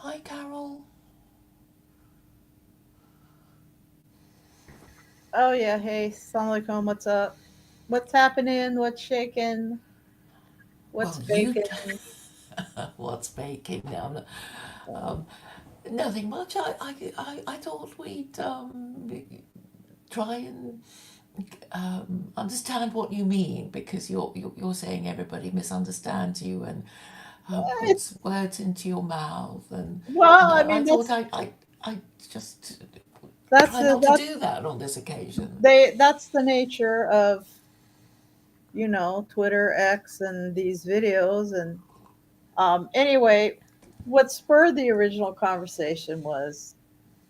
Hi, Carol. Oh yeah, hey, Assalamu alaikum, what's up? What's happening? What's shaking? What's Well, you. baking? What's baking now? Nothing much. I thought we'd try and understand what you mean because you're saying everybody misunderstands you and It's, puts words into your mouth well, and I I mean thought I just that's try not to that's do that on this occasion. that's the nature of Twitter, X, and these videos. And anyway, what spurred the original conversation was,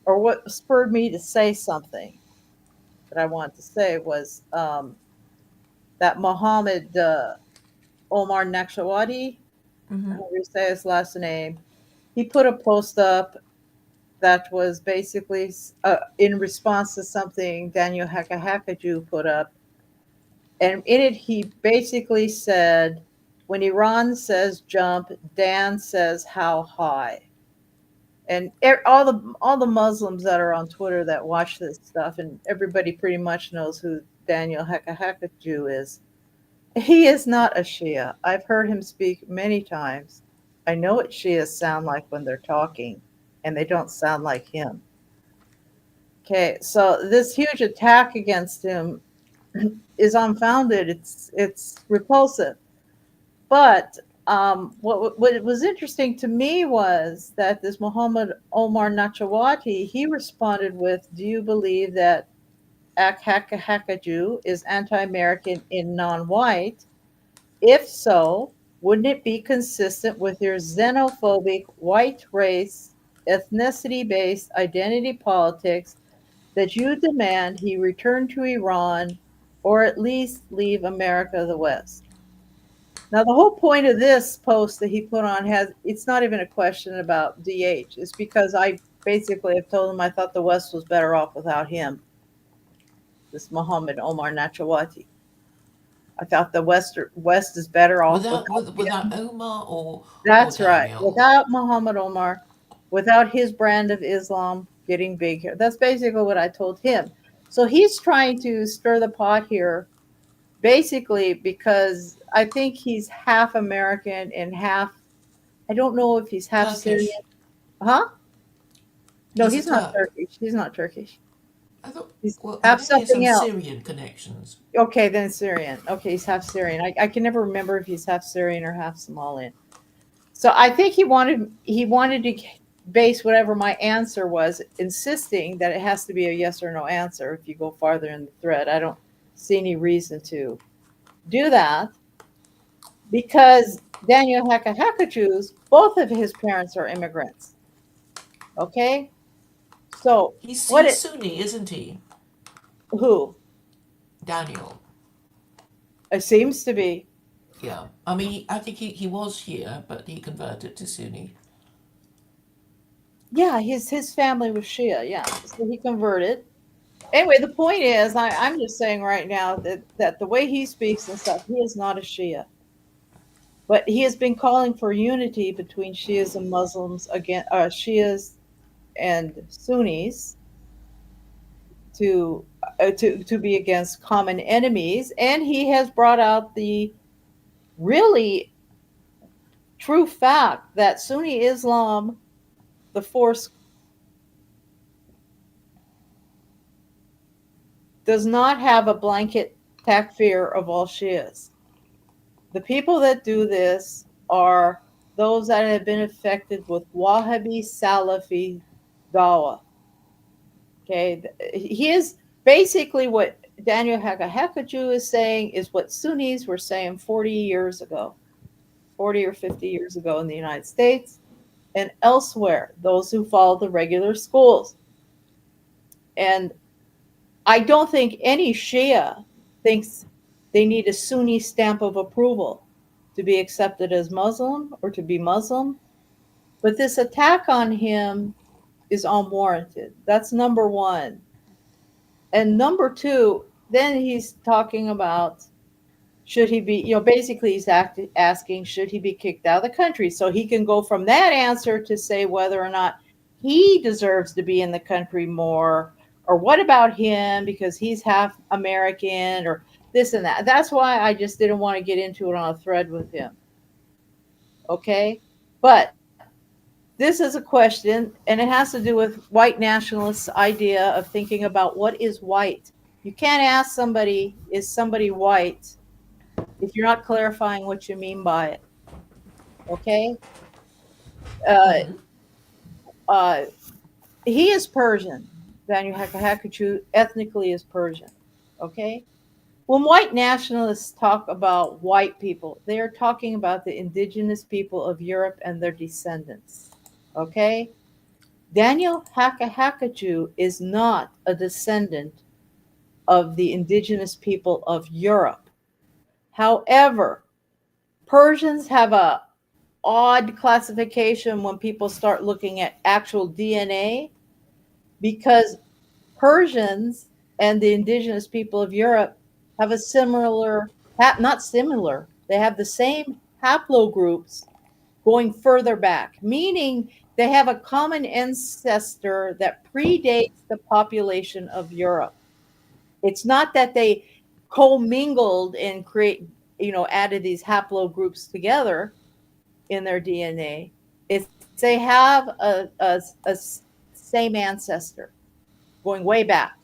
or what spurred me to say something that I wanted to say was that Mohammed Omar Nakshawati, Mm-hmm. however you say his last name, he put a post up that was basically in response to something Daniel Hakahakaju put up. And in it, he basically said, when Iran says jump, Dan says how high. And all the Muslims that are on Twitter that watch this stuff, and everybody pretty much knows who Daniel Hakahakaju is. He is not a Shia. I've heard him speak many times. I know what Shias sound like when they're talking, and they don't sound like him. Okay, so this huge attack against him is unfounded. It's repulsive. But what was interesting to me was that this Muhammad Omar Nachawati, he responded with, "Do you believe that Hakaju is anti-American in non-white? If so, wouldn't it be consistent with your xenophobic white race, ethnicity-based identity politics that you demand he return to Iran or at least leave America the West?" Now, the whole point of this post that he put on it's not even a question about DH. It's because I basically have told him I thought the West was better off without him, this Muhammad Omar Nachawati. I thought the West is better off without Without him. Omar or That's right. Daniel. Without Muhammad Omar, without his brand of Islam getting big here. That's basically what I told him. So he's trying to stir the pot here, basically because I think he's half American and half, I don't know if he's half Syrian. Turkish. Huh? No, He's a he's not Turk. Turkish. He's not Turkish. I thought. He's Well, I half know he has some something else. Syrian connections. Okay, then Syrian. Okay, he's half Syrian. I can never remember if he's half Syrian or half Somalian. So I think he wanted to base whatever my answer was, insisting that it has to be a yes or no answer. If you go farther in the thread, I don't see any reason to do that because Daniel Hakahaka, both of his parents are immigrants. Okay, so what He's it Sunni, isn't he? who Daniel. it seems to be. Yeah. I mean, I think he was here, but he converted to Sunni. Yeah, his family was Shia. Yeah, so he converted. Anyway, the point is, I'm just saying right now that the way he speaks and stuff, he is not a Shia. But he has been calling for unity between Shias and Muslims, again, Shias and Sunnis, to to be against common enemies, and he has brought out the really true fact that Sunni Islam, the force, does not have a blanket takfir of all Shias. The people that do this are those that have been affected with Wahhabi Salafi Dawa. Okay, he is basically what Daniel Hakahakaju is saying is what Sunnis were saying 40 years ago, 40 or 50 years ago in the United States and elsewhere, those who follow the regular schools. And I don't think any Shia thinks they need a Sunni stamp of approval to be accepted as Muslim or to be Muslim. But this attack on him is unwarranted. That's number one. And number two, then he's talking about Should he be, basically he's asking, should he be kicked out of the country? So he can go from that answer to say whether or not he deserves to be in the country more, or what about him because he's half American, or this and that. That's why I just didn't want to get into it on a thread with him. Okay. But this is a question, and it has to do with white nationalists' idea of thinking about what is white. You can't ask somebody, is somebody white, if you're not clarifying what you mean by it. Okay. Uh, Mm-hmm. uh, he is Persian. Daniel Hakachu ethnically is Persian. Okay. When white nationalists talk about white people, they are talking about the indigenous people of Europe and their descendants. Okay. Daniel Hakahakaju is not a descendant of the indigenous people of Europe. However, Persians have a odd classification when people start looking at actual DNA, because Persians and the indigenous people of Europe have a similar, not similar, they have the same haplogroups going further back, meaning they have a common ancestor that predates the population of Europe. It's not that they commingled and added these haplogroups together in their DNA. It's they have a same ancestor going way back.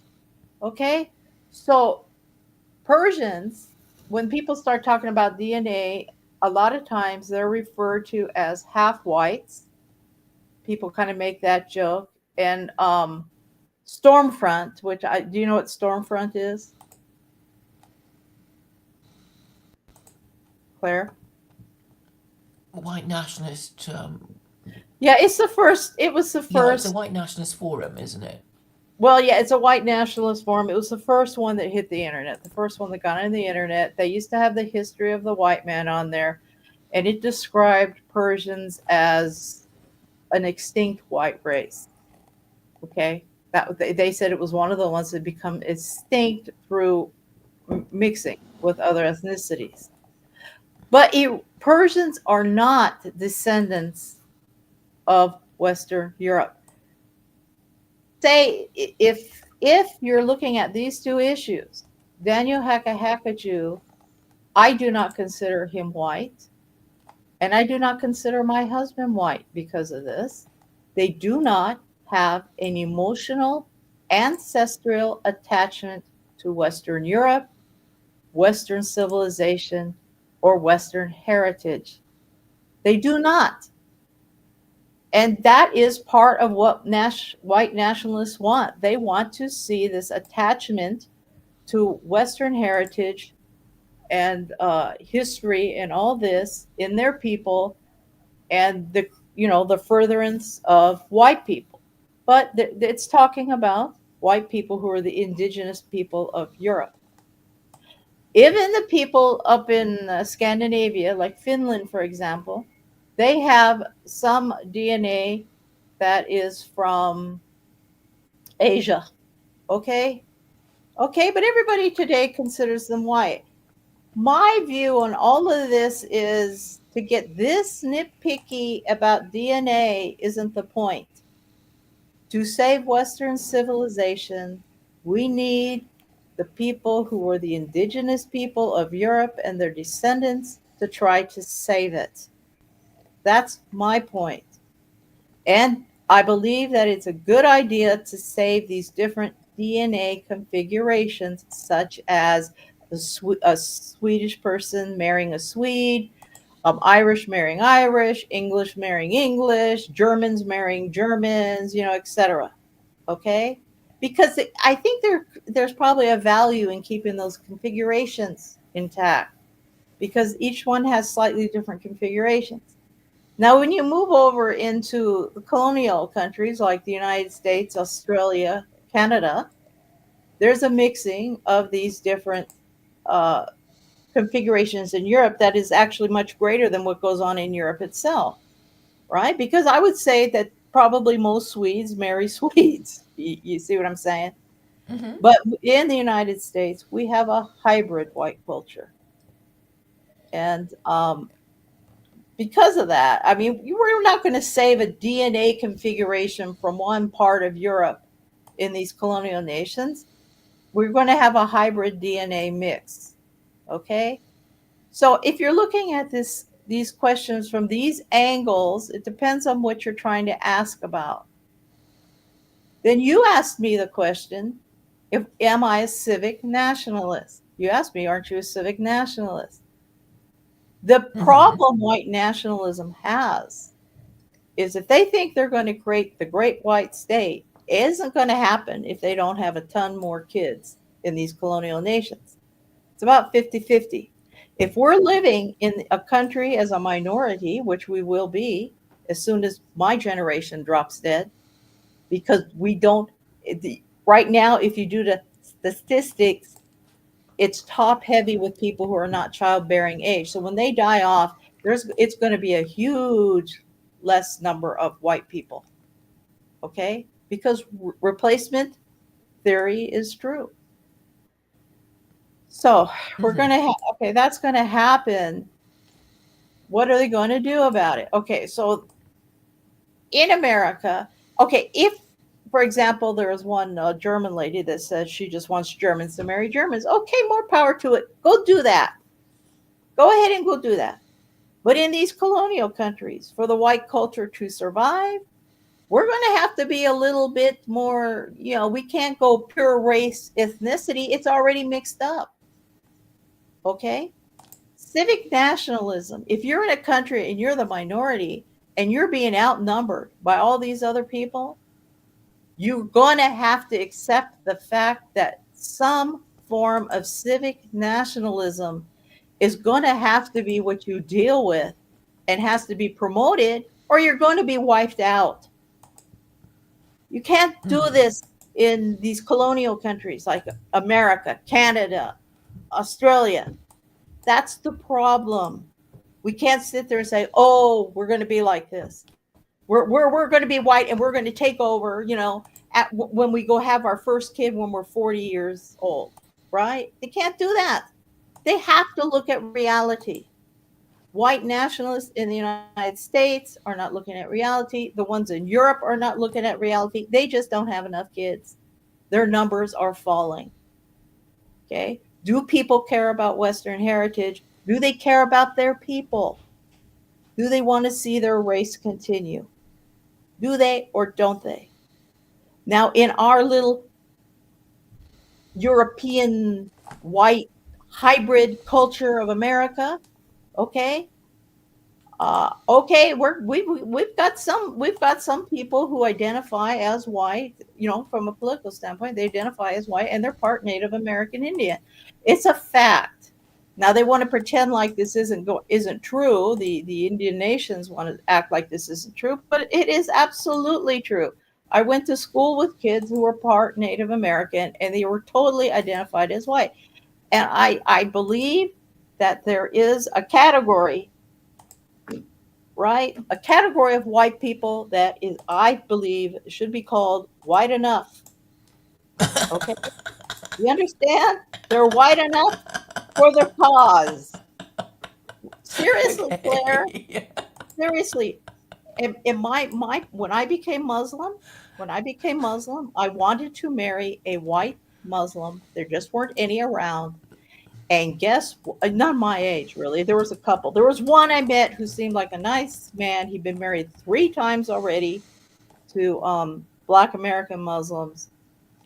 Okay? So, Persians, when people start talking about DNA, a lot of times they're referred to as half whites. People kind of make that joke. And Stormfront, which do you know what Stormfront is, Claire? White nationalist. Yeah, it was the Yeah, it's a first. white nationalist forum, isn't it? Well, yeah, it's a white nationalist forum. It was the first one that hit the internet, the first one that got on the internet. They used to have the history of the white man on there, and it described Persians as an extinct white race. Okay, that they said it was one of the ones that become extinct through mixing with other ethnicities. But Persians are not descendants of Western Europe. Say if you're looking at these two issues, Daniel Hakahakaju, I do not consider him white, and I do not consider my husband white because of this. They do not have an emotional ancestral attachment to Western Europe, Western civilization, or Western heritage. They do not. And that is part of what white nationalists want. They want to see this attachment to Western heritage and history and all this in their people, and the furtherance of white people. But it's talking about white people who are the indigenous people of Europe. Even the people up in Scandinavia, like Finland, for example, they have some DNA that is from Asia. Okay? Okay, but everybody today considers them white. My view on all of this is to get this nitpicky about DNA isn't the point. To save Western civilization, we need the people who were the indigenous people of Europe and their descendants to try to save it. That's my point. And I believe that it's a good idea to save these different DNA configurations, such as a Swedish person marrying a Swede, Irish marrying Irish, English marrying English, Germans marrying Germans, etc. Okay? Because I think there's probably a value in keeping those configurations intact, because each one has slightly different configurations. Now, when you move over into the colonial countries like the United States, Australia, Canada, there's a mixing of these different uh, configurations in Europe that is actually much greater than what goes on in Europe itself, right? Because I would say that probably most Swedes marry Swedes. You see what I'm saying? Mm-hmm. But in the United States, we have a hybrid white culture. And because of that, I mean, we're not going to save a DNA configuration from one part of Europe in these colonial nations. We're going to have a hybrid DNA mix. Okay. So if you're looking at these questions from these angles, it depends on what you're trying to ask about. Then you asked me the question, if am I a civic nationalist? You asked me, aren't you a civic nationalist? The Mm-hmm. problem white nationalism has is if they think they're going to create the great white state, it isn't going to happen if they don't have a ton more kids in these colonial nations. It's about 50-50. If we're living in a country as a minority, which we will be as soon as my generation drops dead, because we don't, right now, if you do the statistics, it's top heavy with people who are not childbearing age. So when they die off, it's going to be a huge less number of white people. Okay, because replacement theory is true. So we're Mm-hmm. going to okay, that's going to happen. What are they going to do about it? Okay, so in America, okay, if for example there is one German lady that says she just wants Germans to marry Germans, okay, more power to it. Go do that. Go ahead and go do that. But in these colonial countries, for the white culture to survive, we're going to have to be a little bit more, we can't go pure race, ethnicity. It's already mixed up. Okay? Civic nationalism. If you're in a country and you're the minority and you're being outnumbered by all these other people, you're going to have to accept the fact that some form of civic nationalism is going to have to be what you deal with and has to be promoted, or you're going to be wiped out. You can't do Mm-hmm. this in these colonial countries like America, Canada, Australia. That's the problem. We can't sit there and say, oh, we're going to be like this. We're going to be white and we're going to take over, when we go have our first kid when we're 40 years old, right? They can't do that. They have to look at reality. White nationalists in the United States are not looking at reality. The ones in Europe are not looking at reality. They just don't have enough kids. Their numbers are falling. Okay. Do people care about Western heritage? Do they care about their people? Do they want to see their race continue? Do they or don't they? Now, in our little European white hybrid culture of America, okay, okay, we've got some people who identify as white. From a political standpoint, they identify as white and they're part Native American Indian. It's a fact. Now they want to pretend like this isn't true. The Indian nations want to act like this isn't true, but it is absolutely true. I went to school with kids who were part Native American and they were totally identified as white. And I believe that there is a category, right? A category of white people that is, I believe, should be called white enough. Okay. You understand? They're white enough for their cause. Seriously, Claire. Okay. Seriously. In my when I became Muslim, I wanted to marry a white Muslim. There just weren't any around. And not my age, really. There was a couple. There was one I met who seemed like a nice man. He'd been married 3 times already to Black American Muslims,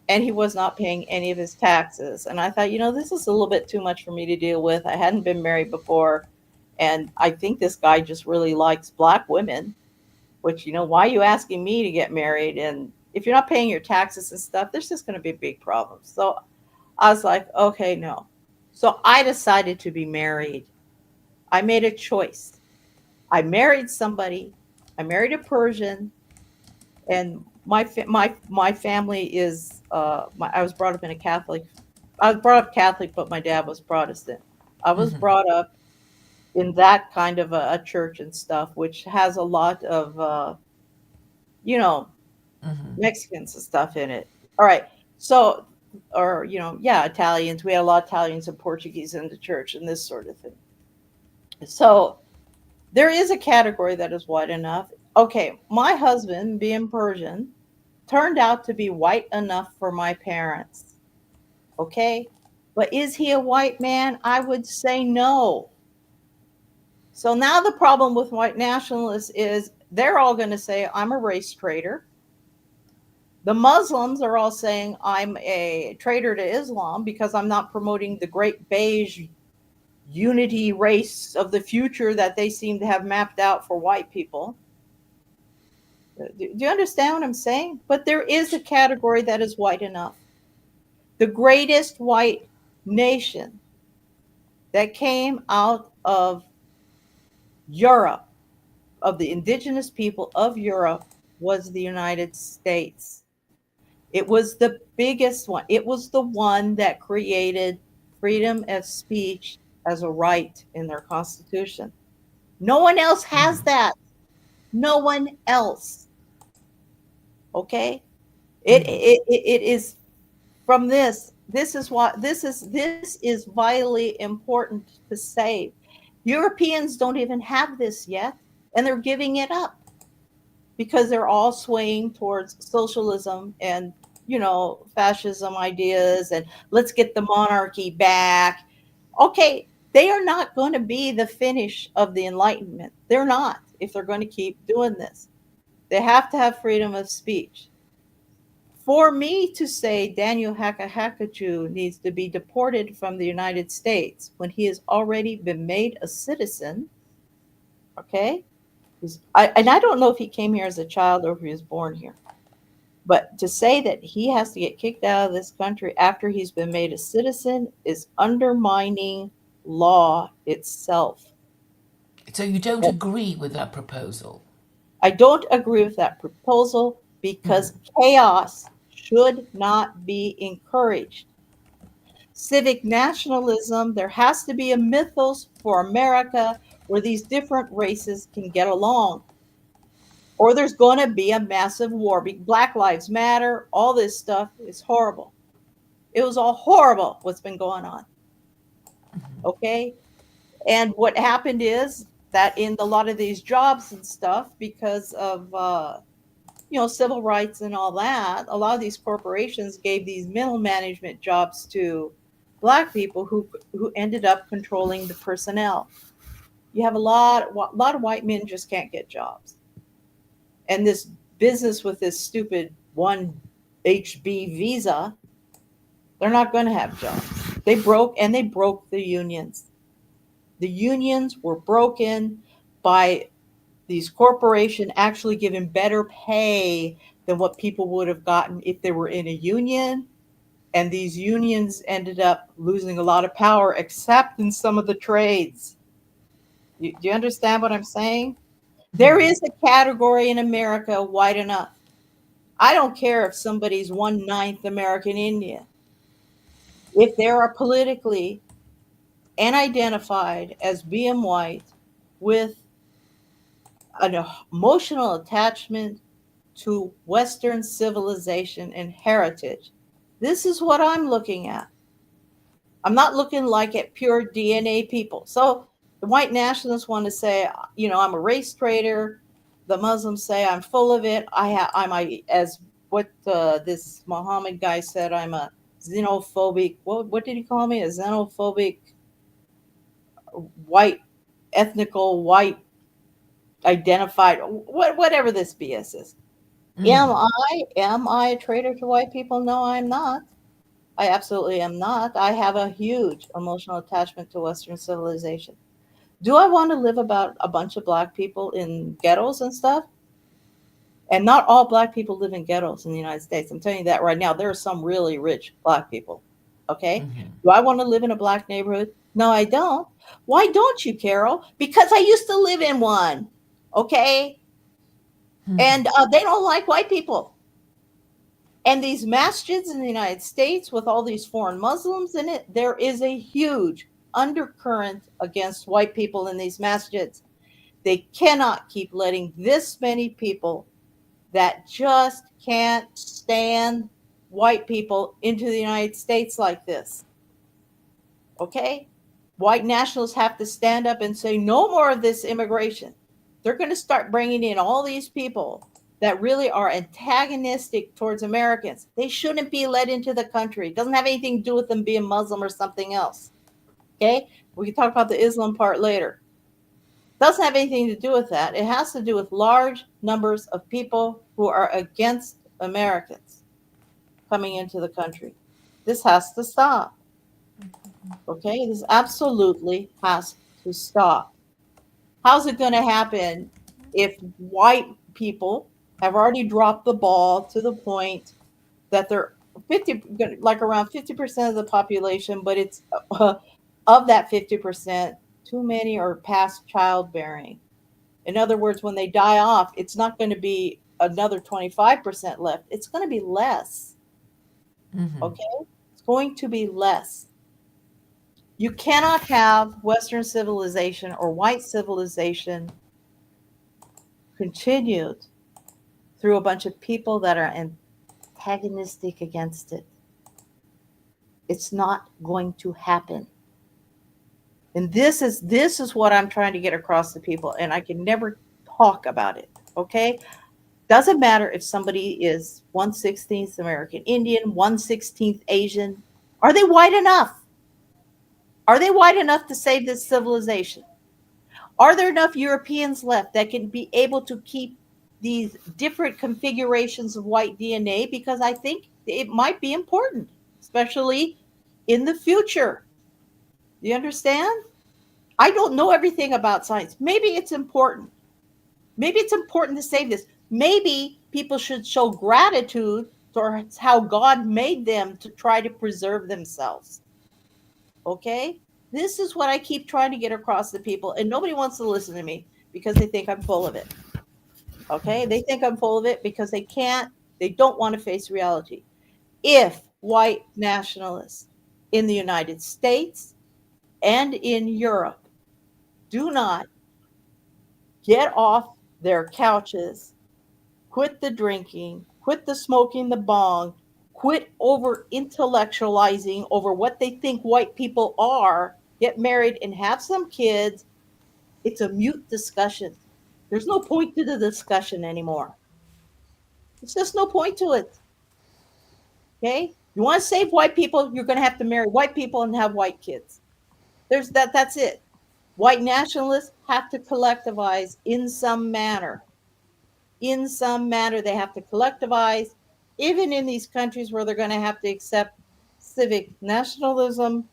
and he was not paying any of his taxes. And I thought, this is a little bit too much for me to deal with. I hadn't been married before, and I think this guy just really likes Black women. Which, why are you asking me to get married? And if you're not paying your taxes and stuff, there's just going to be big problems. So I was like, okay, no. So I decided to be married. I made a choice. I married somebody. I married a Persian, and my family is I was brought up in a Catholic. I was brought up Catholic, but my dad was Protestant. I was Mm-hmm. brought up in that kind of a church and stuff, which has a lot of you know Mm-hmm. Mexicans and stuff in it. All right, so or yeah, Italians. We had a lot of Italians and Portuguese in the church and this sort of thing. So there is a category that is white enough. Okay, my husband, being Persian, turned out to be white enough for my parents. Okay, but is he a white man? I would say no. So now the problem with white nationalists is they're all going to say, I'm a race traitor. The Muslims are all saying, I'm a traitor to Islam because I'm not promoting the great beige unity race of the future that they seem to have mapped out for white people. Do you understand what I'm saying? But there is a category that is white enough. The greatest white nation that came out of Europe, of the indigenous people of Europe, was the United States. It was the biggest one. It was the one that created freedom of speech as a right in their constitution. No one else has that. No one else. Okay? It is from this. This is what this is vitally important to save. Europeans don't even have this yet, and they're giving it up because they're all swaying towards socialism and fascism ideas, and let's get the monarchy back. Okay, they are not going to be the finish of the Enlightenment. They're not, if they're going to keep doing this. They have to have freedom of speech. For me to say Daniel Hakahakaju needs to be deported from the United States when he has already been made a citizen, okay? And I don't know if he came here as a child or if he was born here. But to say that he has to get kicked out of this country after he's been made a citizen is undermining law itself. So you don't agree with that proposal? I don't agree with that proposal because chaos should not be encouraged. Civic nationalism, there has to be a mythos for America where these different races can get along. Or there's going to be a massive war. Black Lives Matter, all this stuff is horrible. It was all horrible what's been going on. Okay? And what happened is that in a lot of these jobs and stuff, because of civil rights and all that, a lot of these corporations gave these middle management jobs to black people who ended up controlling the personnel. You have a lot of white men just can't get jobs, and this business with this stupid one HB visa, they're not going to have jobs. They broke the unions. The unions were broken by these corporations actually giving better pay than what people would have gotten if they were in a union. And these unions ended up losing a lot of power, except in some of the trades. Do you understand what I'm saying? There is a category in America wide enough. I don't care if somebody's 1/9 American Indian. If they are politically and identified as being white with an emotional attachment to Western civilization and heritage, this is what I'm looking at. I'm not looking like at pure DNA people. So the white nationalists want to say, I'm a race traitor. The Muslims say I'm full of it. As what this Muhammad guy said, I'm a xenophobic. What did he call me? A xenophobic white, ethnical white identified. Whatever this BS is. Am I a traitor to white people? No, I'm not. I absolutely am not. I have a huge emotional attachment to Western civilization. Do I want to live about a bunch of black people in ghettos and stuff? And not all black people live in ghettos in the United States. I'm telling you that right now. There are some really rich black people. Okay. Do I want to live in a black neighborhood? No, I don't. Why don't you, Carol? Because I used to live in one. Okay. And they don't like white people. And these masjids in the United States with all these foreign Muslims in it, there is a huge undercurrent against white people in these masjids. They cannot keep letting this many people that just can't stand white people into the United States like this. Okay? White nationalists have to stand up and say no more of this immigration. They're going to start bringing in all these people that really are antagonistic towards Americans. They shouldn't be let into the country. It doesn't have anything to do with them being Muslim or something else. Okay? We can talk about the Islam part later. Doesn't have anything to do with that. It has to do with large numbers of people who are against Americans coming into the country. This has to stop. Okay? This absolutely has to stop. How's it going to happen if white people have already dropped the ball to the point that they're 50, like around 50% of the population, but it's of that 50%, too many are past childbearing. In other words, when they die off, it's not going to be another 25% left. It's going to be less. Mm-hmm. Okay? It's going to be less. You cannot have Western civilization or white civilization continued through a bunch of people that are antagonistic against it. It's not going to happen. And this is what I'm trying to get across to people, and I can never talk about it. Okay? Doesn't matter if somebody is 1/16th American Indian, 1/16th Asian. Are they white enough? Are they white enough to save this civilization? Are there enough Europeans left that can be able to keep these different configurations of white DNA? Because I think it might be important, especially in the future. You understand? I don't know everything about science. Maybe it's important. Maybe it's important to save this. Maybe people should show gratitude towards how God made them to try to preserve themselves. Okay? This is what I keep trying to get across to people, and nobody wants to listen to me because they think I'm full of it. Okay? They think I'm full of it because they don't want to face reality. If white nationalists in the United States and in Europe do not get off their couches, quit the drinking, quit the smoking the bong, quit over intellectualizing over what they think white people are, get married and have some kids, it's a mute discussion. There's no point to the discussion anymore. It's just no point to it. Okay? You want to save white people, you're going to have to marry white people and have white kids. That's it. White nationalists have to collectivize in some manner. In some manner, they have to collectivize, even in these countries where they're going to have to accept civic nationalism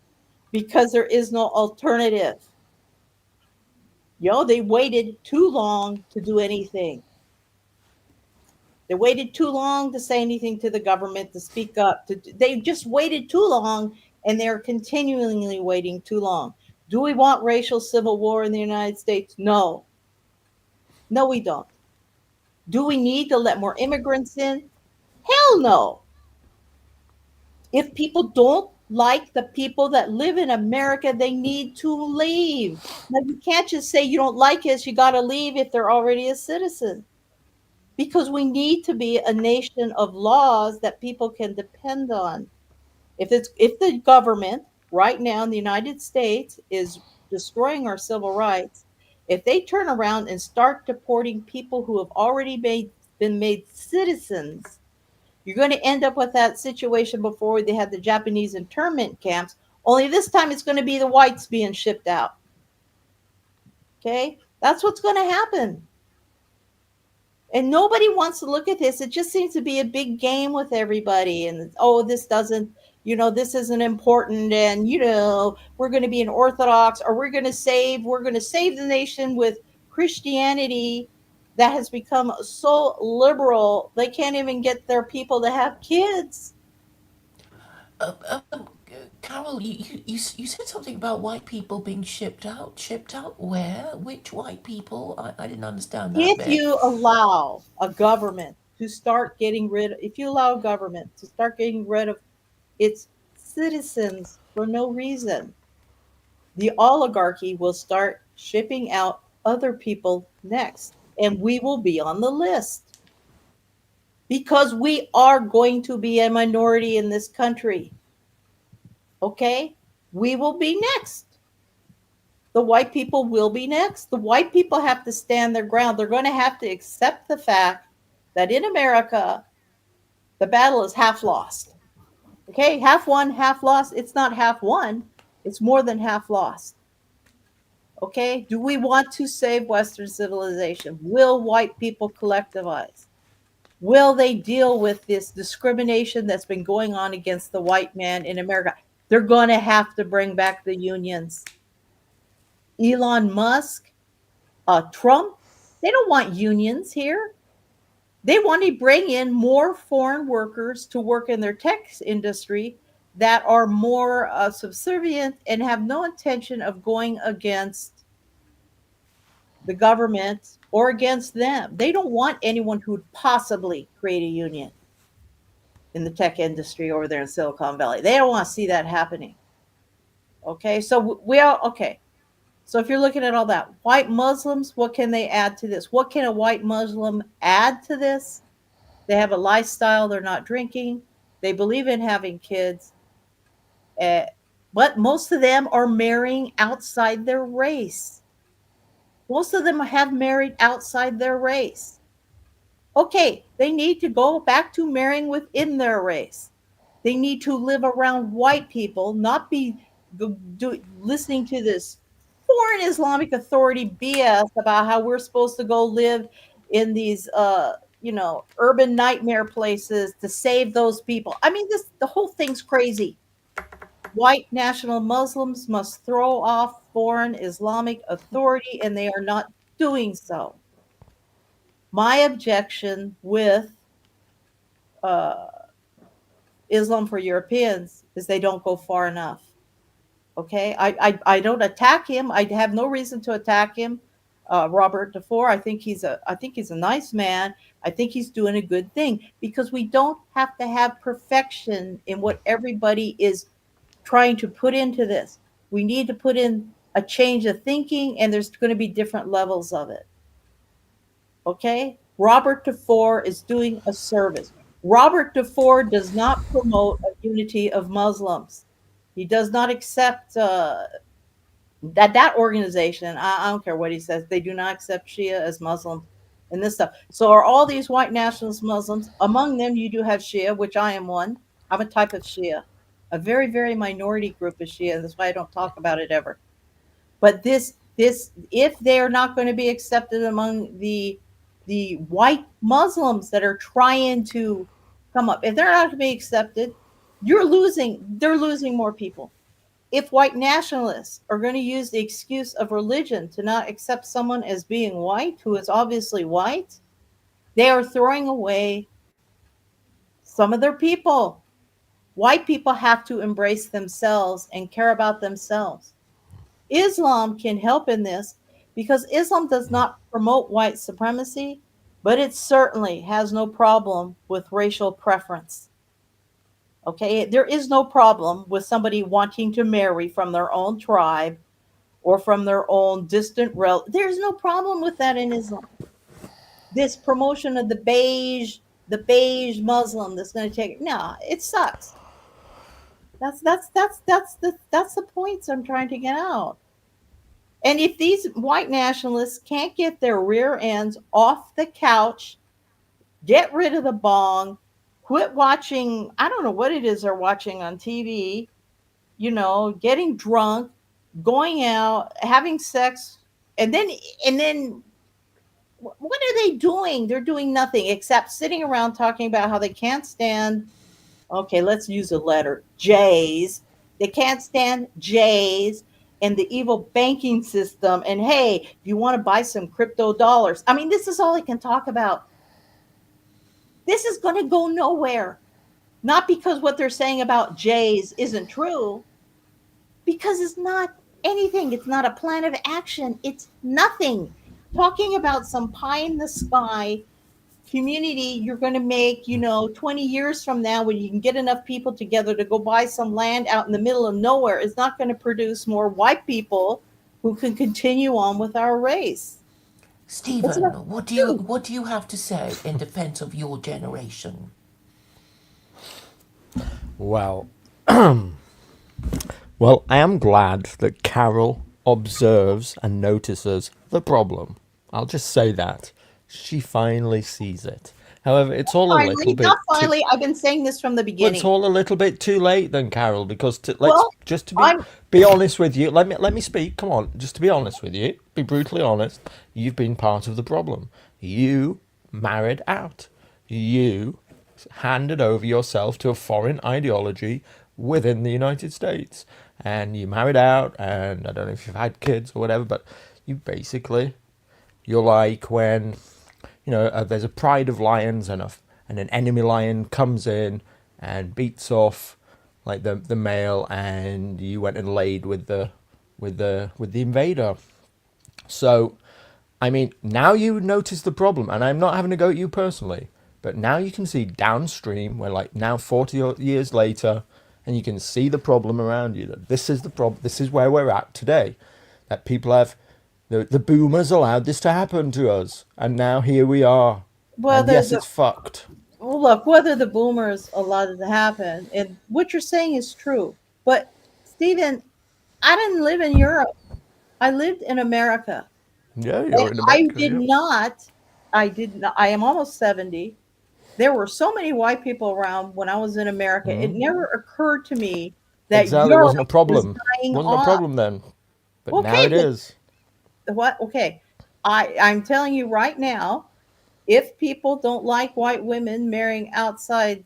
because there is no alternative. They waited too long to do anything. They waited too long to say anything to the government, to speak up. They just waited too long, and they're continually waiting too long. Do we want racial civil war in the United States? No. No, we don't. Do we need to let more immigrants in? Hell no. If people don't like the people that live in America, they need to leave. Now, you can't just say you don't like us, you got to leave if they're already a citizen. Because we need to be a nation of laws that people can depend on. If the government right now in the United States is destroying our civil rights, if they turn around and start deporting people who have already been made citizens, you're going to end up with that situation before they had the Japanese internment camps, only this time it's going to be the whites being shipped out. Okay? That's what's going to happen. And nobody wants to look at this. It just seems to be a big game with everybody. And, oh, this doesn't, this isn't important. And, we're going to be an Orthodox, or we're going to save the nation with Christianity that has become so liberal, they can't even get their people to have kids. Carol, you said something about white people being shipped out. Shipped out where? Which white people? I didn't understand that If bit. you allow a government to start getting rid of, if you allow government to start getting rid of its citizens for no reason, the oligarchy will start shipping out other people next, and we will be on the list because we are going to be a minority in this country. Okay? We will be next. the white people will be next. The white people have to stand their ground. They're going to have to accept the fact that in America, the battle is half lost. Okay, half won, half lost. It's not half won, it's more than half lost. Okay, do we want to save Western civilization? Will white people collectivize? Will they deal with this discrimination that's been going on against the white man in America? They're going to have to bring back the unions. Elon Musk, Trump, they don't want unions here. They want to bring in more foreign workers to work in their tech industry that are more subservient and have no intention of going against the government or against them. They don't want anyone who'd possibly create a union in the tech industry over there in Silicon Valley. They don't want to see that happening. Okay, so we are okay. So if you're looking at all that, white Muslims, what can they add to this? What can a white Muslim add to this? They have a lifestyle, they're not drinking, they believe in having kids, uh, but most of them are marrying outside their race. Most of them have married outside their race. Okay, they need to go back to marrying within their race. They need to live around white people, not be listening to this foreign Islamic authority BS about how we're supposed to go live in these, urban nightmare places to save those people. I mean, the whole thing's crazy. White national Muslims must throw off foreign Islamic authority, and they are not doing so. My objection with uh, Islam for Europeans is they don't go far enough. Okay, I don't attack him. I have no reason to attack him. Robert DeFore, I think he's a nice man. I think he's doing a good thing because we don't have to have perfection in what everybody is trying to put into this. We need to put in a change of thinking, and there's going to be different levels of it. Okay, Robert DeFore is doing a service. Robert DeFore does not promote a unity of Muslims. He does not accept that organization. I don't care what he says. They do not accept Shia as Muslims and this stuff. So are all these white nationalist Muslims? Among them, you do have Shia, which I am one. I'm a type of Shia, a very very minority group of Shia. That's why I don't talk about it ever. But this if they are not going to be accepted among the white Muslims that are trying to come up, if they're not to be accepted, they're losing more people. If white nationalists are going to use the excuse of religion to not accept someone as being white, who is obviously white, they are throwing away some of their people. White people have to embrace themselves and care about themselves. Islam can help in this because Islam does not promote white supremacy, but it certainly has no problem with racial preference. Okay, there is no problem with somebody wanting to marry from their own tribe or from their own distant relative. There's no problem with that in Islam. This promotion of the beige Muslim that's going to take no, it sucks. That's the points I'm trying to get out. And if these white nationalists can't get their rear ends off the couch, get rid of the bong, quit watching, I don't know what it is they're watching on TV, getting drunk, going out, having sex, and then what are they doing? They're doing nothing except sitting around talking about how they can't stand, okay, let's use a letter, J's. They can't stand J's and the evil banking system. And hey, if you want to buy some crypto dollars, I mean, this is all they can talk about. This is going to go nowhere. Not because what they're saying about J's isn't true, because it's not anything. It's not a plan of action. It's nothing. Talking about some pie in the sky community you're going to make, 20 years from now when you can get enough people together to go buy some land out in the middle of nowhere is not going to produce more white people who can continue on with our race. It's Stephen, not true. what do you have to say in defense of your generation? Well, well, I am glad that Carol observes and notices the problem. I'll just say that. She finally sees it. However, it's all a little Finally, not bit too. finally. I've been saying this from the Well, it's beginning. all a little bit too late then, Carol. Because let's Well, just to I'm be honest with you. Let me speak. Come on, just to be honest with you. Be brutally honest. You've been part of the problem. You married out. You handed over yourself to a foreign ideology within the United States, and you married out. And I don't know if you've had kids or whatever, but you basically you're like when there's a pride of lions and an enemy lion comes in and beats off like the male, and you went and laid with the invader. So, I mean, now you notice the problem, and I'm not having to go at you personally, but now you can see downstream, where like now 40 years later, and you can see the problem around you. That this is the problem. This is where we're at today. That people have the boomers allowed this to happen to us, and now here we are. well, And yes, it's fucked. well, look, whether the boomers allowed it to happen, and what you're saying is true. But Stephen, I didn't live in Europe. I lived in America. Yeah, And you're in America. Yeah. I did not, I am almost 70. There were so many white people around when I was in America. It never occurred to me that Exactly, it Europe wasn't a was problem. dying Wasn't a off. problem then, but now Okay, it is. but what? Okay. I'm telling you right now, if people don't like white women marrying outside,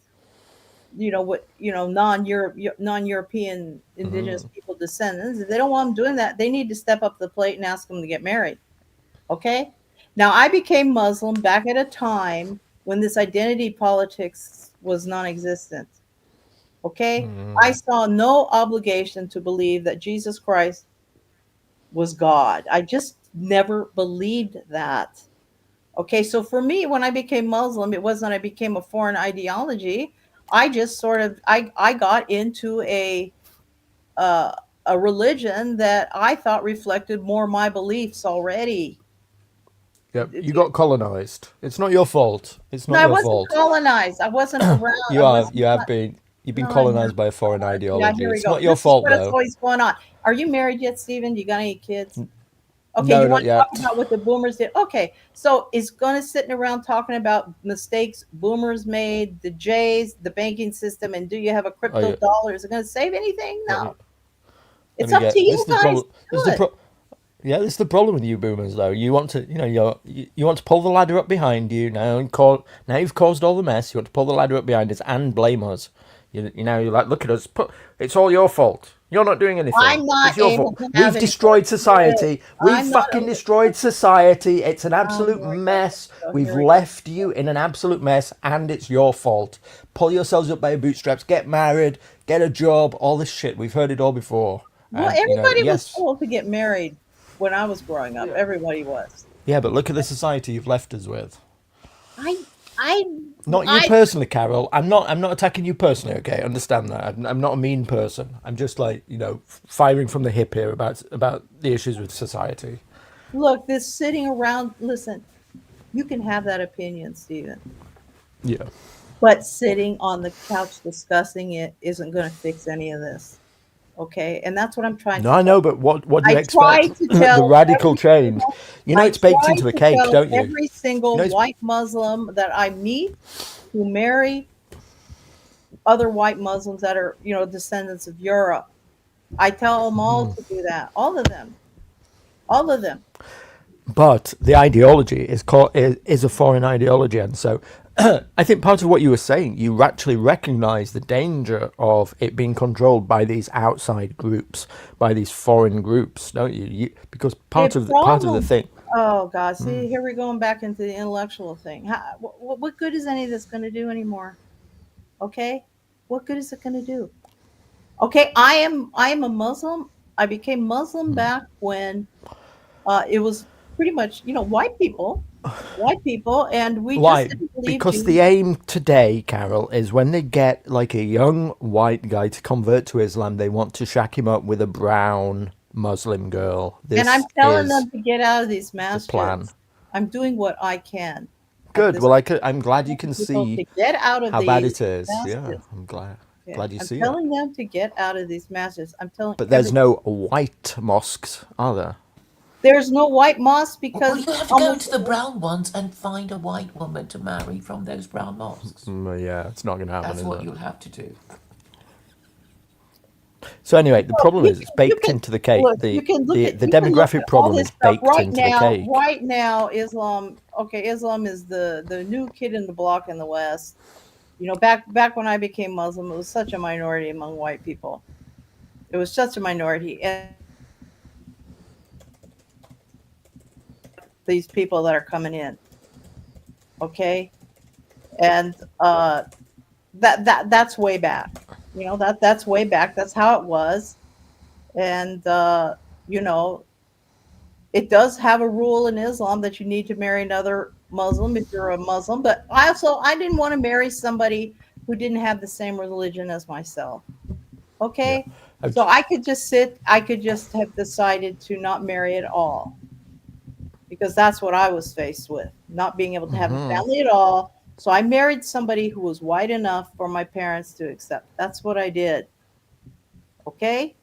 non-European indigenous people descendants, if they don't want them doing that, they need to step up to the plate and ask them to get married. Okay. Now, I became Muslim back at a time when this identity politics was non-existent. Okay. I saw no obligation to believe that Jesus Christ was God. I just never believed that. Okay, so for me, when I became Muslim, it wasn't I became a foreign ideology. I just sort of I got into uh, a religion that I thought reflected more my beliefs already. Yep, you got colonized. It's not your fault. It's No, not I your wasn't fault. colonized. I wasn't around. You I have wasn't. you have been you've been No, I never colonized by a foreign was. Yeah, ideology. here we It's go. not your This is fault what is though. always going on. Are you married yet, Stephen? Do you got any kids? Okay, No, you not want to talk yet. about what the boomers did? Okay, so is gonna sitting around talking about mistakes boomers made, the J's, the banking system, and do you have a Oh crypto yeah. dollar? Is it gonna save anything? Let me No. let It's me up to get. This you is the guys problem. to This is do the it. pro. Yeah, this is the problem with you boomers though. You want to, you want to pull the ladder up behind you now and now you've caused all the mess. You want to pull the ladder up behind us and blame us. You're like, look at us. It's all your fault. You're not doing anything. I'm not It's your able fault. to have We've any more destroyed kids. society. We've I'm not fucking able. destroyed society. It's an Oh, absolute here we go. mess. So We've here we go. left you in an absolute mess, and it's your fault. Pull yourselves up by your bootstraps. Get married. Get a job. All this shit. We've heard it all before. Well, And everybody was yes. told to get married when I was growing up. Everybody was. Yeah, but look at the society you've left us with. I, I, Not you I. personally, Carol. I'm not attacking you personally. Okay, understand that. I'm not a mean person. I'm just like firing from the hip here about the issues with society. Look, this sitting around. Listen, you can have that opinion, Stephen. Yeah. But sitting on the couch discussing it isn't going to fix any of this. Okay. And that's what I'm trying No, to I tell know, you. but what do you I try expect? to The tell radical every change. single, It's baked into a cake, don't you? every single It's white Muslim that I meet who marry other white Muslims that are, descendants of Europe. I tell them all to do that. All of them. All of them. but the ideology is a foreign ideology, and so I think part of what you were saying, you actually recognise the danger of it being controlled by these outside groups, by these foreign groups, don't you? Because The part of the problem. thing. Oh God! See, here we're going back into the intellectual thing. What good is any of this going to do anymore? Okay, what good is it going to do? Okay, I am a Muslim. I became Muslim back when it was pretty much white people, and we just Why? didn't believe Because Jesus. the aim today, Carol, is when they get like a young white guy to convert to Islam, they want to shack him up with a brown Muslim girl. And I'm This telling is them to get out of these the plan. masjids. I'm doing what I can at Good. this Well, I'm glad you can people to see get out of how bad these it is. Yeah, masjids. I'm glad. Okay? Glad you I'm see it. telling them to get out of these masses. I'm telling But there's no white mosques, are there? there's no white mosque Well, because you have to go almost to the brown ones and find a white woman to marry from those brown mosques. Yeah, it's not going to happen, That's is what it? you'll have to do. So anyway, the problem you is it's can, you baked can into the cake. look. You can look The at you can look demographic at all problem this is stuff baked into the cake. right now. Islam. Okay, Islam is the new kid in the block in the West. You know, back when I became Muslim, it was such a minority among white people. It was such a minority, and these people that are coming in. Okay, and that's way back. You know that's way back. That's how it was, and you know it does have a rule in Islam that you need to marry another Muslim if you're a Muslim. But I didn't want to marry somebody who didn't have the same religion as myself. Yeah. Okay, I've, so I could just sit. I could just have decided to not marry at all because that's what I was faced with, not being able to have a family at all. So I married somebody who was white enough for my parents to accept. That's what I did. Okay,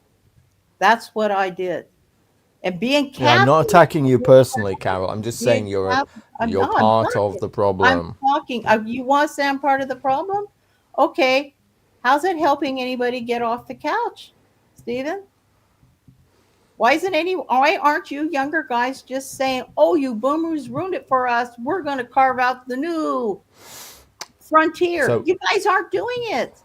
that's what I did. And being yeah, I'm not Catholic, attacking you personally, Carol. I'm just saying being Catholic, you're I'm part of talking. the I'm problem. talking. You want to say I'm part of the problem? Okay. How's it helping anybody get off the couch, Stephen? Why aren't you younger guys just saying, "Oh, you boomers ruined it for us. We're going to carve out the new frontier." So You guys aren't doing it.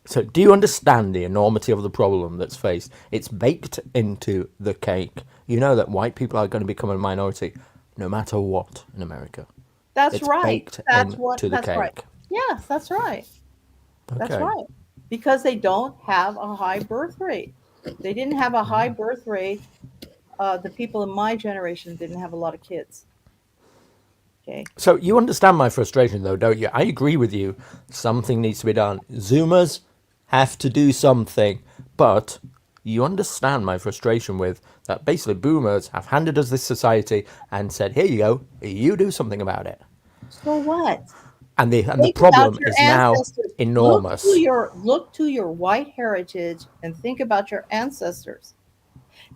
So, do you understand the enormity of the problem that's faced? It's baked into the cake. You know that white people are going to become a minority no matter what in America. That's It's right. baked into the That's right. cake. Yes, that's right. That's Okay. right. Because they don't have a high birth rate. They didn't have a high birth rate. The people in my generation didn't have a lot of kids. Okay. So, you understand my frustration, though, don't you? I agree with you. Something needs to be done. Zoomers have to do something. But you understand my frustration with that basically boomers have handed us this society and said, here you go, you do something about it. So what? And the Think about problem your is now ancestors. enormous. Look to your white heritage and think about your ancestors,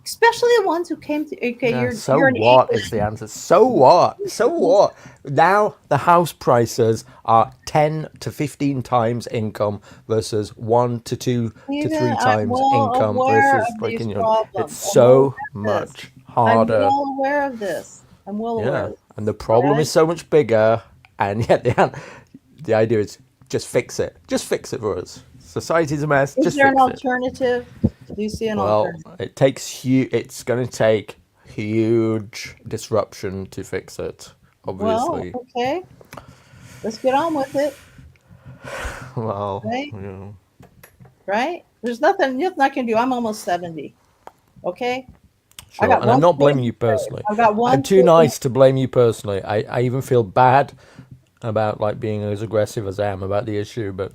especially the ones who came to. Okay, Yeah, so you're in what is the England. answer? So what? So what? Now the house prices are 10 to 15 times income versus 1 to 2 to Stephen, 3 I'm times well income aware versus of like these in your. It's problems. I'm well so aware of this. much I'm harder. well aware of this. I'm well aware Yeah, of this. and the All problem right. is so much bigger, and yet the idea is just fix it. Just fix it for us. Society's a mess. Is Just there an fix it. alternative? Do you see an Well, alternative? it's going to take huge disruption to fix it, Well, obviously. okay. Let's get on with it. Well, Right? yeah. Right? There's nothing I can do. I'm almost 70. Okay? I Sure. got And I'm one not foot blaming in you the grave. personally. I've got I'm one too foot in. nice to blame you personally. I even feel bad about like being as aggressive as I am about the issue, but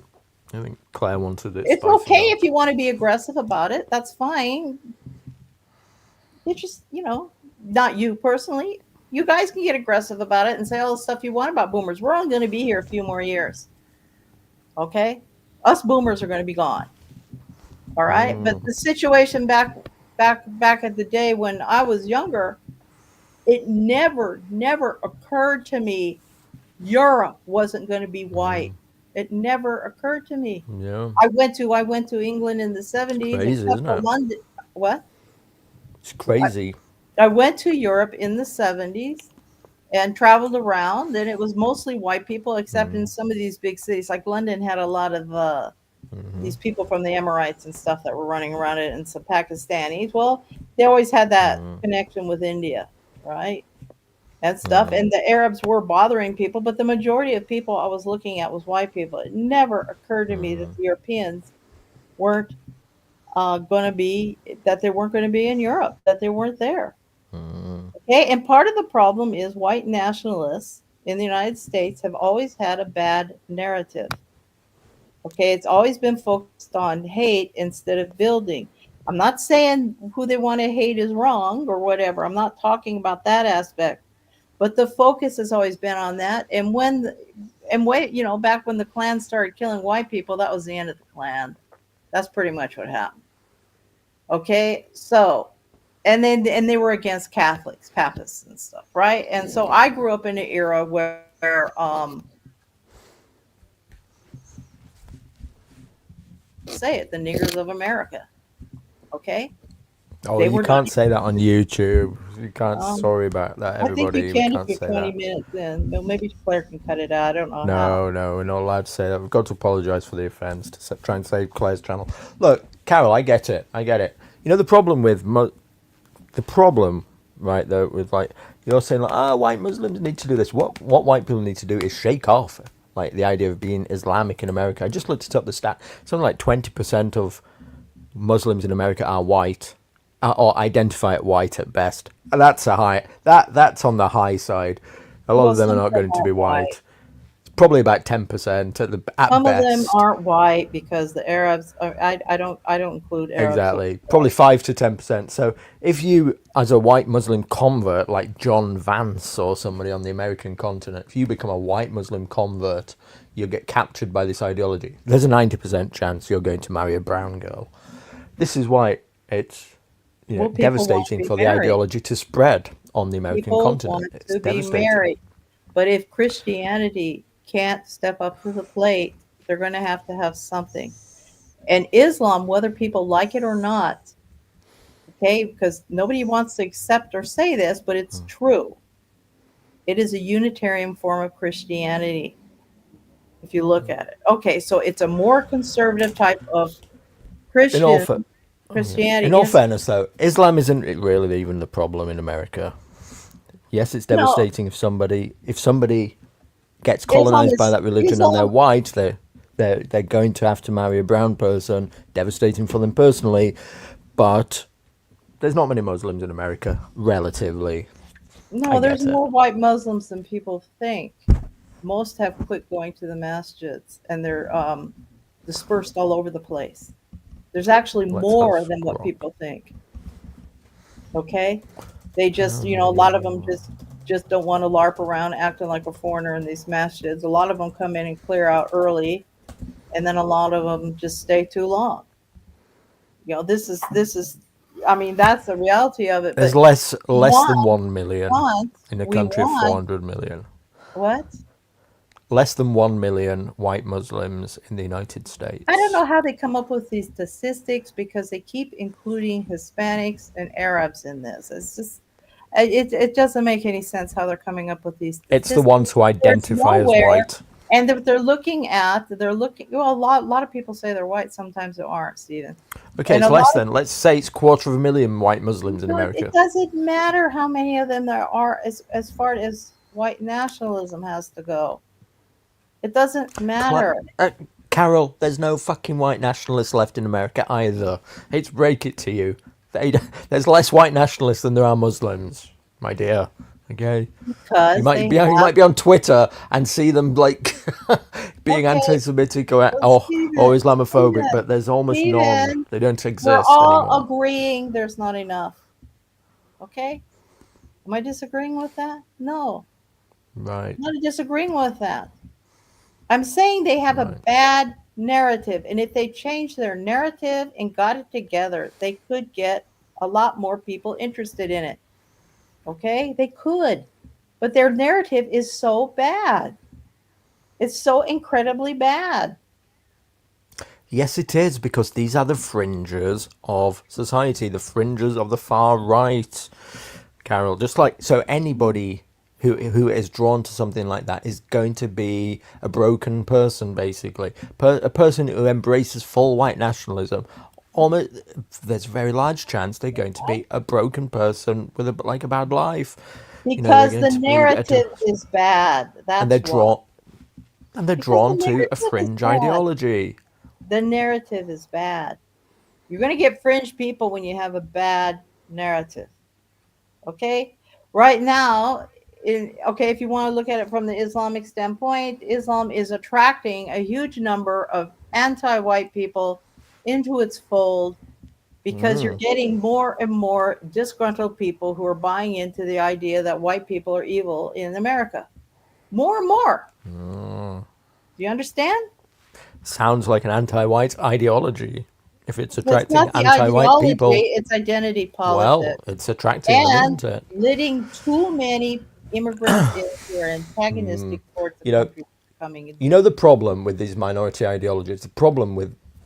I think Claire wanted it It's spicy okay if up. you want to be aggressive about it. That's fine. It's just, not you personally. You guys can get aggressive about it and say all the stuff you want about boomers. We're only going to be here a few more years. Okay? Us boomers are going to be gone. All right? But the situation back at the day when I was younger, it never occurred to me Europe wasn't going to be white. It never occurred to me. Yeah. I went to England in the 70s, Crazy, except isn't for it? London. What? It's crazy. I went to Europe in the 70s and traveled around, and it was mostly white people, except in some of these big cities. Like London had a lot of these people from the Emirates and stuff that were running around it, and some Pakistanis. Well, they always had that connection with India, right? And stuff. And the Arabs were bothering people, but the majority of people I was looking at was white people. It never occurred to me that the Europeans weren't going to be, that they weren't going to be in Europe, that they weren't there. Okay. And part of the problem is white nationalists in the United States have always had a bad narrative. Okay. It's always been focused on hate instead of building. I'm not saying who they want to hate is wrong or whatever. I'm not talking about that aspect. But the focus has always been on that. And and wait, back when the Klan started killing white people, that was the end of the Klan. That's pretty much what happened. Okay, so and they were against Catholics, Papists, and stuff, right? And so I grew up in an era where say it, the niggers of America. Okay, Oh, they you were can't not. say that on YouTube. You can't. Um, Sorry about that, I think everybody. you We can if can't you're say 20 that. minutes in. Well, maybe Claire can cut it out. I don't know how. No, we're not allowed to say that. We've got to apologise for the offence to try and save Claire's channel. Look, Carol, I get it. The problem with the problem, right? Though, with like you're saying, like, white Muslims need to do this. What white people need to do is shake off like the idea of being Islamic in America. I just looked up the stat. Something like 20% of Muslims in America are white, or identify as white at best. And that's a high. That's on the high side. A lot Well, of them are some of not them going to be aren't white. white. Probably about 10% at Some of them best. aren't white because the Arabs. I don't include Arabs. Exactly. Probably 5 to 10%. So if you, as a white Muslim convert, like John Vance or somebody on the American continent, if you become a white Muslim convert, you'll get captured by this ideology. There's a 90% chance you're going to marry a brown girl. This is why it's Well, people want to devastating be for the married. ideology to spread on the American People continent. want It's to be devastating. married. But if Christianity can't step up to the plate, they're going to have something. And Islam, whether people like it or not, okay, because nobody wants to accept or say this, but it's true. It is a Unitarian form of Christianity, if you look at it. Okay, so it's a more conservative type of In all, Christianity. in all fairness, though, Islam isn't really even the problem in America. Yes, it's No, devastating if somebody gets Islam colonized by is that religion and they're Islam. white. They're going to have to marry a brown person. Devastating for them personally, but there's not many Muslims in America, relatively. I No, there's get it. more white Muslims than people think. Most have quit going to the masjids, and they're dispersed all over the place. There's actually Let's more hope than what wrong. people think. Okay, they just, a lot of them just don't want to LARP around acting like a foreigner in these masjids. A lot of them come in and clear out early, and then a lot of them just stay too long. This is. I mean, that's the reality of it. There's But less want, than 1 million in a we country of want 400 million. what? Less than 1 million white Muslims in the United States. I don't know how they come up with these statistics because they keep including Hispanics and Arabs in this. It's just, it doesn't make any sense how they're coming up with these statistics. It's the ones who identify as white. And they're looking. Well, a lot of people say they're white. Sometimes they aren't, Stephen. Okay, And it's a less lot than. Let's say it's 250,000 white Muslims in America. It doesn't matter how many of them there are as far as white nationalism has to go. It doesn't matter. Carol, there's no fucking white nationalists left in America either. I hate to break it to you. There's less white nationalists than there are Muslims, my dear. Okay, Because you might be on Twitter and see them like being anti-Semitic or Islamophobic, but there's almost none. They don't exist We're all anymore. agreeing there's not enough. Okay, am I disagreeing with that? No, Right. I'm not disagreeing with that. I'm saying they have a bad narrative, and if they change their narrative and got it together, they could get a lot more people interested in it. Okay, they could, but their narrative is so bad. It's so incredibly bad. Yes, it is, because these are the fringes of society, the fringes of the far right, Carol. Just like, so anybody who is drawn to something like that is going to be a broken person, basically. A person who embraces full white nationalism, almost, there's a very large chance they're going to be a broken person with a bad life. Because the narrative is bad. That's and they're why. drawn to a fringe ideology. The narrative is bad. You're going to get fringe people when you have a bad narrative. Okay? Right now, if you want to look at it from the Islamic standpoint, Islam is attracting a huge number of anti-white people into its fold because you're getting more and more disgruntled people who are buying into the idea that white people are evil in America. More and more. Do you understand? Sounds like an anti-white ideology. If it's That's attracting not the anti-white ideology, people, it's identity well, politics. it's attracting them, And isn't it? letting too many immigrants in who are antagonistic towards the You know, country coming you into. know the problem with these minority ideologies, the problem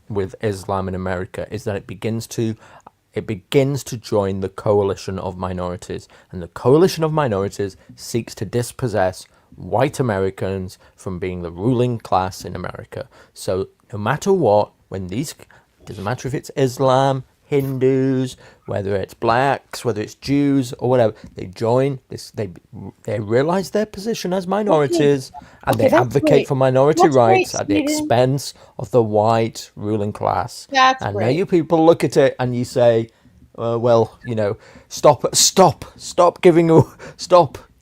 with Islam in America is that it begins to join the coalition of minorities, and the coalition of minorities seeks to dispossess white Americans from being the ruling class in America. So no matter what, when these, it doesn't matter if it's Islam, Hindus, whether it's blacks, whether it's Jews or whatever, they join this. They realize their position as Okay, minorities, and okay, they that's advocate great. for minority That's great, rights at the Sweden. expense of the white ruling class. That's And now great. you people look at it and you say, well, stop stop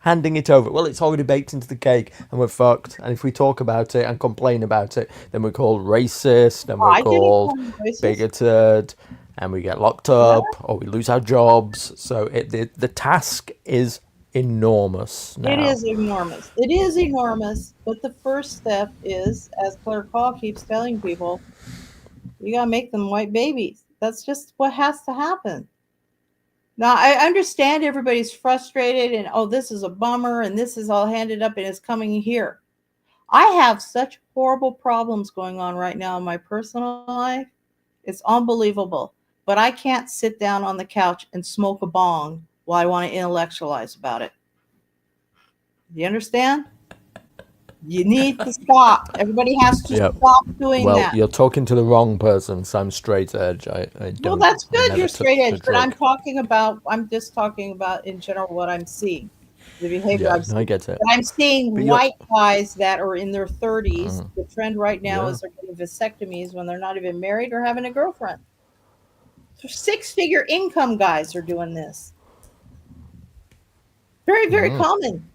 handing it over. Well, it's already baked into the cake and we're fucked. And if we talk about it and complain about it, then we're called racist and Oh, we're I didn't call called you racist. bigoted and we get locked Yeah, up or we lose our jobs. So the task is enormous it now. is enormous. It is enormous. But the first step is, as Claire Call keeps telling people, you gotta make them white babies. That's just what has to happen. Now I understand everybody's frustrated and oh, this is a bummer and this is all handed up and it's coming here. I have such horrible problems going on right now in my personal life. It's unbelievable. But I can't sit down on the couch and smoke a bong while I want to intellectualize about it. You understand? You need to stop. Everybody has to Yep. stop doing Well, that. you're talking to the wrong person. So I'm straight edge. Well, that's I good. never You're straight touch the edge, but drug. I'm just talking about in general what I'm seeing, the behavior Yeah, I'm no, I seeing. get it. But I'm seeing But you're, white guys that are in their 30s. The trend right now yeah. is they're getting vasectomies when they're not even married or having a girlfriend. So six-figure income guys are doing this. Very, very common.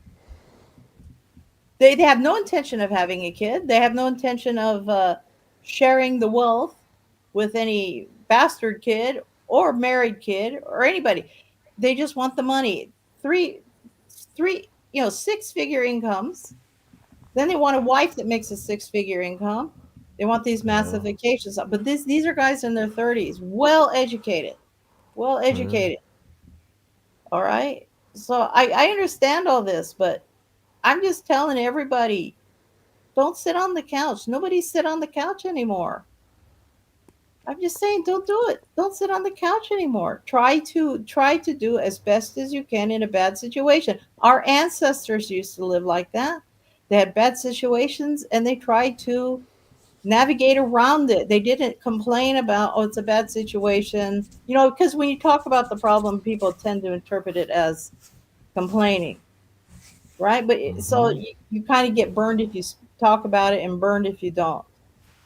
They have no intention of having a kid. They have no intention of sharing the wealth with any bastard kid or married kid or anybody. They just want the money. Three, six-figure incomes. Then they want a wife that makes a six-figure income. They want these massive vacations. But these are guys in their 30s, well educated, well educated. All right. So I understand all this, but I'm just telling everybody, don't sit on the couch. Nobody sit on the couch anymore. I'm just saying, don't do it. Don't sit on the couch anymore. Try to do as best as you can in a bad situation. Our ancestors used to live like that. They had bad situations and they tried to navigate around it. They didn't complain about, oh, it's a bad situation. Because when you talk about the problem, people tend to interpret it as complaining, right? But so you kind of get burned if you talk about it and burned if you don't,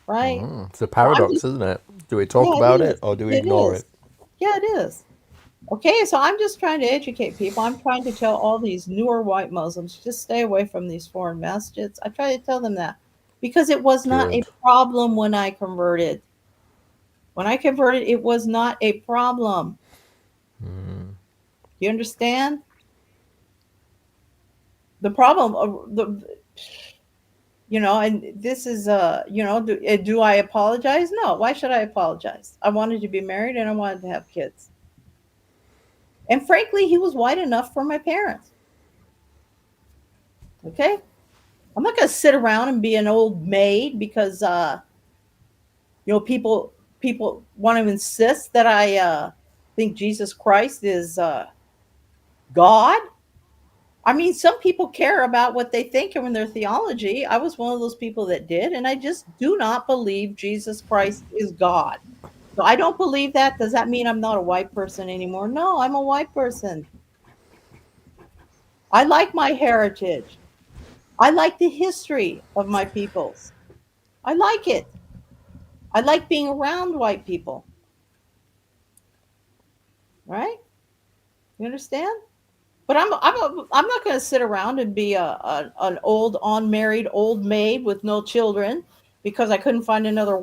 right? It's a So I'm paradox, just, isn't it? Do we talk yeah, it about it is. or do we It ignore is. it? Yeah, it is. Okay, so I'm just trying to educate people. I'm trying to tell all these newer white Muslims just stay away from these foreign masjids. I try to tell them that because it was not a Good. problem when I converted. When I converted, it was not a problem. You understand? The problem, and this is, do I apologize? No. Why should I apologize? I wanted to be married and I wanted to have kids. And frankly, he was white enough for my parents. Okay? I'm not going to sit around and be an old maid because people want to insist that I think Jesus Christ is God. I mean, some people care about what they think and their theology. I was one of those people that did, and I just do not believe Jesus Christ is God. So I don't believe that. Does that mean I'm not a white person anymore? No, I'm a white person. I like my heritage. I like the history of my peoples. I like it. I like being around white people. Right? You understand? But I'm not going to sit around and be an old unmarried old maid with no children because I couldn't find another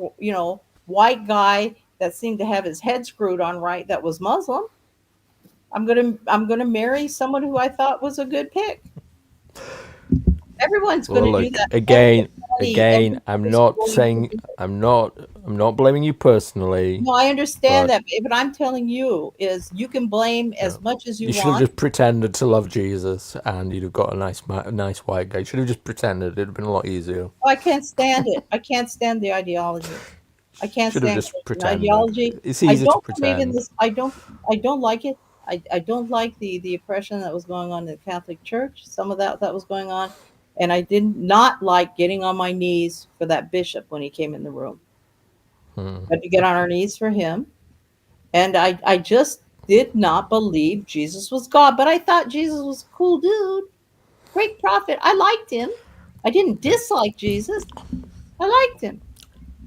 white guy that seemed to have his head screwed on right that was Muslim. I'm gonna marry someone who I thought was a good pick. Everyone's going Well, to do look, that. again, again, I'm not going saying I'm not blaming you personally, No, I understand but that, but I'm telling you is you can blame yeah. as much as you You should have want. just pretended to love Jesus, and you'd have got a nice white guy. You should have just pretended. It'd have been a lot easier. I can't stand it. I can't stand the ideology. I can't Should have stand just Christian pretended. ideology. It's I easy to don't believe in pretend. this. I don't like it. I don't like the oppression that was going on in the Catholic Church. Some of that was going on, and I did not like getting on my knees for that bishop when he came in the room. I had to get on our knees for him, and I just did not believe Jesus was God. But I thought Jesus was a cool dude, great prophet. I liked him. I didn't dislike Jesus. I liked him.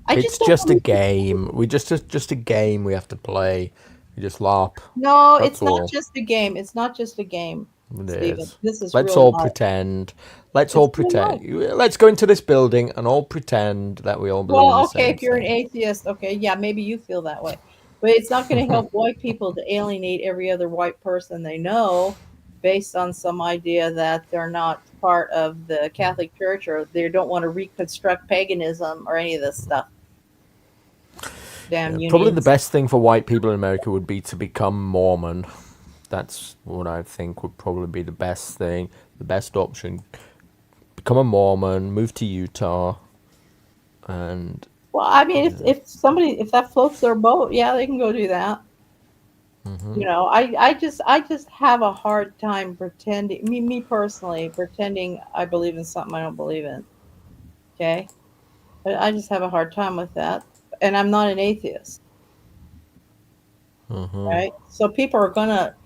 I just It's don't just a believe. game. We just a game we have to play. We just LARP. No, That's it's not all. just a game. It's not just a game, It Stephen. is. This is Let's real all life. pretend. Let's It's all real life. pretend. Let's go into this building and all pretend that we all believe in Well, the okay, same if you're an thing. atheist, okay, yeah, maybe you feel that way. But it's not going to help white people to alienate every other white person they know based on some idea that they're not part of the Catholic Church or they don't want to reconstruct paganism or any of this stuff. Damn Yeah, probably the unions. best thing for white people in America would be to become Mormon. That's what I think would probably be the best thing, the best option. Become a Mormon, move to Utah, and Well, I mean, if that floats their boat, yeah, they can go do that. You know, I just have a hard time pretending, me personally, pretending I believe in something I don't believe in. Okay. I just have a hard time with that. And I'm not an atheist, right? So people are gonna,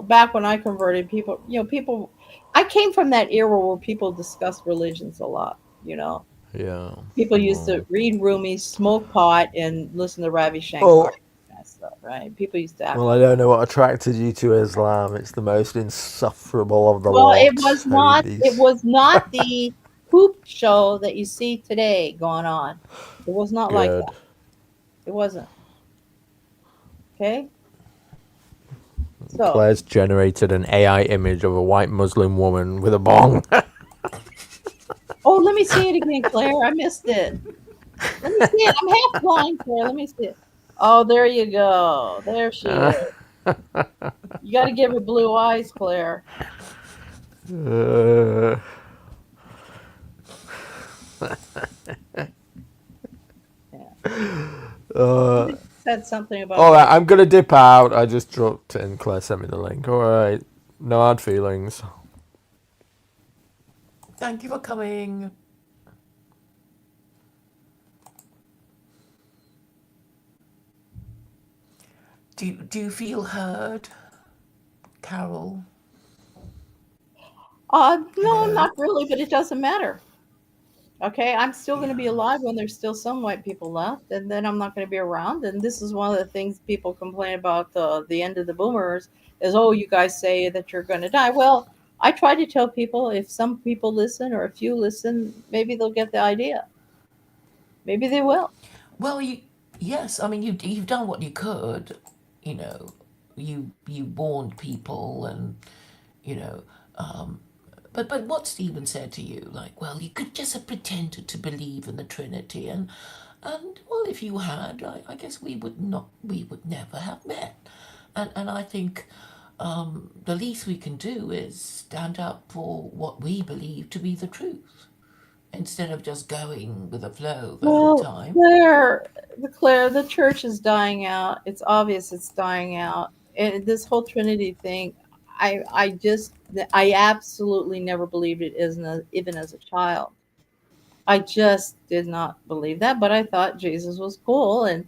back when I converted, people, I came from that era where people discussed religions a lot. You know, yeah. people used to Well, read Rumi, smoke pot, and listen to Ravi Shankar, well, kind of stuff, right? People used to act well, I like don't that. know what attracted you to Islam. It's the most insufferable of the Well, lot. I mean, it these was not the poop show that you see today going on. It was not like that. good. It wasn't. Okay. So, Claire's generated an AI image of a white Muslim woman with a bong. oh, let me see it again, Claire. I missed it. Let me see it. I'm half blind, Claire. Let me see it. Oh, there you go. There she is. You got to give her blue eyes, Claire. Uh, Yeah. uh, Somebody said something about all right, white. I'm gonna dip out. I just dropped in. Claire sent me the link. All right, no hard feelings. Thank you for coming. Do you feel heard, Carol? You No, know, not really, but it doesn't matter. Okay, I'm still going to be yeah. alive when there's still some white people left, and then I'm not going to be around. And this is one of the things people complain about the end of the boomers is, oh, you guys say that you're going to die. Well, I try to tell people if some people listen or a few listen, maybe they'll get the idea. Maybe they will. Well, yes. I mean, you've done what you could. You know, you warned people, and you know, but what Stephen said to you, like, well, you could just have pretended to believe in the Trinity, and well, if you had, I guess we would never have met, and I think the least we can do is stand up for what we believe to be the truth, instead of just going with the flow the whole Well, time. Claire, the church is dying out. It's obvious it's dying out. And this whole Trinity thing, I just, I absolutely never believed it, even as a child. I just did not believe that, but I thought Jesus was cool, and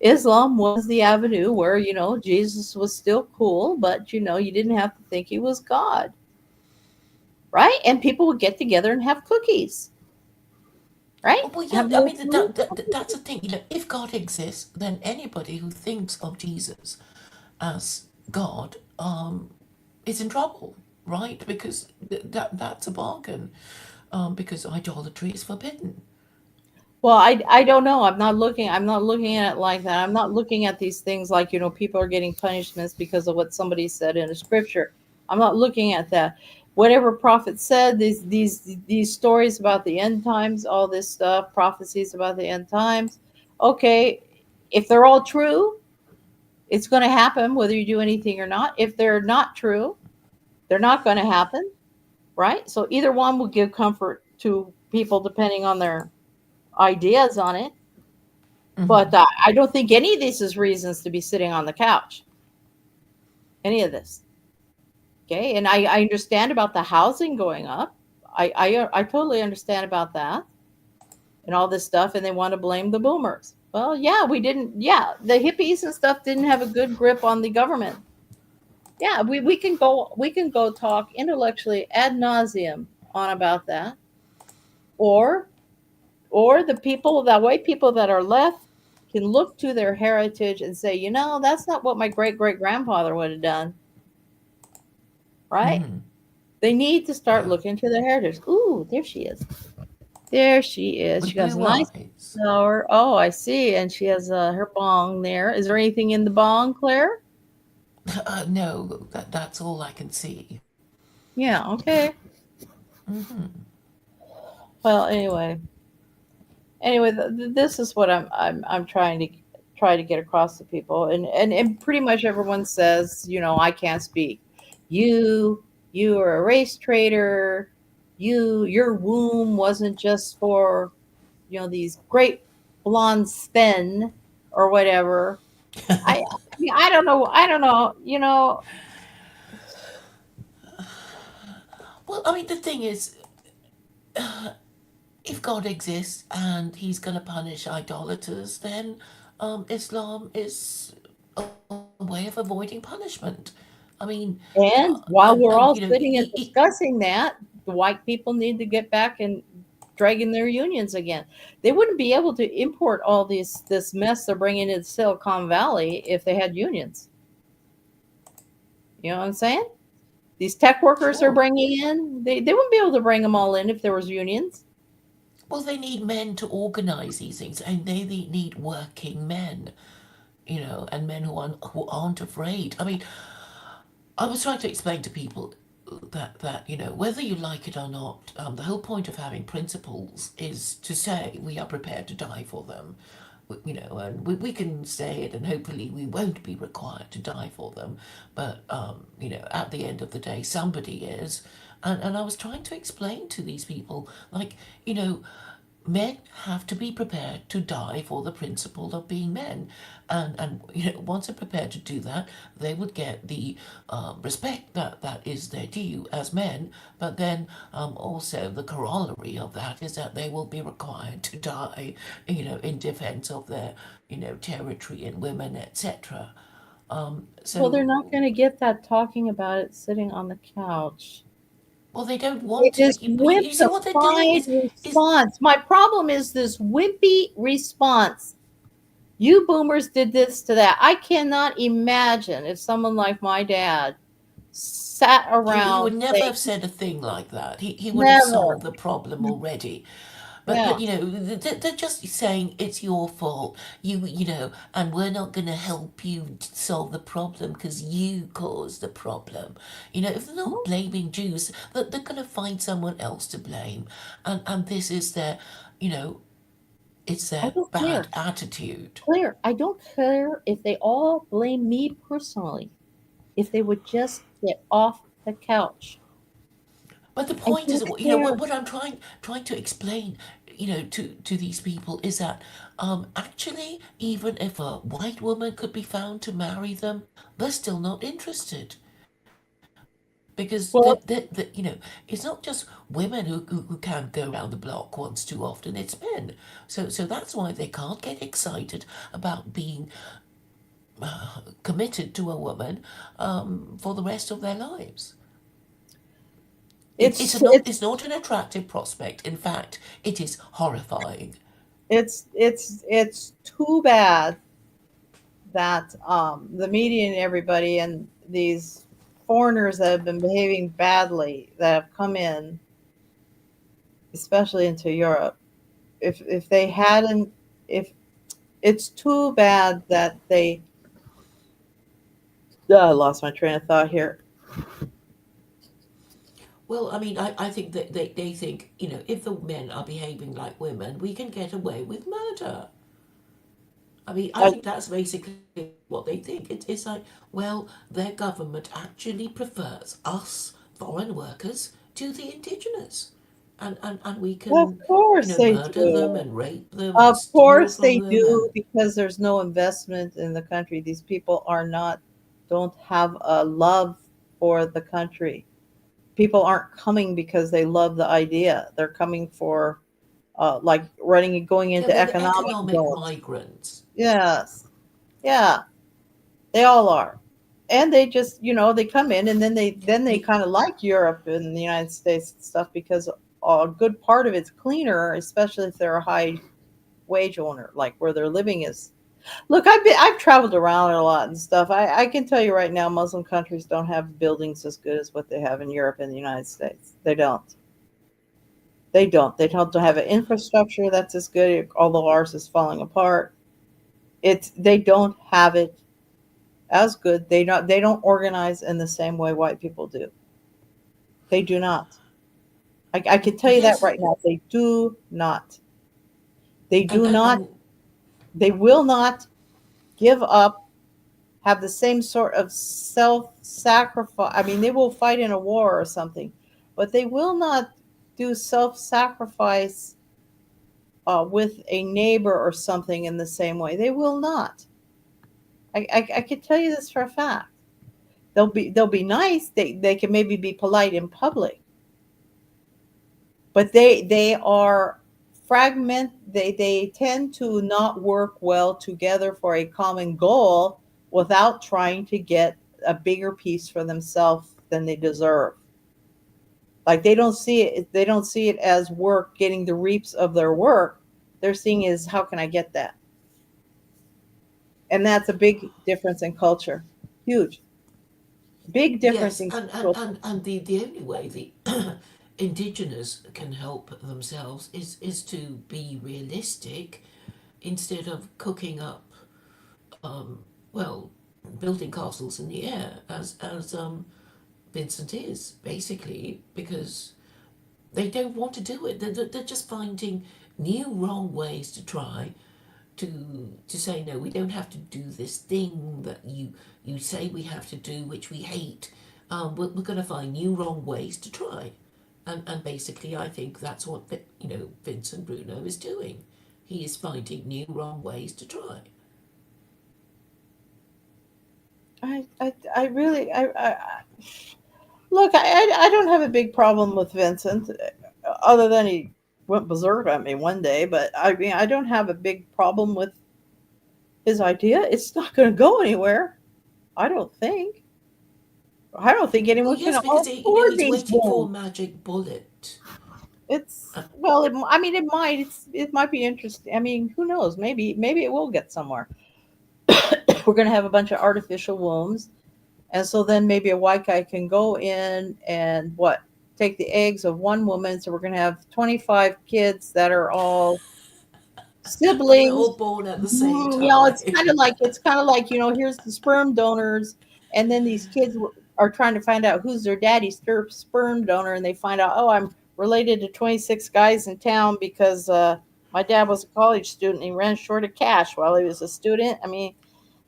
Islam was the avenue where, Jesus was still cool, but, you didn't have to think he was God, right? And people would get together and have cookies, right? Well, yeah, Have I little mean, food. that's the thing. You know, if God exists, then anybody who thinks of Jesus as God is in trouble, right? Because that's a bargain, because idolatry is forbidden. Well, I don't know. I'm not looking at it like that. I'm not looking at these things like, people are getting punishments because of what somebody said in a scripture. I'm not looking at that. whatever prophet said, these stories about the end times, all this stuff, prophecies about the end times. Okay, if they're all true, it's going to happen whether you do anything or not. If they're not true, they're not going to happen, right? So either one will give comfort to people depending on their ideas on it. But I don't think any of this is reasons to be sitting on the couch. Any of this. Okay, and I understand about the housing going up. I totally understand about that and all this stuff, and they want to blame the boomers. Well, yeah, we didn't. Yeah, the hippies and stuff didn't have a good grip on the government. Yeah, we can go talk intellectually ad nauseum on about that, or the people, that white people that are left can look to their heritage and say, that's not what my great great grandfather would have done, right? They need to start Yeah. looking to their heritage. Ooh, there she is. There she is. With She got a blue nice eyes. flower. Oh, I see. And she has her bong there. Is there anything in the bong, Claire? No, that's all I can see. Yeah. Okay. Well, anyway, this is what I'm try to get across to people, and pretty much everyone says, I can't speak. You are a race traitor. Your womb wasn't just for these great blonde spen or whatever. I don't know. I don't know. Well, I mean, the thing is, if God exists and he's going to punish idolaters, then Islam is a way of avoiding punishment. I mean, And while and we're all you know, sitting and discussing that, the white people need to get back and dragging their unions again. They wouldn't be able to import all this mess they're bringing in Silicon Valley if they had unions. You know what I'm saying? These tech workers they're sure. bringing in, they wouldn't be able to bring them all in if there was unions. Well, they need men to organize these things, and they need working men, and men who aren't afraid. I mean, I was trying to explain to people that whether you like it or not, the whole point of having principles is to say we are prepared to die for them, and we can say it, and hopefully we won't be required to die for them. But at the end of the day, somebody is, and I was trying to explain to these people, like, men have to be prepared to die for the principle of being men, and once they're prepared to do that, they would get the respect that is their due as men. But then also the corollary of that is that they will be required to die, in defense of their territory and women, etc. Well, they're So, not going to get that talking about it sitting on the couch. well, they don't It want to. is You see what they're doing wimpified is response. My problem is this wimpy response. You boomers did this to that. I cannot imagine if someone like my dad sat he around would never saying, have said a thing like that. He would have never. solved the problem already. But Yeah. they're just saying it's your fault. And we're not going to help you solve the problem because you caused the problem. If they're not blaming Jews, they're going to find someone else to blame, and this is their, you know, it's I their don't bad care. attitude. Claire, I don't care if they all blame me personally. If they would just get off the couch. But the I point is, don't care. what I'm trying to explain, to these people is that actually, even if a white woman could be found to marry them, they're still not interested because Well, it's not just women who can't go around the block once too often. It's men. So that's why they can't get excited about being committed to a woman for the rest of their lives. it's It's it's not an attractive prospect. In fact, it is horrifying. it's too bad that the media and everybody and these foreigners that have been behaving badly that have come in, especially into Europe, if they hadn't, if it's too bad that they. I lost my train of thought here. Well, I mean, I think that they think, if the men are behaving like women, we can get away with murder. I mean, I I, think that's basically what they think. It's like, well, their government actually prefers us, foreign workers, to the indigenous. And we of can, course they murder them do. and rape them and Of steal course from they them. And do, because there's no investment in the country. These people don't have a love for the country. People aren't coming because they love the idea. They're coming for like running and going yeah, into they're the economic economic zones. migrants. Yes. Yeah, they all are. And they just, they come in, and then they The, kind of like Europe and the United States and stuff, because a good part of it's cleaner, especially if they're a high wage owner, like where their living is. Look, I've traveled around a lot and stuff. I can tell you right now, Muslim countries don't have buildings as good as what they have in Europe and the United States. They don't. They don't have an infrastructure that's as good, although ours is falling apart. They don't have it as good. They don't organize in the same way white people do. They do not. I can tell you that yes, right now. They do not. They and, do and, not. and They will not give up, have the same sort of self-sacrifice. I mean, they will fight in a war or something, but they will not do self-sacrifice with a neighbor or something in the same way. They will not. I can tell you this for a fact. They'll be nice. They can maybe be polite in public, but they are fragment. They tend to not work well together for a common goal without trying to get a bigger piece for themselves than they deserve. Like they don't see it as work, getting the reaps of their work. They're seeing is, how can I get that? And that's a big difference in culture. Huge. Big difference yes, in culture. and the only way the indigenous can help themselves is to be realistic instead of cooking up, well, building castles in the air, as Vincent is basically, because they don't want to do it. They're just finding new wrong ways to try to say no. We don't have to do this thing that you say we have to do, which we hate. We're going to find new wrong ways to try, and basically, I think that's what Vincent Bruno is doing. He is finding new wrong ways to try. I really look. I don't have a big problem with Vincent, other than he went berserk on me one day. But I mean, I don't have a big problem with his idea. It's not going to go anywhere. I don't think. I don't think Well, anyone can yes, because afford he's these waiting for booms. a magic bullet. It's well. I mean, it might. It might be interesting. I mean, who knows? Maybe it will get somewhere. We're going to have a bunch of artificial wombs. And so then maybe a white guy can go in and what? Take the eggs of one woman. So we're going to have 25 kids that are all And they're siblings. all born at the same It's time. kind of like here's the sperm donors, and then these kids are trying to find out who's their daddy's sperm donor, and they find out, oh, I'm related to 26 guys in town because my dad was a college student and he ran short of cash while he was a student. I mean,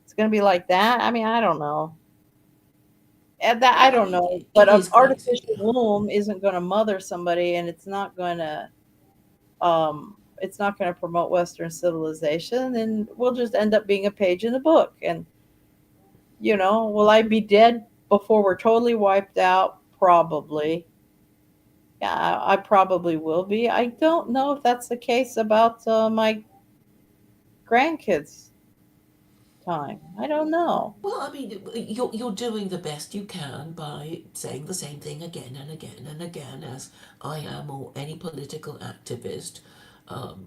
it's going to be like that. I mean, I don't know. And that I Yeah, I don't mean, know, but it an is artificial crazy. womb isn't going to mother somebody, and it's not going to promote Western civilization, and we'll just end up being a page in the book. And will I be dead before we're totally wiped out? Probably. Yeah, I probably will be. I don't know if that's the case about my grandkids' time. I don't know. Well, I mean, you're doing the best you can by saying the same thing again and again and again, as I am, or any political activist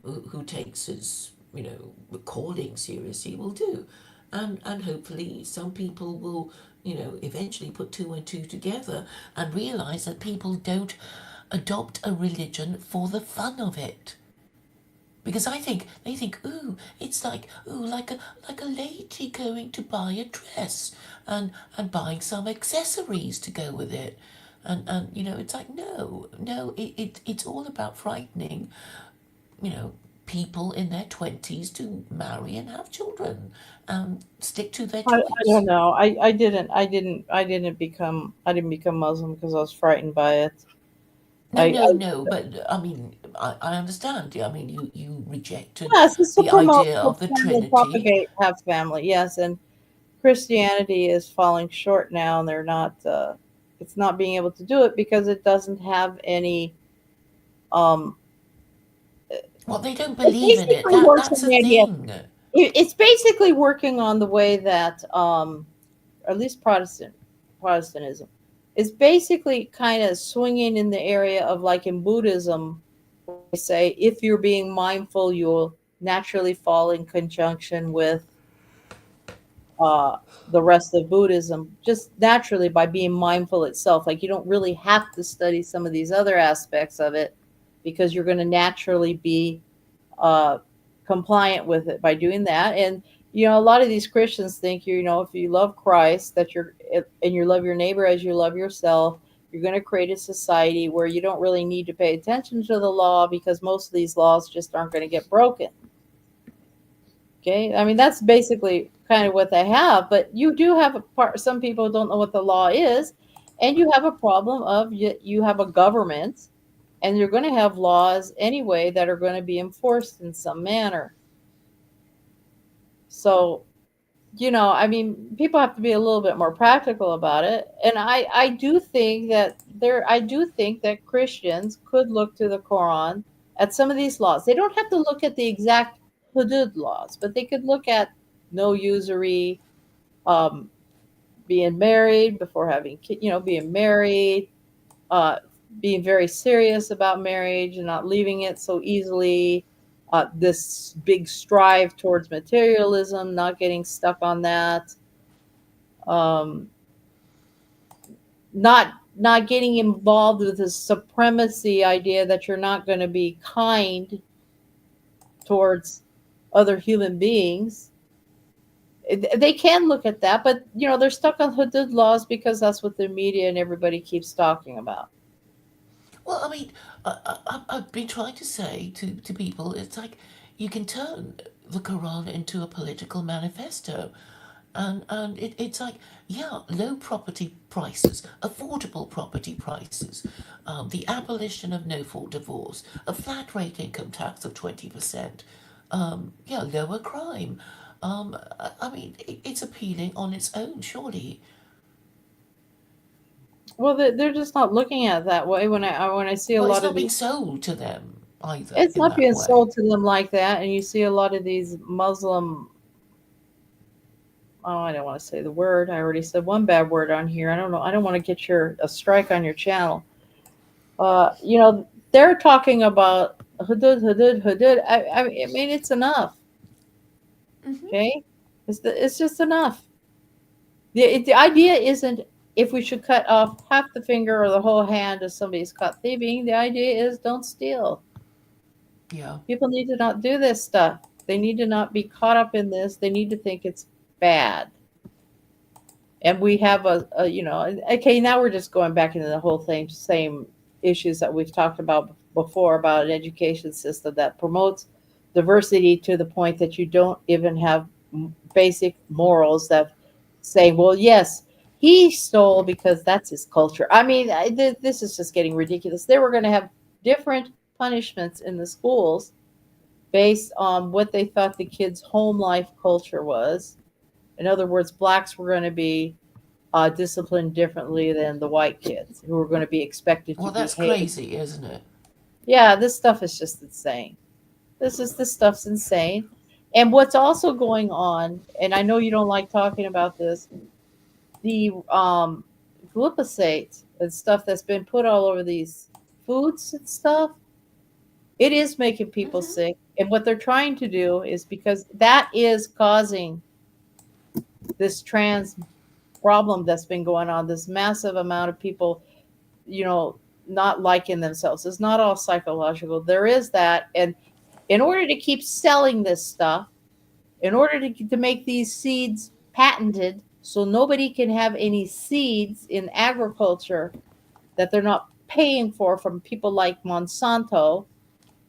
who takes his recording seriously will do, and hopefully some people will eventually put two and two together and realize that people don't adopt a religion for the fun of it. Because I think they think, ooh, it's like like a lady going to buy a dress and buying some accessories to go with it. And it's like, no, no, it's all about frightening, you know, people in their 20s to marry and have children and stick to their I don't choice. know. I didn't become Muslim because I was frightened by it. No, no, I no, but I mean, I understand. I mean, you rejected Yes, it's to the promote, idea to of the promote, Trinity. propagate, have family. Yes, and Christianity is falling short now, and they're not. It's not being able to do it because it doesn't have any. Um, Well, they don't it believe in it. basically works That's on the the idea. thing. It's basically working on the way that, or at least Protestantism, is basically kind of swinging in the area of like in Buddhism, where they say if you're being mindful, you'll naturally fall in conjunction with uh, the rest of Buddhism, just naturally by being mindful itself. Like you don't really have to study some of these other aspects of it because you're going to naturally be uh, compliant with it by doing that. And a lot of these Christians think if you love Christ, that and you love your neighbor as you love yourself, you're going to create a society where you don't really need to pay attention to the law because most of these laws just aren't going to get broken. Okay, I mean that's basically kind of what they have, but you do have a part. Some people don't know what the law is, and you have a problem of you have a government, and you're going to have laws anyway that are going to be enforced in some manner. So I mean, people have to be a little bit more practical about it, and I do think that Christians could look to the Quran at some of these laws. They don't have to look at the exact hudud laws, but they could look at no usury, um, being married before having kids, being married, uh, being very serious about marriage and not leaving it so easily. This big strive towards materialism, not getting stuck on that, um, not getting involved with the supremacy idea that you're not going to be kind towards other human beings. They can look at that, but they're stuck on hudud laws because that's what the media and everybody keeps talking about. Well, I mean, I've been trying to say to people, it's like you can turn the Quran into a political manifesto. And it's like, yeah, low property prices, affordable property prices, the abolition of no fault divorce, a flat rate income tax of 20%, yeah, lower crime. I mean, it's appealing on its own, surely. Well, they're just not looking at it that way. When I see a Well, it's lot of not been these, sold to them either it's in not that being way. sold to them like that, and you see a lot of these Muslim. Oh, I don't want to say the word. I already said one bad word on here. I don't know. I don't want to get a strike on your channel. They're talking about hudud, hudud, hudud. I mean, it's enough. Okay, it's just enough. The idea isn't if we should cut off half the finger or the whole hand if somebody's caught thieving. The idea is don't steal. Yeah. People need to not do this stuff. They need to not be caught up in this. They need to think it's bad. And we have okay, now we're just going back into the whole thing, same issues that we've talked about before about an education system that promotes diversity to the point that you don't even have basic morals that say, well, yes, he stole because that's his culture. I mean, this is just getting ridiculous. They were going to have different punishments in the schools based on what they thought the kids' home life culture was. In other words, blacks were going to be disciplined differently than the white kids who were going to be expected to Well, that's behave. crazy, isn't it? Yeah, this stuff is just insane. This stuff's insane. And what's also going on, and I know you don't like talking about this, the glyphosate and stuff that's been put all over these foods and stuff, it is making people Hmm. sick. And what they're trying to do is because that is causing this trans problem that's been going on, this massive amount of people, you know, not liking themselves. It's not all psychological. There is that. And in order to keep selling this stuff, in order to make these seeds patented so nobody can have any seeds in agriculture, that they're not paying for from people like Monsanto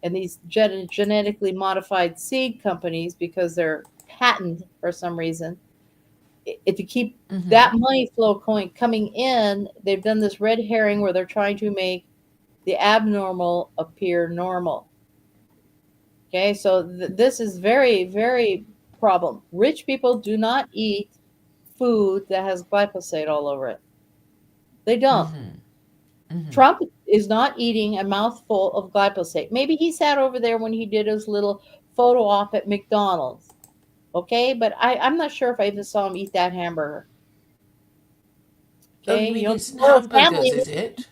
and these genetically modified seed companies because they're patented for some reason. To keep that money flow coming in, they've done this red herring where they're trying to make the abnormal appear normal. Okay, so this is very, very problem. Rich people do not eat food that has glyphosate all over it. They don't. Trump is not eating a mouthful of glyphosate. Maybe he sat over there when he did his little photo op at McDonald's. Okay, but I'm not sure if I even saw him eat that hamburger. Oh, you Okay, mean the it's royal hamburgers, family, is it?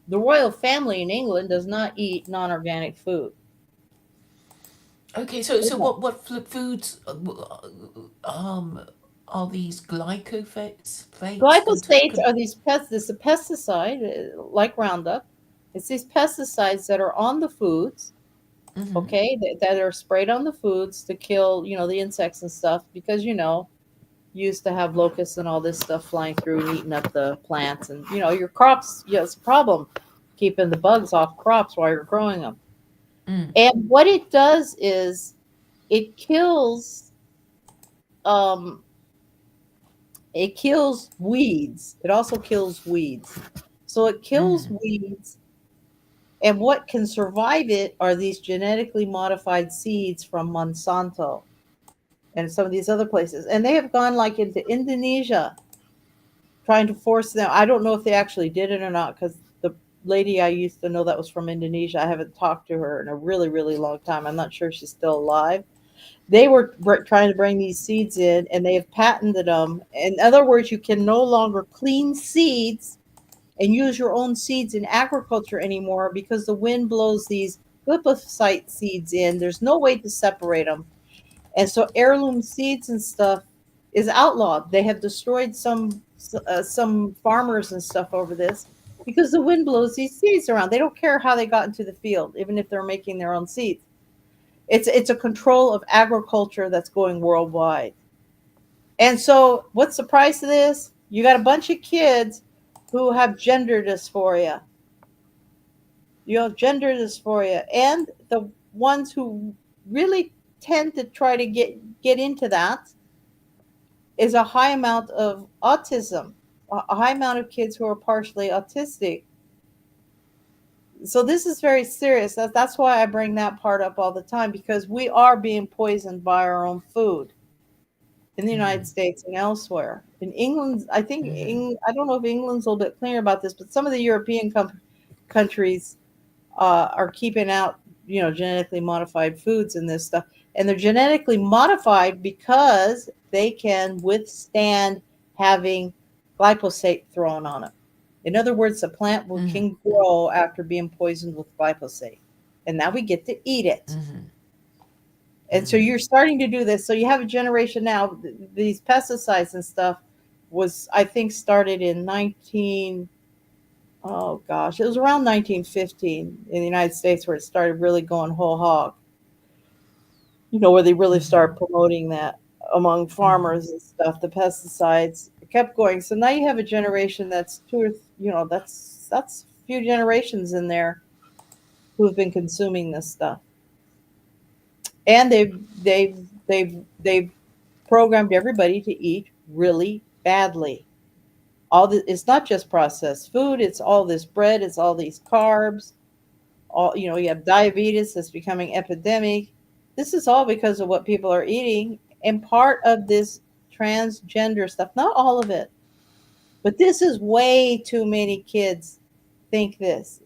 the royal family in England does not eat non-organic food. Okay, so They don't. what foods are these glycophates fakes Glyphosates are these pests. This is a pesticide like Roundup. It's these pesticides that are on the foods, okay, that are sprayed on the foods to kill, the insects and stuff because, used to have locusts and all this stuff flying through and eating up the plants. And, your crops, it's a problem keeping the bugs off crops while you're growing them. And what it does is it kills, um, it kills weeds. It also kills weeds. So it kills weeds. And what can survive it are these genetically modified seeds from Monsanto and some of these other places. And they have gone like into Indonesia trying to force them. I don't know if they actually did it or not because the lady I used to know that was from Indonesia, I haven't talked to her in a really, really long time. I'm not sure she's still alive. They were trying to bring these seeds in and they have patented them. In other words, you can no longer clean seeds and use your own seeds in agriculture anymore because the wind blows these glyphosate seeds in. There's no way to separate them. And so heirloom seeds and stuff is outlawed. They have destroyed some farmers and stuff over this because the wind blows these seeds around. They don't care how they got into the field, even if they're making their own seeds. It's a control of agriculture that's going worldwide. And so, what's the price of this? You got a bunch of kids who have gender dysphoria. You have gender dysphoria, and the ones who really tend to try to get into that is a high amount of autism, a high amount of kids who are partially autistic. So this is very serious. That's why I bring that part up all the time because we are being poisoned by our own food in the United States and elsewhere. In England, I don't know if England's a little bit clearer about this, but some of the European countries are keeping out, genetically modified foods and this stuff. And they're genetically modified because they can withstand having glyphosate thrown on it. In other words, the plant can grow after being poisoned with glyphosate. And now we get to eat it. And so you're starting to do this. So you have a generation now, these pesticides and stuff was, I think, started in oh gosh, it was around 1915 in the United States where it started really going whole hog. Where they really started promoting that among farmers and stuff, the pesticides. It kept going. So now you have a generation that's that's a few generations in there who have been consuming this stuff. And they've programmed everybody to eat really badly. It's not just processed food, it's all this bread, it's all these carbs, you have diabetes that's becoming epidemic. This is all because of what people are eating and part of this transgender stuff. Not all of it, but this is way too many kids think this.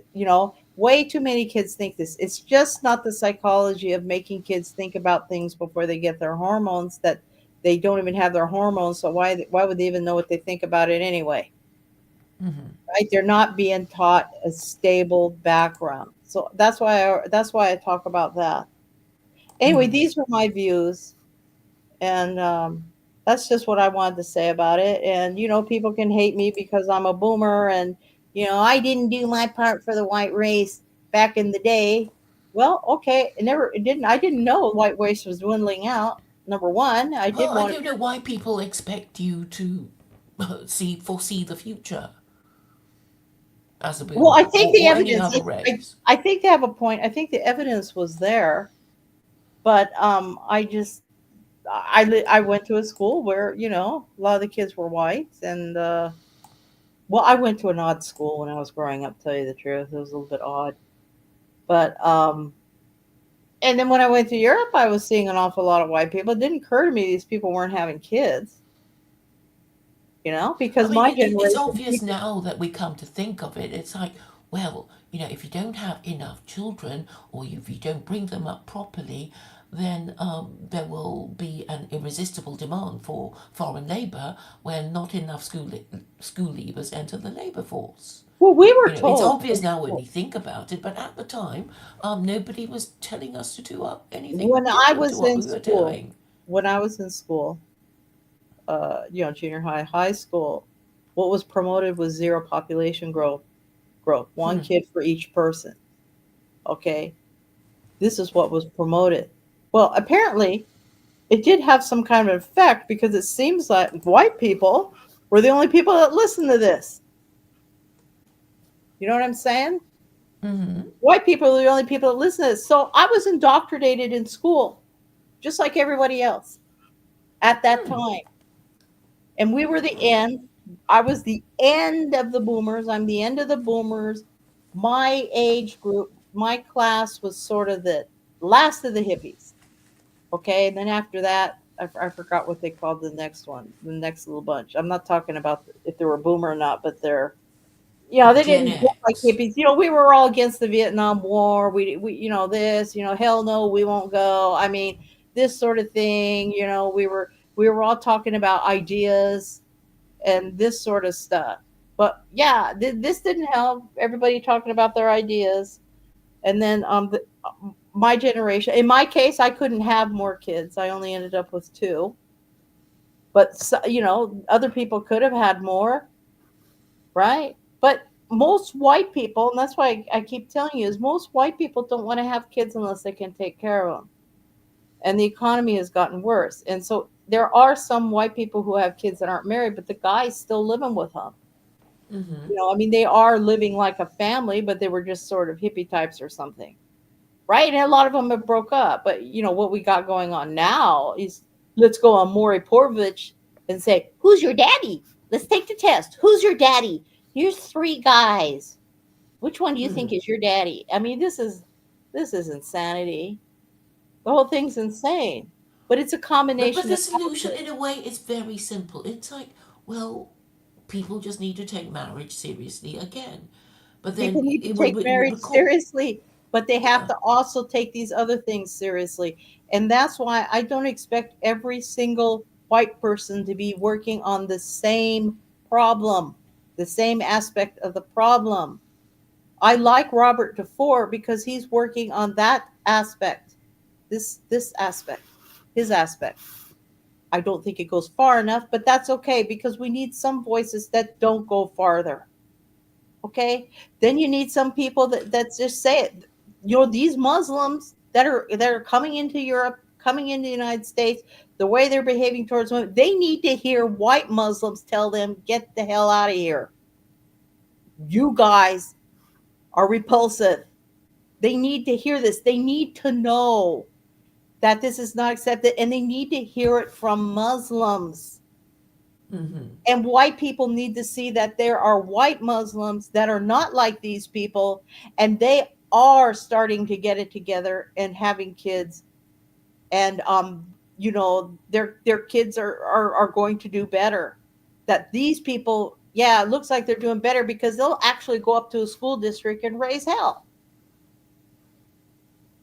Way too many kids think this. It's just not the psychology of making kids think about things before they get their hormones that they don't even have their hormones. So why would they even know what they think about it anyway? Right? They're not being taught a stable background. So that's why I talk about that. Anyway, these were my views, and that's just what I wanted to say about it. And people can hate me because I'm a boomer, and I didn't do my part for the white race back in the day. Well, okay, I didn't know white race was dwindling out. Number one, I Well, did I want don't know why people expect you to foresee the future. as a Well, I boomer think the or any evidence. other I, race. I think they have a point. I think the evidence was there, but I just I went to a school where a lot of the kids were white, and well, I went to an odd school when I was growing up. To tell you the truth, it was a little bit odd, but and then when I went to Europe, I was seeing an awful lot of white people. It didn't occur to me these people weren't having kids, I because mean, my it's generation obvious people. now that we come to think of it. It's like, well, if you don't have enough children or if you don't bring them up properly, then there will be an irresistible demand for foreign labour when not enough school leavers enter the labour force. Well, we were It's told obvious in now when school. we think about it, but at the time, nobody was telling us to do anything When I different to was what in we were school, doing. when I was in school, junior high, high school, what was promoted was zero population growth, one kid for each person. Okay, this is what was promoted. Well, apparently, it did have some kind of effect because it seems like white people were the only people that listened to this. You know what I'm saying? White people are the only people that listen to this. So I was indoctrinated in school, just like everybody else at that time. And we were the end. I was the end of the boomers. I'm the end of the boomers. My age group, my class was sort of the last of the hippies. Okay. And then after that, I forgot what they called the next one, the next little bunch. I'm not talking about if they were a boomer or not, but they Gen didn't look like X. hippies. We were all against the Vietnam War. We this, hell no, we won't go. I mean, this sort of thing. We were all talking about ideas and this sort of stuff. But yeah, this didn't help. Everybody talking about their ideas, and then my generation. In my case, I couldn't have more kids. I only ended up with two. But other people could have had more, right? But most white people, and that's why I keep telling you, is most white people don't want to have kids unless they can take care of them. And the economy has gotten worse. And so there are some white people who have kids that aren't married, but the guy's still living with them. I mean, they are living like a family, but they were just sort of hippie types or something, right? And a lot of them have broke up. But what we got going on now is, let's go on Maury Povich and say, "Who's your daddy? Let's take the test. Who's your daddy? Here's three guys. Which one do you think is your daddy?" I mean, this is insanity. The whole thing's insane. But it's a But combination the of solution, factors. in a way, is very simple. It's like, well, people just need to take marriage seriously again. But People then need to it take would marriage record. seriously, but they have Yeah. to also take these other things seriously. And that's why I don't expect every single white person to be working on the same problem, the same aspect of the problem. I like Robert DeFore because he's working on that aspect, this aspect, his aspect. I don't think it goes far enough, but that's okay because we need some voices that don't go farther. Okay, then you need some people that just say it. These Muslims that are coming into Europe, coming into the United States, the way they're behaving towards women, they need to hear white Muslims tell them, "Get the hell out of here. You guys are repulsive." They need to hear this. They need to know that this is not accepted, and they need to hear it from Muslims. And white people need to see that there are white Muslims that are not like these people, and they are starting to get it together and having kids, and their kids are going to do better. That these people, yeah, it looks like they're doing better because they'll actually go up to a school district and raise hell.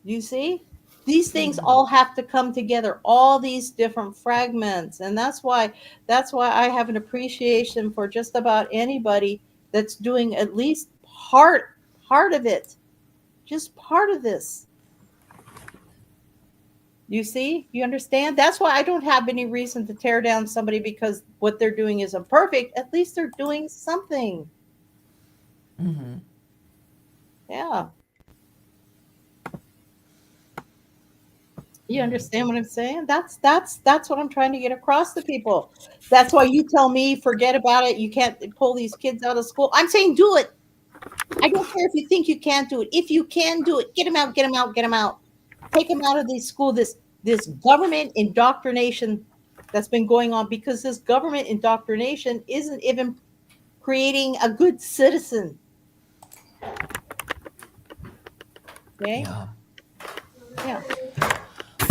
You see? These things all have to come together, all these different fragments. And that's why I have an appreciation for just about anybody that's doing at least part of it. Just part of this. You see? You understand? That's why I don't have any reason to tear down somebody because what they're doing isn't perfect. At least they're doing something. Yeah. You understand what I'm saying? That's what I'm trying to get across to people. That's why you tell me forget about it. You can't pull these kids out of school. I'm saying do it. I don't care if you think you can't do it. If you can do it, get them out, get them out, get them out. Take them out of these school. This government indoctrination that's been going on, because this government indoctrination isn't even creating a good citizen. Okay? Yeah. Yeah.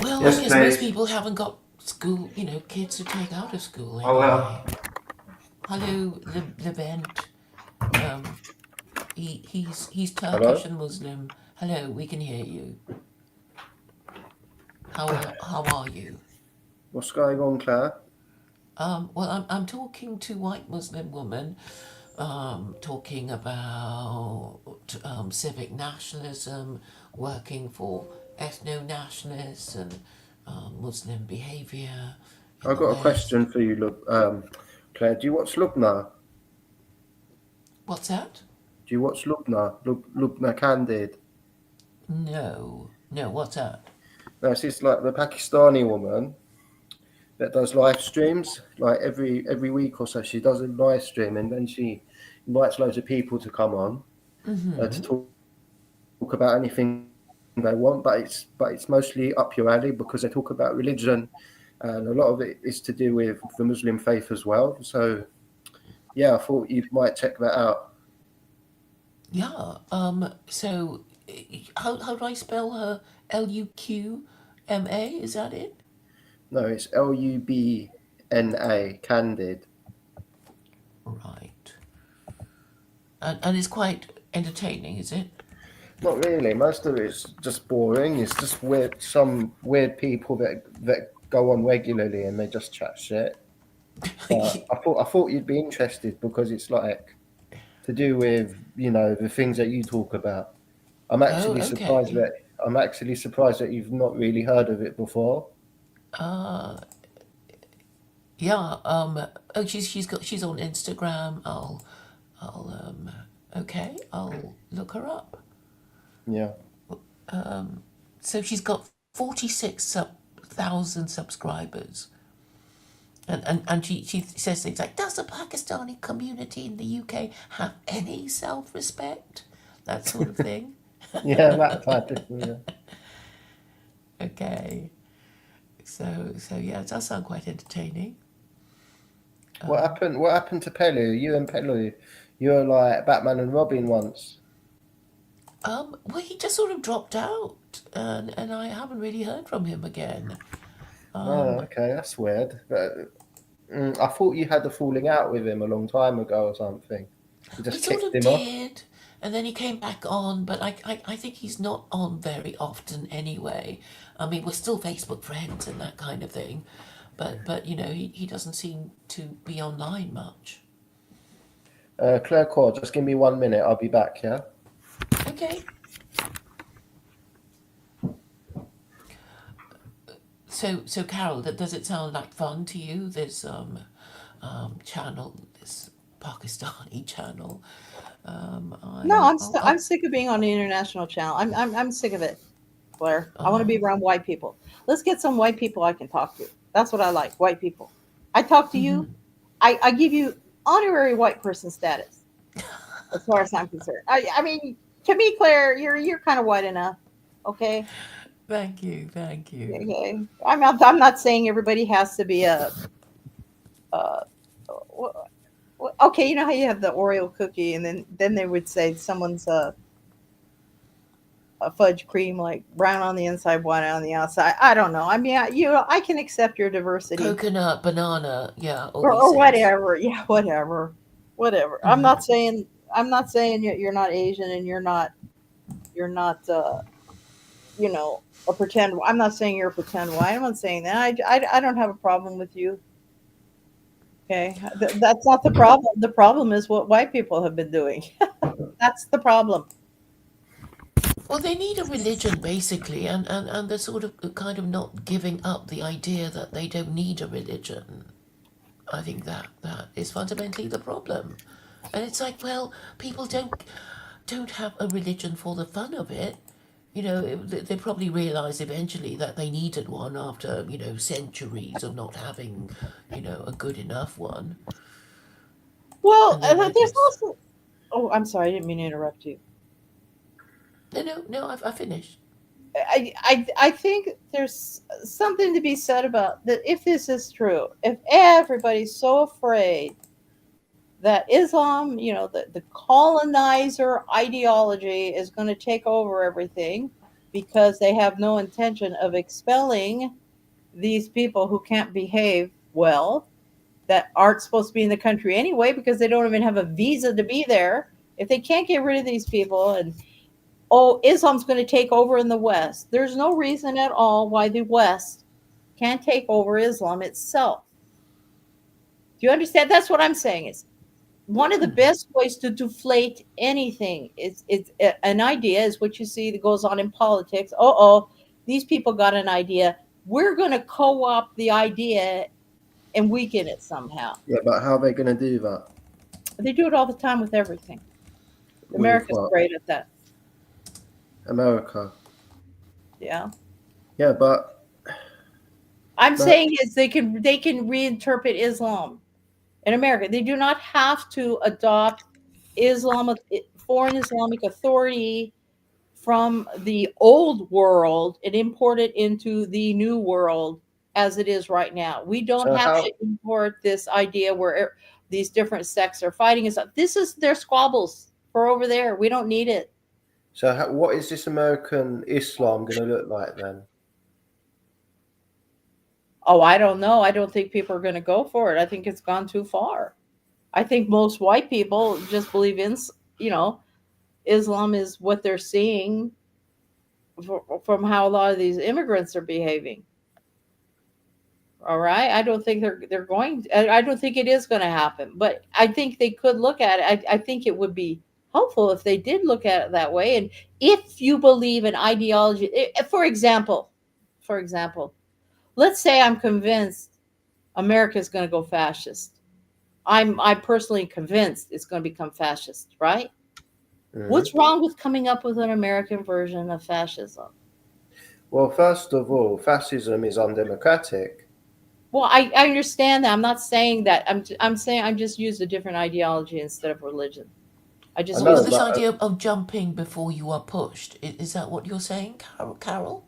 Well, I Yes, guess most please. people haven't got school, kids to take out of school Oh, anyway. well. Hello, Levent. Um, he's Turkish Hello? and Muslim. Hello, we can hear you. How are you? What's going on, Claire? Well, I'm talking to white Muslim woman, talking about civic nationalism, working for ethno-nationalists and Muslim behaviour in I've the got a West. question for you, Claire. Do you watch Lubna? What's that? Do you watch Lubna? Lubna Candid? No, no. What's that? No, she's like the Pakistani woman that does live streams. Like every week or so, she does a live stream, and then she invites loads of people to come on to talk about anything they want. But it's mostly up your alley because they talk about religion, and a lot of it is to do with the Muslim faith as well. So yeah, I thought you might check that out. Yeah. So, how do I spell her? Luqma. Is that it? No, it's Lubna Candid. Right. And it's quite entertaining, is it? Not really. Most of it's just boring. It's just some weird people that go on regularly and they just chat shit. But I thought you'd be interested because it's like to do with the things that you talk about. I'm Oh, actually surprised okay. that I'm actually surprised that you've not really heard of it before. Uh, yeah. Oh, she's on Instagram. I'll okay. I'll look her up. Yeah. So she's got 46,000 subscribers. And she says things like, does the Pakistani community in the UK have any self-respect? That sort of thing. Yeah, that type of thing. Yeah. Okay. So yeah, it does sound quite entertaining. What happened to Pelu? You and Pelu, you were like Batman and Robin once. Well, he just sort of dropped out, and I haven't really heard from him again. Oh, okay, that's weird. But I thought you had a falling out with him a long time ago or something. You We just sort kicked of him off. did, and then he came back on, but I think he's not on very often anyway. I mean, we're still Facebook friends and that kind of thing, but he doesn't seem to be online much. Claire Core, just give me 1 minute. I'll be back. Yeah. Okay. So Carol, does it sound like fun to you? This channel, this Pakistani channel. No, I'm I'll sick of being on the international channel. I'm sick of it, Blair. I want to be around white people. Let's get some white people I can talk to. That's what I like, white people. I talk to you. I give you honorary white person status, as far as I'm concerned. I mean, to me, Claire, you're kind of white enough. Okay. thank you, thank you. Okay. I'm not saying everybody has to be uh okay, you know how you have the Oreo cookie, and then they would say someone's a fudge cream, like brown on the inside, white on the outside. I don't know. I mean, I can accept your diversity, Coconut, banana, yeah, all these or things. whatever. Yeah, whatever. I'm not saying you're not Asian, and you're not a pretend. I'm not saying you're a pretend white. I'm not saying that. I don't have a problem with you. Okay, that's not the problem. The problem is what white people have been doing. That's the problem. Well, they need a religion basically, and they're sort of kind of not giving up the idea that they don't need a religion. I think that is fundamentally the problem. And it's like, well, people don't have a religion for the fun of it. They probably realised eventually that they needed one after centuries of not having a good enough one, Well, and then I there's guess. also Oh, I'm sorry, I didn't mean to interrupt you. No, I finished. I think there's something to be said about that. If this is true, if everybody's so afraid that Islam, the colonizer ideology is going to take over everything because they have no intention of expelling these people who can't behave well, that aren't supposed to be in the country anyway because they don't even have a visa to be there. If they can't get rid of these people, and oh, Islam's going to take over in the West, there's no reason at all why the West can't take over Islam itself. Do you understand? That's what I'm saying. Is one of the best ways to deflate anything is an idea is what you see that goes on in politics. Oh, these people got an idea. We're going to co-opt the idea and weaken it somehow. Yeah, but how are they going to do that? They do it all the time with everything. With America's what? great at that. America. Yeah. Yeah, but I'm that, saying is they can reinterpret Islam in America. They do not have to adopt Islam, foreign Islamic authority from the old world and import it into the new world as it is right now. We don't so have how to import this idea where these different sects are fighting us. This is their squabbles for over there. We don't need it. what is this American Islam going to look like then? Oh, I don't know. I don't think people are going to go for it. I think it's gone too far. I think most white people just believe in, you know, Islam is what they're seeing from how a lot of these immigrants are behaving. All right, I don't think they're going. I don't think it is going to happen, but I think they could look at it. I think it would be helpful if they did look at it that way. And if you believe in ideology, for example, let's say I'm convinced America is going to go fascist. I'm personally convinced it's going to become fascist, right? Mhm. What's wrong with coming up with an American version of fascism? Well, first of all, fascism is undemocratic. Well, I understand that. I'm not saying that. I'm saying I'm just used a different ideology instead of religion. I I just Well, use know, the. this but idea of jumping before you are pushed, is that what you're saying, Carol?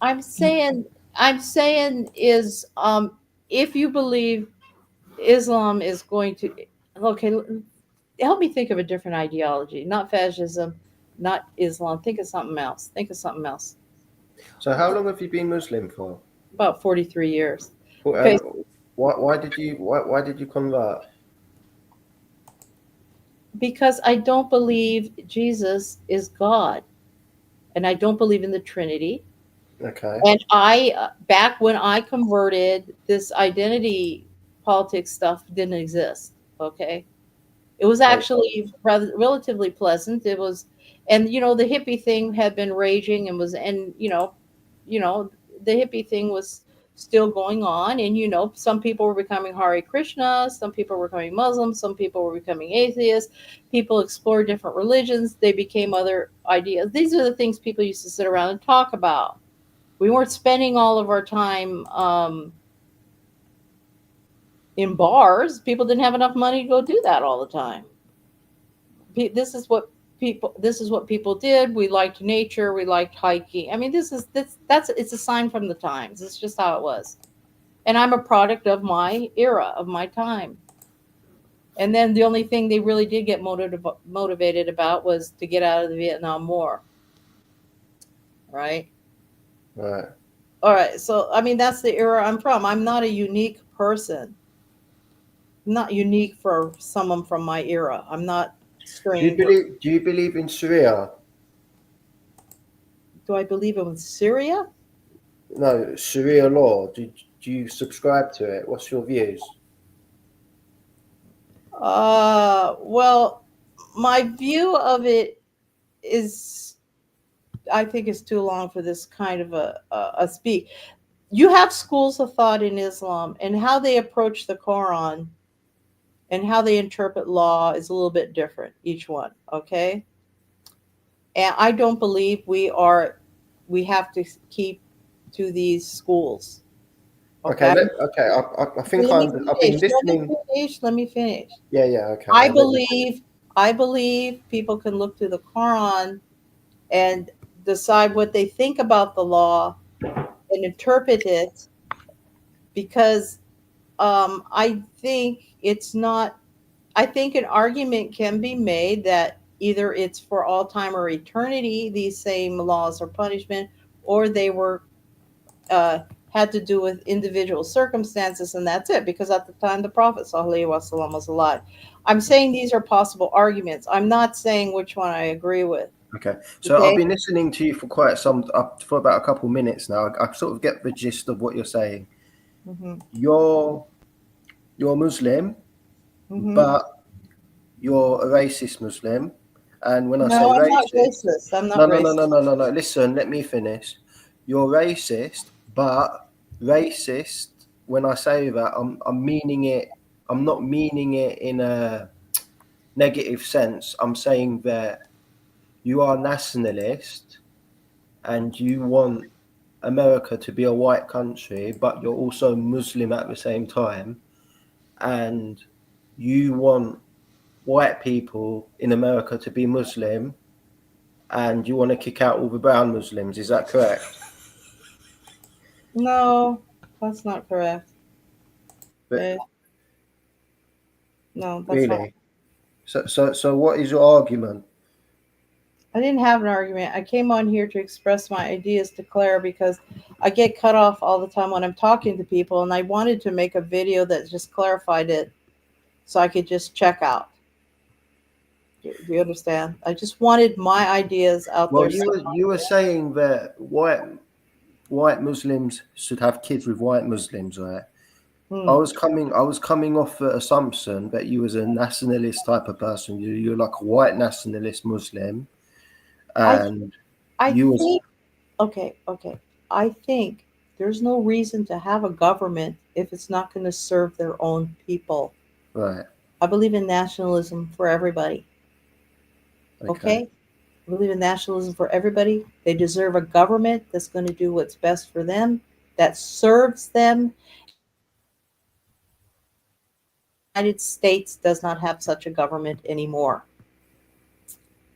I'm You, saying I'm saying is if you believe Islam is going to, okay, help me think of a different ideology, not fascism, not Islam. Think of something else. Think of something else. so how long have you been Muslim for? About 43 years. Well, Okay, why did you convert? because I don't believe Jesus is God, and I don't believe in the Trinity. Okay, And back when I converted, this identity politics stuff didn't exist. Okay. It was okay. actually rather relatively pleasant. It was, and the hippie thing had been raging and was, and you know, the hippie thing was still going on. And some people were becoming Hare Krishna, some people were becoming Muslims, some people were becoming atheists. People explored different religions. They became other ideas. These are the things people used to sit around and talk about. We weren't spending all of our time in bars. People didn't have enough money to go do that all the time. This is what people did. We liked nature. We liked hiking. I mean, that's it's a sign from the times. It's just how it was. And I'm a product of my era, of my time. And then the only thing they really did get motivated about was to get out of the Vietnam War, right? Right. All right. So I mean, that's the era I'm from. I'm not a unique person. I'm not unique for someone from my era. I'm not strange. Do you believe in Sharia? Do I believe in Syria? No, Sharia law. Do you subscribe to it? What's your views? Well, my view of it is, I think, is too long for this kind of a speak. You have schools of thought in Islam, and how they approach the Quran and how they interpret law is a little bit different, each one. Okay, and I don't believe we have to keep to these schools. Okay. I think Let me I've been finish. Let me listening. finish. Let me finish. Yeah, okay. I I'll let you. believe I believe people can look through the Quran and decide what they think about the law and interpret it, because I think it's not. I think an argument can be made that either it's for all time or eternity, these same laws or punishment, or they were had to do with individual circumstances, and that's it. Because at the time the Prophet Sallallahu Alaihi Wasallam was alive. I'm saying these are possible arguments. I'm not saying which one I agree with. Okay, so I've Okay. been listening to you for quite some for about a couple minutes now. I sort of get the gist of what you're saying. Hmm. You're Muslim, Hmm. but you're a racist Muslim. And when I say No, I'm not racist, racist. I'm not no, racist. no, no, no. Listen, let me finish. You're racist, but racist. When I say that, I'm meaning it. I'm not meaning it in a negative sense. I'm saying that you are nationalist and you want America to be a white country, but you're also Muslim at the same time, and you want white people in America to be Muslim, and you want to kick out all the brown Muslims. Is that correct? No, that's not correct. But Okay. No, that's not. really, so what is your argument? I didn't have an argument. I came on here to express my ideas to Claire because I get cut off all the time when I'm talking to people, and I wanted to make a video that just clarified it so I could just check out. Do you understand? I just wanted my ideas out Well, there. So, you were saying that white Muslims should have kids with white Muslims, right? hmm. I was coming off the assumption that you was a nationalist type of person. You're like a white nationalist Muslim, I and I you was think okay. I think there's no reason to have a government if it's not going to serve their own people. right. I believe in nationalism for everybody. Okay. Okay? I believe in nationalism for everybody. They deserve a government that's going to do what's best for them, that serves them. The United States does not have such a government anymore.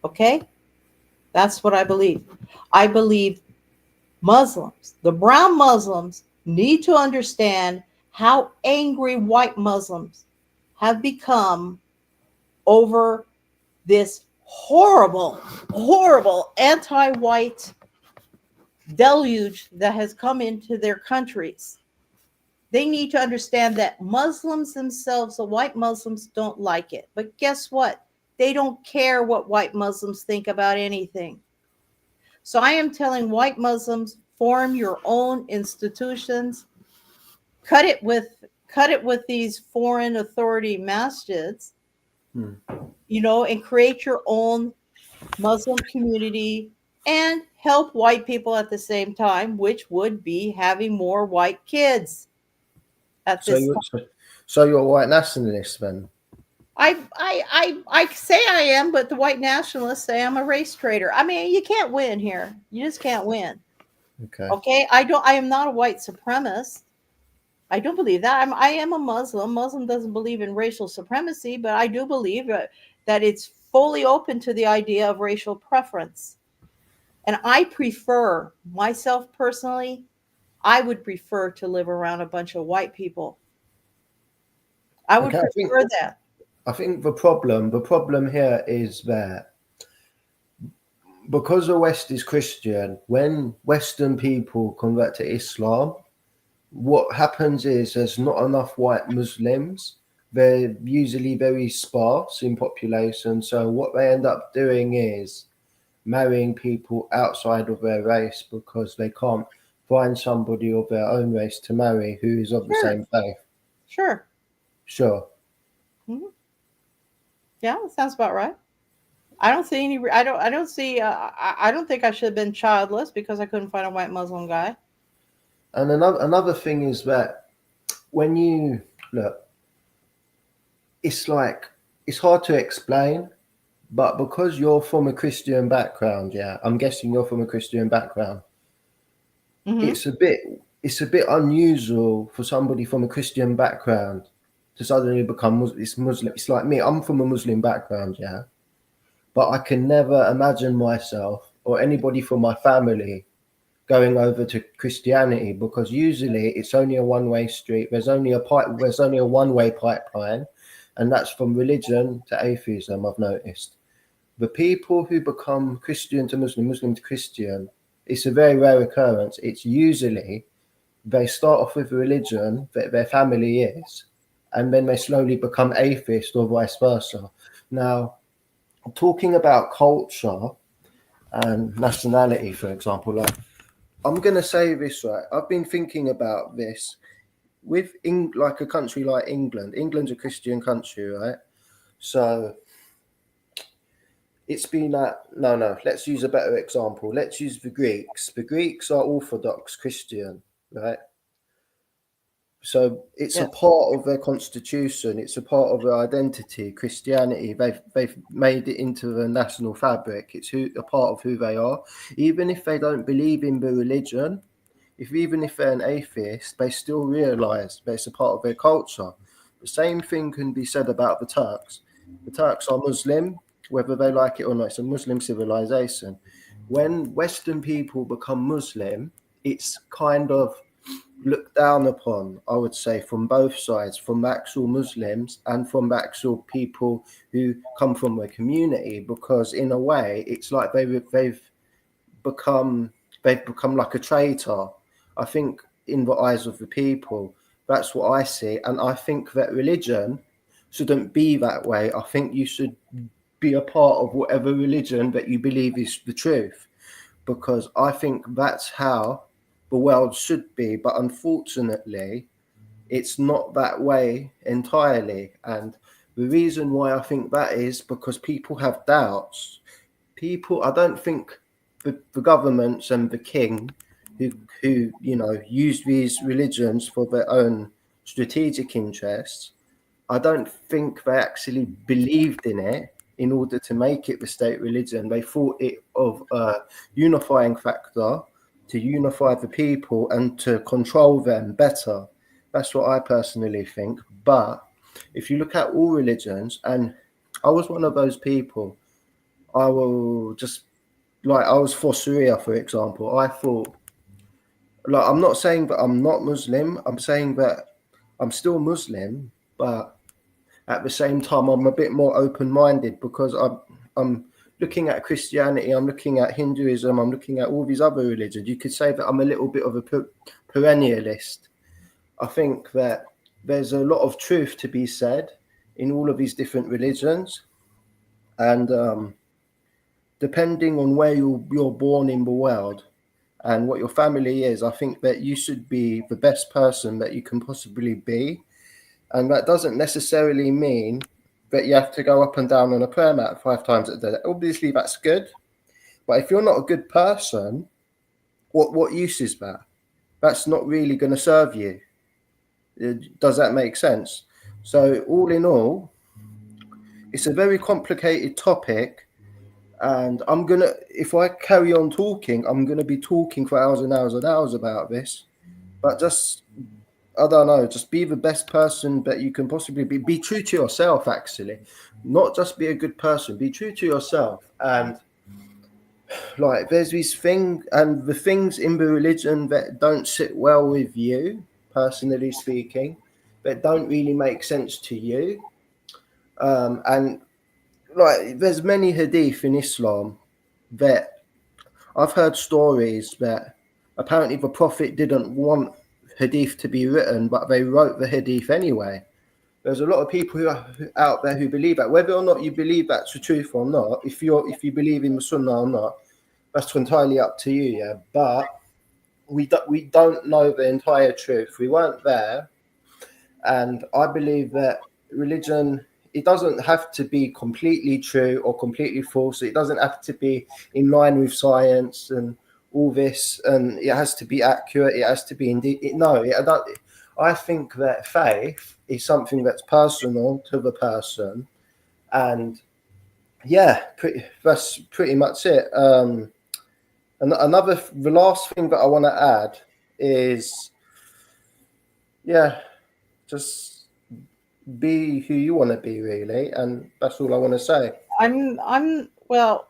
Okay? That's what I believe. I believe Muslims, the brown Muslims, need to understand how angry white Muslims have become over this horrible, horrible anti white deluge that has come into their countries. They need to understand that Muslims themselves, the white Muslims, don't like it. But guess what? They don't care what white Muslims think about anything. So I am telling white Muslims, form your own institutions, cut it with these foreign authority masjids, Hmm. and create your own Muslim community and help white people at the same time, which would be having more white kids at So this you time. so you're a white nationalist then? I say I am, but the white nationalists say I'm a race traitor. I mean, you can't win here. You just can't win. Okay. Okay, I am not a white supremacist. I don't believe that. I am a Muslim. Muslim doesn't believe in racial supremacy, but I do believe that it's fully open to the idea of racial preference. And I prefer, myself personally, I would prefer to live around a bunch of white people. I would Okay. prefer that. I think the problem here is that because the West is Christian, when Western people convert to Islam, what happens is there's not enough white Muslims. They're usually very sparse in population. So what they end up doing is marrying people outside of their race because they can't find somebody of their own race to marry who is of the Sure, same faith. sure. Sure. Mhm. Yeah, that sounds about right. I don't see any. I don't see. I don't think I should have been childless because I couldn't find a white Muslim guy. And another thing is that when you look, it's like it's hard to explain, but because you're from a Christian background, yeah, I'm guessing you're from a Christian background. Hmm. It's a bit. it's a bit unusual for somebody from a Christian background to suddenly become Muslim. It's like me. I'm from a Muslim background, yeah, but I can never imagine myself or anybody from my family going over to Christianity, because usually it's only a one-way street. There's only a one-way pipeline, and that's from religion to atheism. I've noticed the people who become Christian to Muslim, Muslim to Christian, it's a very rare occurrence. It's usually they start off with religion that their family is, and then they slowly become atheist or vice versa. Now, talking about culture and nationality, for example, like, I'm going to say this, right? I've been thinking about this with like a country like England. England's a Christian country, right? So it's been no, let's use a better example. Let's use the Greeks. The Greeks are Orthodox Christian, right? So it's a Yes. part of their constitution. It's a part of their identity. Christianity, they've made it into the national fabric. It's a part of who they are. Even if they don't believe in the religion, even if they're an atheist, they still realise that it's a part of their culture. The same thing can be said about the Turks. The Turks are Muslim, whether they like it or not. It's a Muslim civilization. When Western people become Muslim, it's kind of looked down upon, I would say, from both sides, from actual Muslims and from actual people who come from the community, because in a way, it's like they've become like a traitor. I think in the eyes of the people, that's what I see, and I think that religion shouldn't be that way. I think you should be a part of whatever religion that you believe is the truth, because I think that's how the world should be. But unfortunately, it's not that way entirely. And the reason why I think that is because people have doubts. I don't think the governments and the king who use these religions for their own strategic interests, I don't think they actually believed in it in order to make it the state religion. They thought it of a unifying factor to unify the people and to control them better. That's what I personally think. But if you look at all religions, and I was one of those people, I will just, like, I was for Sharia, for example. I thought, like, I'm not saying that I'm not Muslim. I'm saying that I'm still Muslim, but at the same time, I'm a bit more open-minded, because I'm looking at Christianity, I'm looking at Hinduism, I'm looking at all these other religions. You could say that I'm a little bit of a perennialist. I think that there's a lot of truth to be said in all of these different religions, and depending on where you're born in the world and what your family is, I think that you should be the best person that you can possibly be. And that doesn't necessarily mean that you have to go up and down on a prayer mat 5 times a day. Obviously, that's good. But if you're not a good person, what use is that? That's not really going to serve you. Does that make sense? So all in all, it's a very complicated topic. And if I carry on talking, I'm going to be talking for hours and hours and hours about this. But just, I don't know, just be the best person that you can possibly be. Be true to yourself, actually. Not just be a good person. Be true to yourself. And like, there's this thing, and the things in the religion that don't sit well with you, personally speaking, that don't really make sense to you. And like, there's many hadith in Islam that I've heard stories that apparently the Prophet didn't want hadith to be written, but they wrote the hadith anyway. There's a lot of people who are out there who believe that. Whether or not you believe that's the truth or not, if you believe in the Sunnah or not, that's entirely up to you. Yeah, but we don't know the entire truth. We weren't there, and I believe that religion, it doesn't have to be completely true or completely false. It doesn't have to be in line with science and all this, and it has to be accurate. It has to be indeed. I think that faith is something that's personal to the person, and yeah, that's pretty much it. And the last thing that I want to add is Yeah, just be who you want to be, really, and that's all I want to say. Well,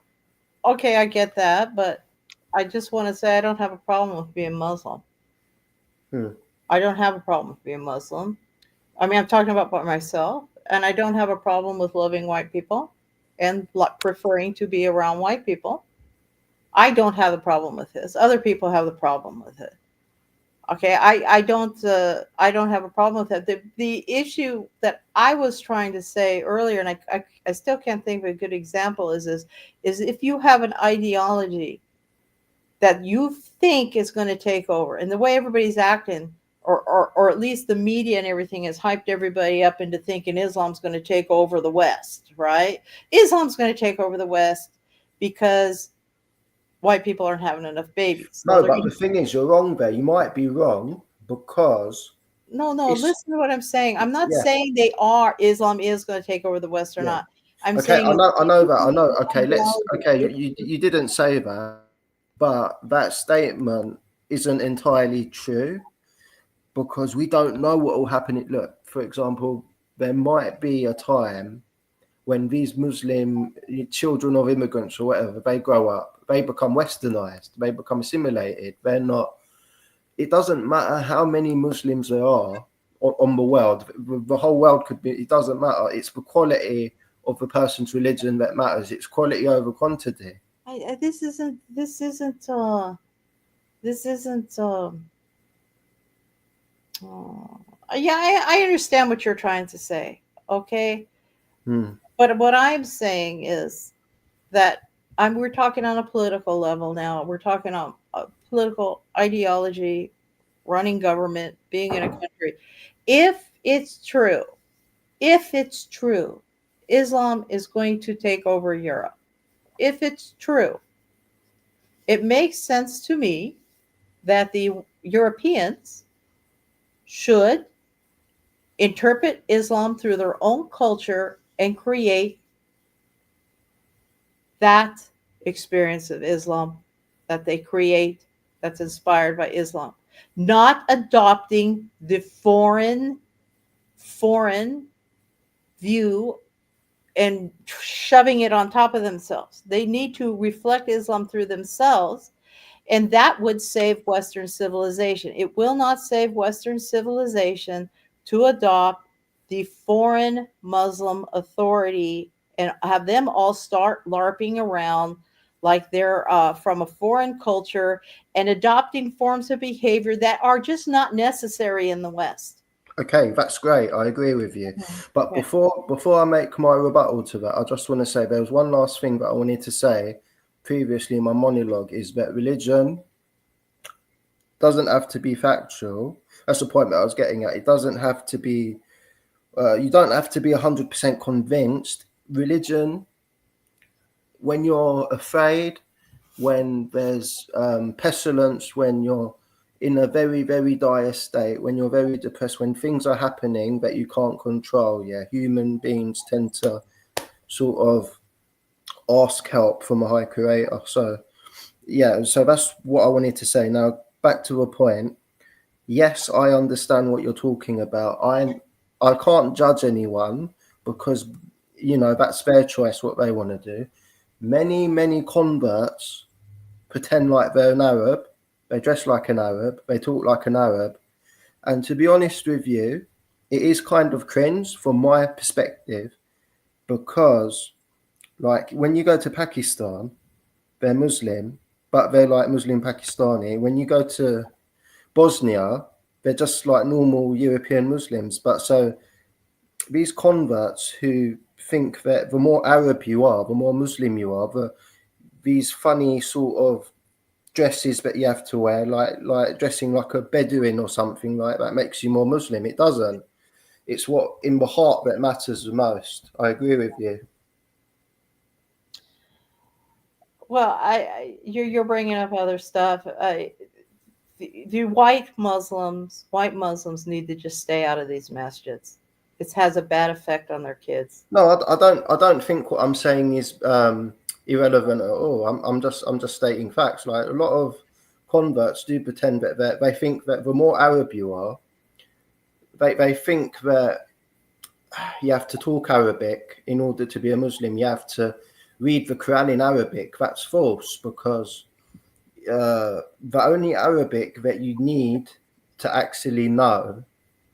okay, I get that, but I just want to say I don't have a problem with being Muslim. Hmm. I don't have a problem with being Muslim. I mean, I'm talking about by myself, and I don't have a problem with loving white people and preferring to be around white people. I don't have a problem with this. Other people have the problem with it. Okay, I don't have a problem with that. The issue that I was trying to say earlier, and I still can't think of a good example, is if you have an ideology that you think is going to take over, and the way everybody's acting, or at least the media and everything has hyped everybody up into thinking Islam's going to take over the West, right? Islam's going to take over the West because white people aren't having enough babies. Well, No, they're but the going thing is, you're wrong there. You might be wrong because no, it's listen to what I'm saying. I'm not yeah, saying Islam is going to take over the West or yeah. not. I'm Okay, saying I know that. I know. Okay, ideology. you didn't say that, but that statement isn't entirely true because we don't know what will happen. Look, for example, there might be a time when these Muslim children of immigrants or whatever, they grow up, they become westernized, they become assimilated. They're not. It doesn't matter how many Muslims there are on the world. The whole world could be. It doesn't matter. It's the quality of the person's religion that matters. It's quality over quantity. This isn't yeah, I understand what you're trying to say. Okay, Hmm. but what I'm saying is that we're talking on a political level now. We're talking on a political ideology, running government, being in a country. If it's true, if it's true, Islam is going to take over Europe. If it's true, it makes sense to me that the Europeans should interpret Islam through their own culture and create that experience of Islam that they create that's inspired by Islam, not adopting the foreign view and shoving it on top of themselves. They need to reflect Islam through themselves, and that would save Western civilization. It will not save Western civilization to adopt the foreign Muslim authority and have them all start LARPing around like they're from a foreign culture and adopting forms of behavior that are just not necessary in the West. Okay, that's great. I agree with you. But Okay. before I make my rebuttal to that, I just want to say there was one last thing that I wanted to say previously in my monologue is that religion doesn't have to be factual. That's the point that I was getting at. It doesn't have to be. You don't have to be 100% convinced. Religion, when you're afraid, when there's pestilence, when you're in a very, very dire state, when you're very depressed, when things are happening that you can't control, yeah, human beings tend to sort of ask help from a high creator. So, yeah, so that's what I wanted to say. Now, back to a point. Yes, I understand what you're talking about. I can't judge anyone because that's their choice what they want to do. Many converts pretend like they're an Arab. They dress like an Arab. They talk like an Arab. And to be honest with you, it is kind of cringe from my perspective because, like, when you go to Pakistan, they're Muslim, but they're like Muslim Pakistani. When you go to Bosnia, they're just like normal European Muslims. But so these converts who think that the more Arab you are, the more Muslim you are, these funny sort of dresses that you have to wear, like dressing like a Bedouin or something like that, makes you more Muslim. It doesn't. It's what in the heart that matters the most. I agree with you. Well, you're bringing up other stuff. The white Muslims need to just stay out of these masjids. It has a bad effect on their kids. No, I don't think what I'm saying is irrelevant at all. I'm just stating facts. Like a lot of converts do pretend that they think that the more Arab you are, they think that you have to talk Arabic in order to be a Muslim. You have to read the Quran in Arabic. That's false, because the only Arabic that you need to actually know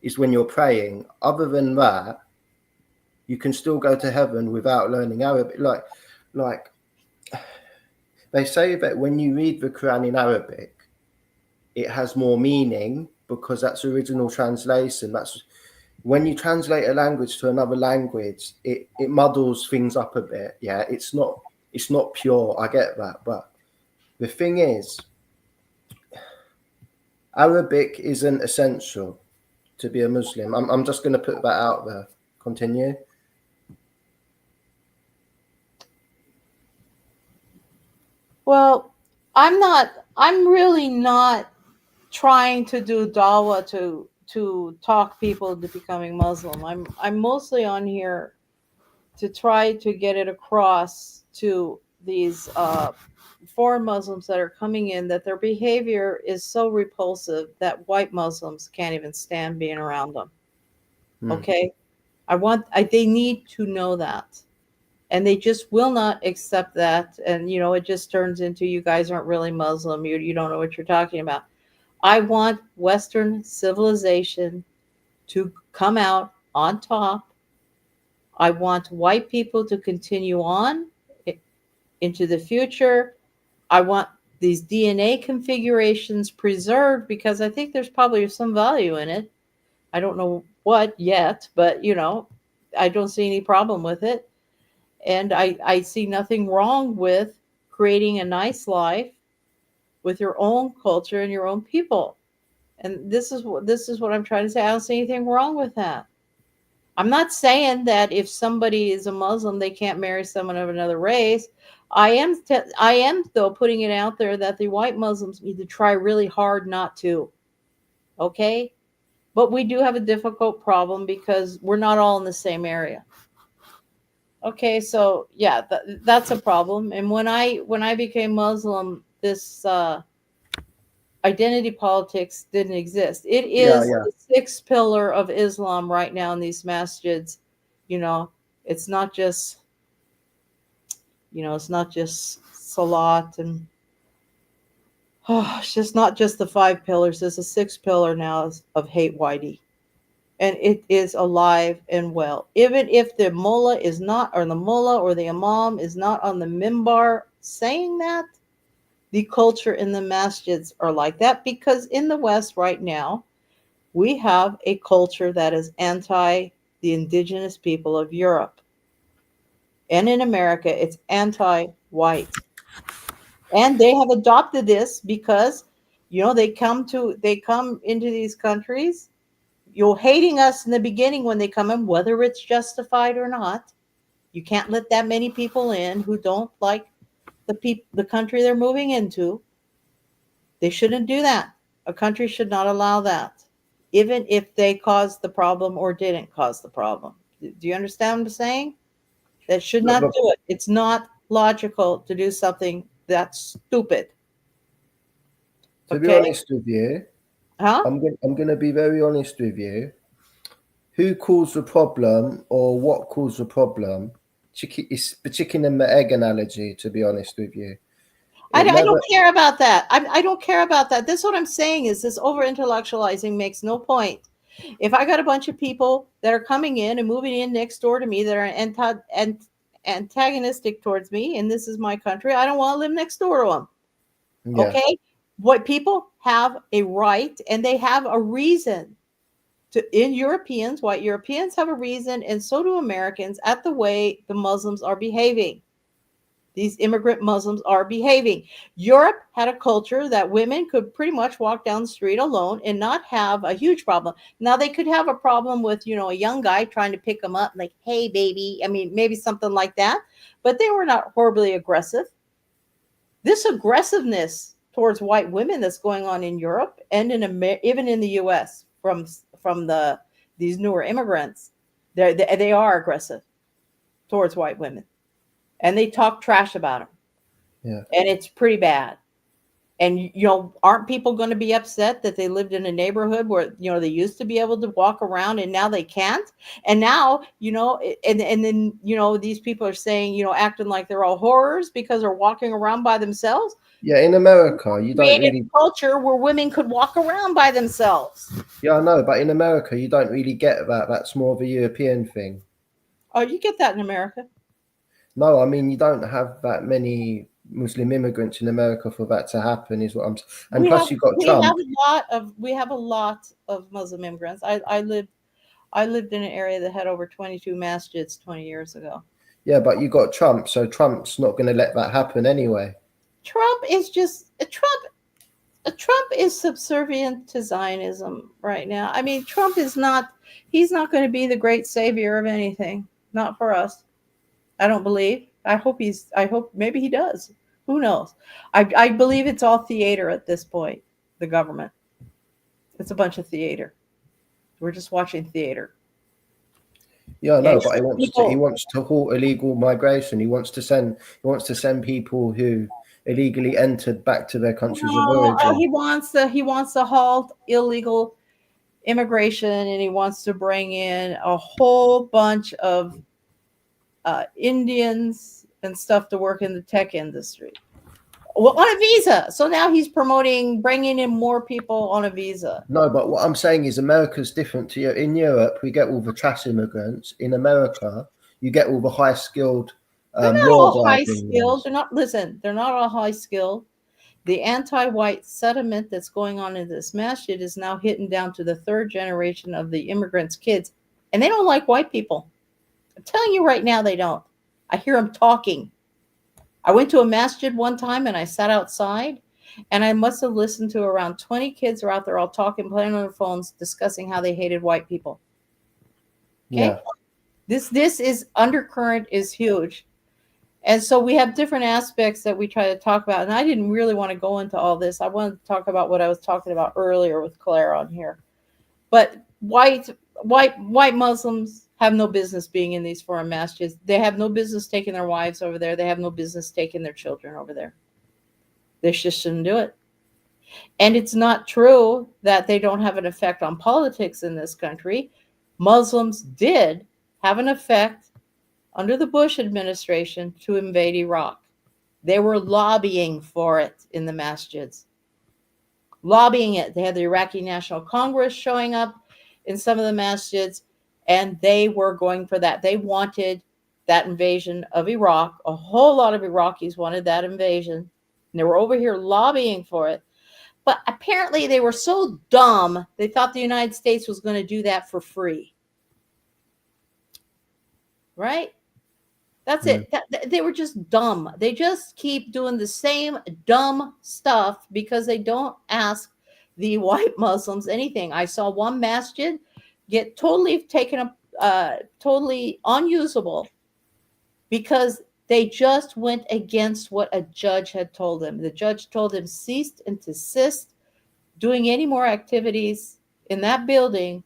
is when you're praying. Other than that, you can still go to heaven without learning Arabic. Like they say that when you read the Quran in Arabic, it has more meaning because that's original translation. That's when you translate a language to another language, it muddles things up a bit. Yeah, it's not pure. I get that, but the thing is, Arabic isn't essential to be a Muslim. I'm just going to put that out there. Continue. Well, I'm really not trying to do dawah to talk people into becoming Muslim. I'm mostly on here to try to get it across to these foreign Muslims that are coming in that their behavior is so repulsive that white Muslims can't even stand being around them. Okay? They need to know that. And they just will not accept that. And, it just turns into, you guys aren't really Muslim. You don't know what you're talking about. I want Western civilization to come out on top. I want white people to continue on into the future. I want these DNA configurations preserved because I think there's probably some value in it. I don't know what yet, but I don't see any problem with it. And I see nothing wrong with creating a nice life with your own culture and your own people. And this is what I'm trying to say. I don't see anything wrong with that. I'm not saying that if somebody is a Muslim, they can't marry someone of another race. I am though putting it out there that the white Muslims need to try really hard not to. Okay? But we do have a difficult problem because we're not all in the same area. Okay, so yeah, that's a problem. And when I became Muslim, this identity politics didn't exist. It Yeah, is yeah. the sixth pillar of Islam right now in these masjids. It's not just salat and it's just not just the five pillars. There's a sixth pillar now of hate whitey. And it is alive and well. Even if the mullah is not, or the mullah or the imam is not on the mimbar saying that, the culture in the masjids are like that, because in the West right now, we have a culture that is anti the indigenous people of Europe. And in America, it's anti-white. And they have adopted this because, they come into these countries. You're hating us in the beginning when they come in, whether it's justified or not. You can't let that many people in who don't like the country they're moving into. They shouldn't do that. A country should not allow that, even if they caused the problem or didn't cause the problem. Do you understand what I'm saying? That should not But do it. It's not logical to do something that's stupid. to be Okay? honest with you, Huh? I'm going to be very honest with you. Who caused the problem or what caused the problem? It's the chicken and the egg analogy, to be honest with you. I It never. don't care about that. I don't care about that. This is what I'm saying is this over intellectualizing makes no point. If I got a bunch of people that are coming in and moving in next door to me that are antagonistic towards me, and this is my country, I don't want to live next door to them. Yeah. Okay? What people have a right and they have a reason white Europeans have a reason, and so do Americans, at the way the Muslims are behaving. These immigrant Muslims are behaving. Europe had a culture that women could pretty much walk down the street alone and not have a huge problem. Now they could have a problem with, a young guy trying to pick them up, like, hey, baby. I mean, maybe something like that. But they were not horribly aggressive. This aggressiveness towards white women that's going on in Europe and even in the U.S. from these newer immigrants, they are aggressive towards white women, and they talk trash about them. Yeah. And it's pretty bad. And, aren't people going to be upset that they lived in a neighborhood where, they used to be able to walk around and now they can't? And now, and then, these people are saying, acting like they're all horrors because they're walking around by themselves. Yeah, in America, you don't Created really. culture where women could walk around by themselves. Yeah, I know, but in America, you don't really get that. That's more of a European thing. Oh, you get that in America. No, I mean, you don't have that many Muslim immigrants in America for that to happen, is what I'm. And plus, you've got Trump. We have a lot of Muslim immigrants. I lived in an area that had over 22 masjids 20 years ago. Yeah, but you got Trump, so Trump's not going to let that happen anyway. Trump is subservient to Zionism right now. I mean, he's not going to be the great savior of anything. Not for us. I don't believe. I hope maybe he does. Who knows? I believe it's all theater at this point, the government. It's a bunch of theater. We're just watching theater. Yeah, no, but he wants to halt illegal migration. He wants to send people who illegally entered back to their countries of origin. He wants to halt illegal immigration, and he wants to bring in a whole bunch of Indians and stuff to work in the tech industry. Well, on a visa. So now he's promoting bringing in more people on a visa. No, but what I'm saying is America's different to you. In Europe, we get all the trash immigrants. In America, you get all the high-skilled, They're not all high-skilled. They're not all high-skilled. The anti-white sentiment that's going on in this masjid is now hitting down to the third generation of the immigrants' kids. And they don't like white people. I'm telling you right now, they don't. I hear them talking. I went to a masjid one time and I sat outside and I must have listened to around 20 kids are out there all talking, playing on their phones, discussing how they hated white people. Okay. Yeah. This is undercurrent is huge. And so we have different aspects that we try to talk about. And I didn't really want to go into all this. I wanted to talk about what I was talking about earlier with Claire on here. But white Muslims have no business being in these foreign masjids. They have no business taking their wives over there. They have no business taking their children over there. They just shouldn't do it. And it's not true that they don't have an effect on politics in this country. Muslims did have an effect under the Bush administration to invade Iraq. They were lobbying for it in the masjids. Lobbying it. They had the Iraqi National Congress showing up in some of the masjids, and they were going for that. They wanted that invasion of Iraq. A whole lot of Iraqis wanted that invasion. And they were over here lobbying for it. But apparently they were so dumb, they thought the United States was going to do that for free. Right? That's it. They were just dumb. They just keep doing the same dumb stuff because they don't ask the white Muslims anything. I saw one masjid get totally taken up, totally unusable because they just went against what a judge had told them. The judge told them cease and desist doing any more activities in that building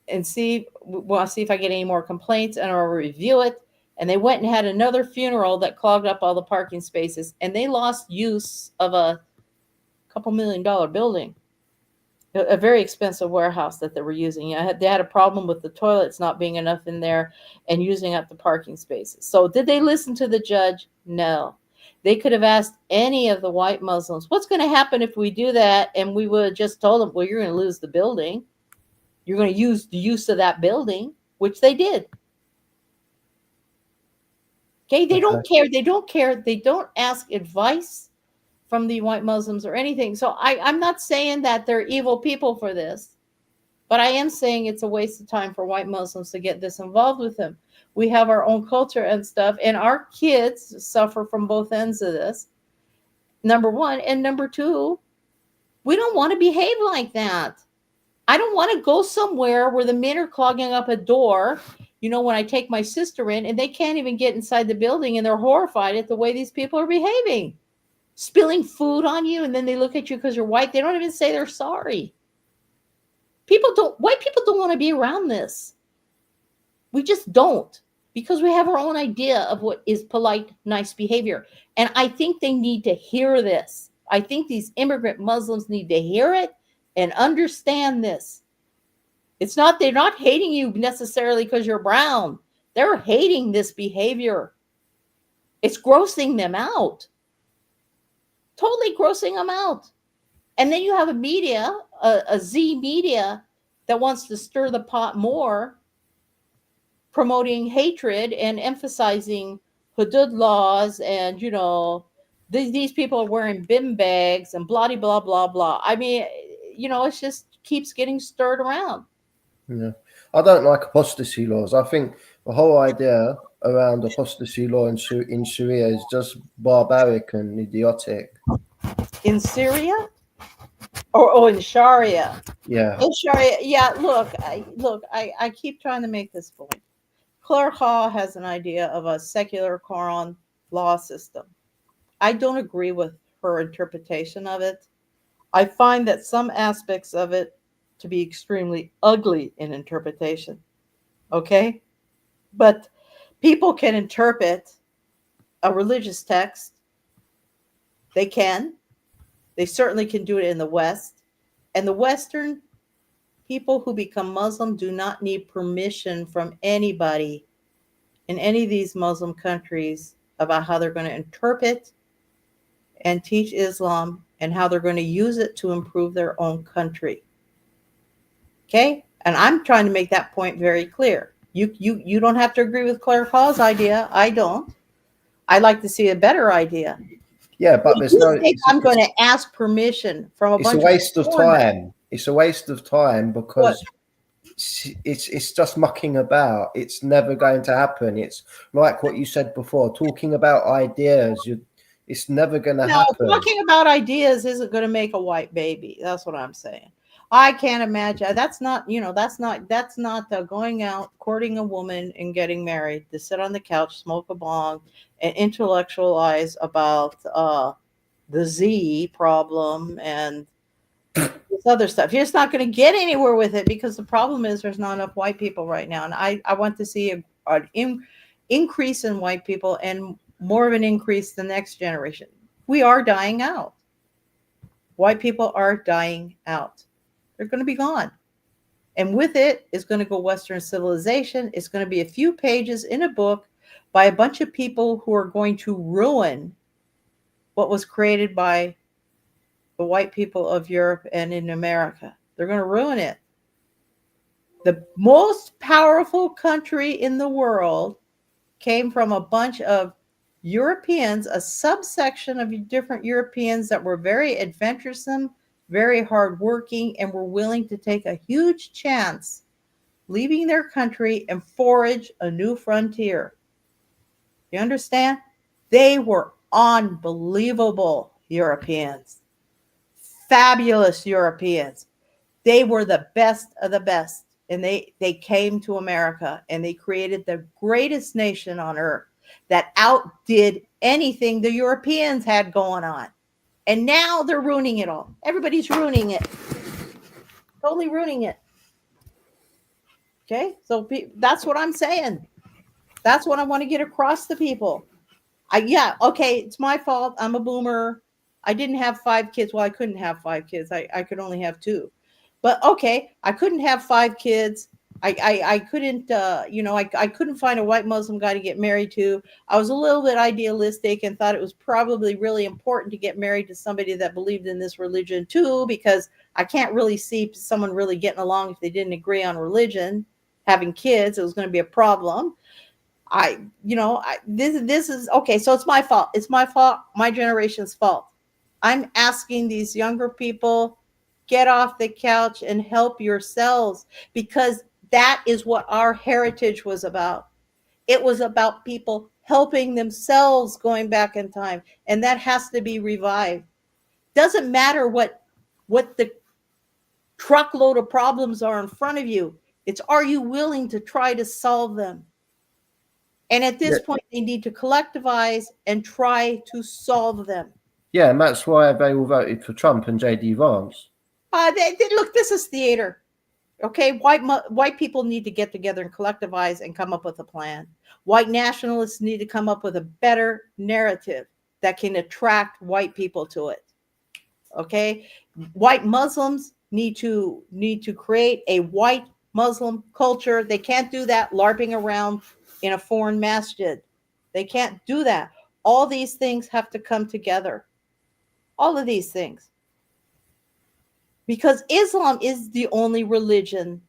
and see if I get any more complaints and I'll review it. And they went and had another funeral that clogged up all the parking spaces, and they lost use of a couple $1 million building, a very expensive warehouse that they were using. They had a problem with the toilets not being enough in there and using up the parking spaces. So did they listen to the judge? No. They could have asked any of the white Muslims, what's going to happen if we do that? And we would have just told them, well, you're going to lose the building. You're going to use the use of that building, which they did. Okay, they don't care. They don't care. They don't ask advice from the white Muslims or anything. So I'm not saying that they're evil people for this, but I am saying it's a waste of time for white Muslims to get this involved with them. We have our own culture and stuff, and our kids suffer from both ends of this, number one. And number two, we don't want to behave like that. I don't want to go somewhere where the men are clogging up a door, when I take my sister in and they can't even get inside the building and they're horrified at the way these people are behaving, spilling food on you. And then they look at you because you're white. They don't even say they're sorry. White people don't want to be around this. We just don't, because we have our own idea of what is polite, nice behavior. And I think they need to hear this. I think these immigrant Muslims need to hear it and understand this. It's not, they're not hating you necessarily because you're brown. They're hating this behavior. It's grossing them out. Totally grossing them out. And then you have a media, a Z media, that wants to stir the pot more, promoting hatred and emphasizing hudud laws, and these people are wearing bin bags and blah blah blah blah. I mean, it just keeps getting stirred around. Yeah, I don't like apostasy laws. I think the whole idea around apostasy law in Sharia is just barbaric and idiotic. In Syria, or in Sharia. Yeah. In Sharia, yeah. Look, I keep trying to make this point. Claire Hall has an idea of a secular Quran law system. I don't agree with her interpretation of it. I find that some aspects of it to be extremely ugly in interpretation. Okay? But people can interpret a religious text. They can. They certainly can do it in the West. And the Western people who become Muslim do not need permission from anybody in any of these Muslim countries about how they're going to interpret and teach Islam and how they're going to use it to improve their own country. Okay? And I'm trying to make that point very clear. You don't have to agree with Claire Hall's idea. I don't. I like to see a better idea. Yeah, but there's no. I'm going to ask permission from a bunch of. It's a waste of time. It's a waste of time because it's just mucking about. It's never going to happen. It's like what you said before, talking about ideas. It's never going to happen. Talking about ideas isn't going to make a white baby. That's what I'm saying. I can't imagine. That's not going out, courting a woman and getting married, to sit on the couch, smoke a bong, and intellectualize about the Z problem and this other stuff. You're just not going to get anywhere with it, because the problem is there's not enough white people right now. And I want to see an increase in white people, and more of an increase the next generation. We are dying out. White people are dying out. They're going to be gone. And with it is going to go Western civilization. It's going to be a few pages in a book by a bunch of people who are going to ruin what was created by the white people of Europe and in America. They're going to ruin it. The most powerful country in the world came from a bunch of Europeans, a subsection of different Europeans that were very adventuresome, very hardworking, and were willing to take a huge chance leaving their country and forage a new frontier. You understand? They were unbelievable Europeans, fabulous Europeans. They were the best of the best, and they came to America, and they created the greatest nation on earth that outdid anything the Europeans had going on. And now they're ruining it all. Everybody's ruining it. Totally ruining it. Okay? So that's what I'm saying. That's what I want to get across to people. Okay, it's my fault. I'm a boomer. I didn't have 5 kids. Well, I couldn't have 5 kids. I could only have 2. But okay, I couldn't have 5 kids. I couldn't, I couldn't find a white Muslim guy to get married to. I was a little bit idealistic and thought it was probably really important to get married to somebody that believed in this religion too, because I can't really see someone really getting along if they didn't agree on religion. Having kids, it was going to be a problem. This is okay. So it's my fault. It's my fault. My generation's fault. I'm asking these younger people, get off the couch and help yourselves, because that is what our heritage was about. It was about people helping themselves going back in time, and that has to be revived. Doesn't matter what the truckload of problems are in front of you. It's, are you willing to try to solve them? And at this point, they need to collectivize and try to solve them. Yeah, and that's why they all voted for Trump and J.D. Vance. Look, this is theater. Okay, white people need to get together and collectivize and come up with a plan. White nationalists need to come up with a better narrative that can attract white people to it. Okay, white Muslims need to create a white Muslim culture. They can't do that LARPing around in a foreign masjid. They can't do that. All these things have to come together. All of these things. Because Islam is the only religion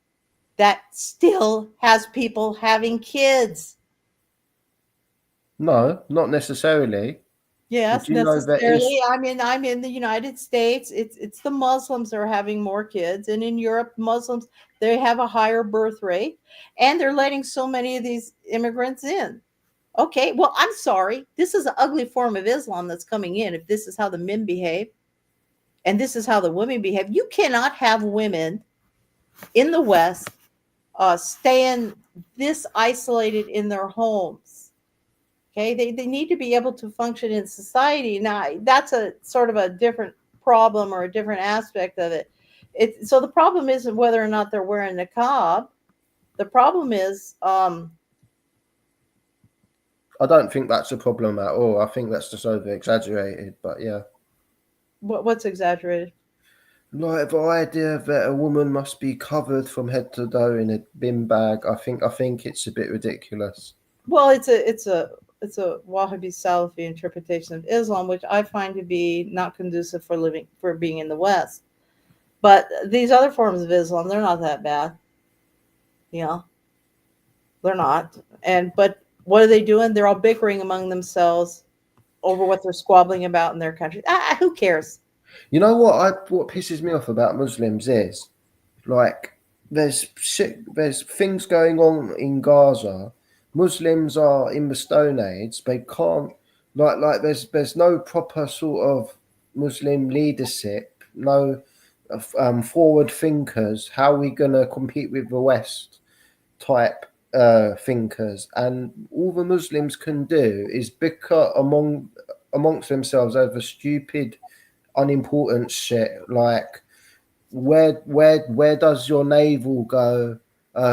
that still has people having kids. No, not necessarily. Yes, Did you know that is necessarily. I'm in the United States. It's the Muslims that are having more kids, and in Europe, Muslims, they have a higher birth rate, and they're letting so many of these immigrants in. Okay, well, I'm sorry. This is an ugly form of Islam that's coming in. If this is how the men behave, and this is how the women behave, you cannot have women in the West staying this isolated in their homes. Okay, they need to be able to function in society. Now, that's a sort of a different problem or a different aspect of it. So the problem isn't whether or not they're wearing niqab. The problem is, I don't think that's a problem at all. I think that's just over exaggerated. But yeah, what's exaggerated? like the idea that a woman must be covered from head to toe in a bin bag, I think it's a bit ridiculous. Well, it's a Wahhabi Salafi interpretation of Islam, which I find to be not conducive for being in the West. But these other forms of Islam, they're not that bad. You know, they're not. But what are they doing? They're all bickering among themselves over what they're squabbling about in their country. Who cares? You know what pisses me off about Muslims is, like, there's things going on in Gaza. Muslims are in the Stone Age. They can't, there's no proper sort of Muslim leadership, no forward thinkers. How are we gonna compete with the West type thinkers? And all the Muslims can do is bicker amongst themselves over stupid, unimportant shit like where does your navel go?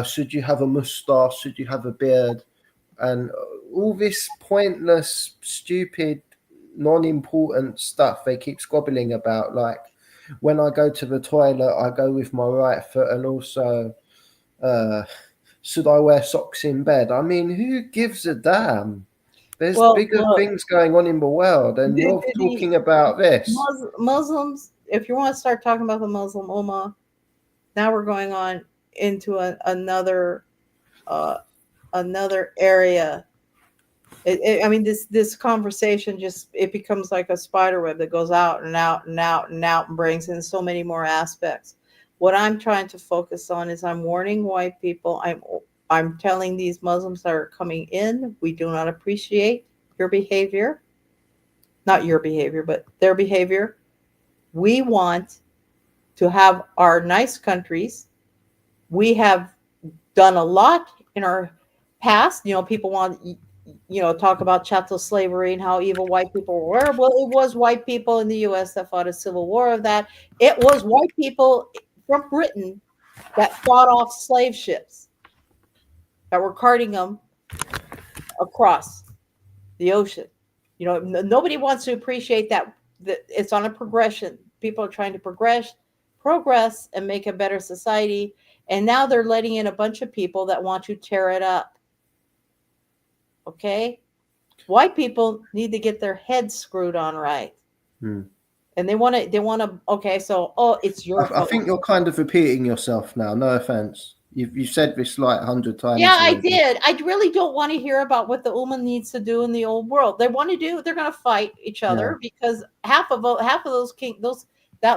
Should you have a moustache? Should you have a beard? And all this pointless, stupid, non-important stuff they keep squabbling about. Like, when I go to the toilet, I go with my right foot, and also, should I wear socks in bed? I mean, who gives a damn? There's Well, bigger look, things going on in the world, and you're talking about this. Muslims, if you want to start talking about the Muslim Ummah, now we're going on into another area. I mean, this conversation just, it becomes like a spider web that goes out and out and out and out and brings in so many more aspects. What I'm trying to focus on is I'm warning white people. I'm telling these Muslims that are coming in, we do not appreciate your behavior. Not your behavior, but their behavior. We want to have our nice countries. We have done a lot in our past. You know, people want, talk about chattel slavery and how evil white people were. Well, it was white people in the U.S. that fought a civil war of that. It was white people from Britain that fought off slave ships that were carting them across the ocean. You know, nobody wants to appreciate that it's on a progression. People are trying to progress and make a better society. And now they're letting in a bunch of people that want to tear it up. Okay? White people need to get their heads screwed on right. And they want to, okay, so, it's your I think you're kind of repeating yourself now. No offense. You've said this like 100 times. Yeah, already. I did. I really don't want to hear about what the Ummah needs to do in the old world. They're going to fight each other because half of those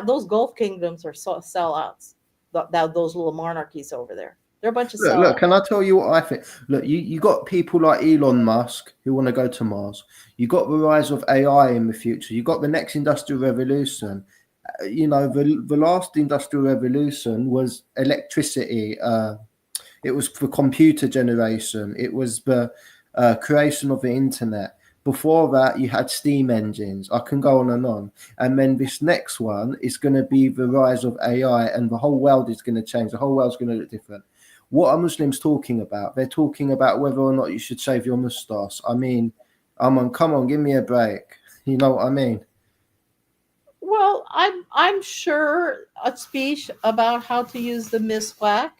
those Gulf kingdoms are sellouts. Those little monarchies over there. They're a bunch of sellouts. Look, can I tell you what I think? Look, you got people like Elon Musk who want to go to Mars. You got the rise of AI in the future. You got the next industrial revolution. You know, the last industrial revolution was electricity. It was the computer generation. It was the creation of the internet. Before that, you had steam engines. I can go on. And then this next one is going to be the rise of AI, and the whole world is going to change. The whole world's going to look different. What are Muslims talking about? They're talking about whether or not you should shave your moustache. I mean, come on, give me a break. You know what I mean? Well, I'm sure a speech about how to use the miswak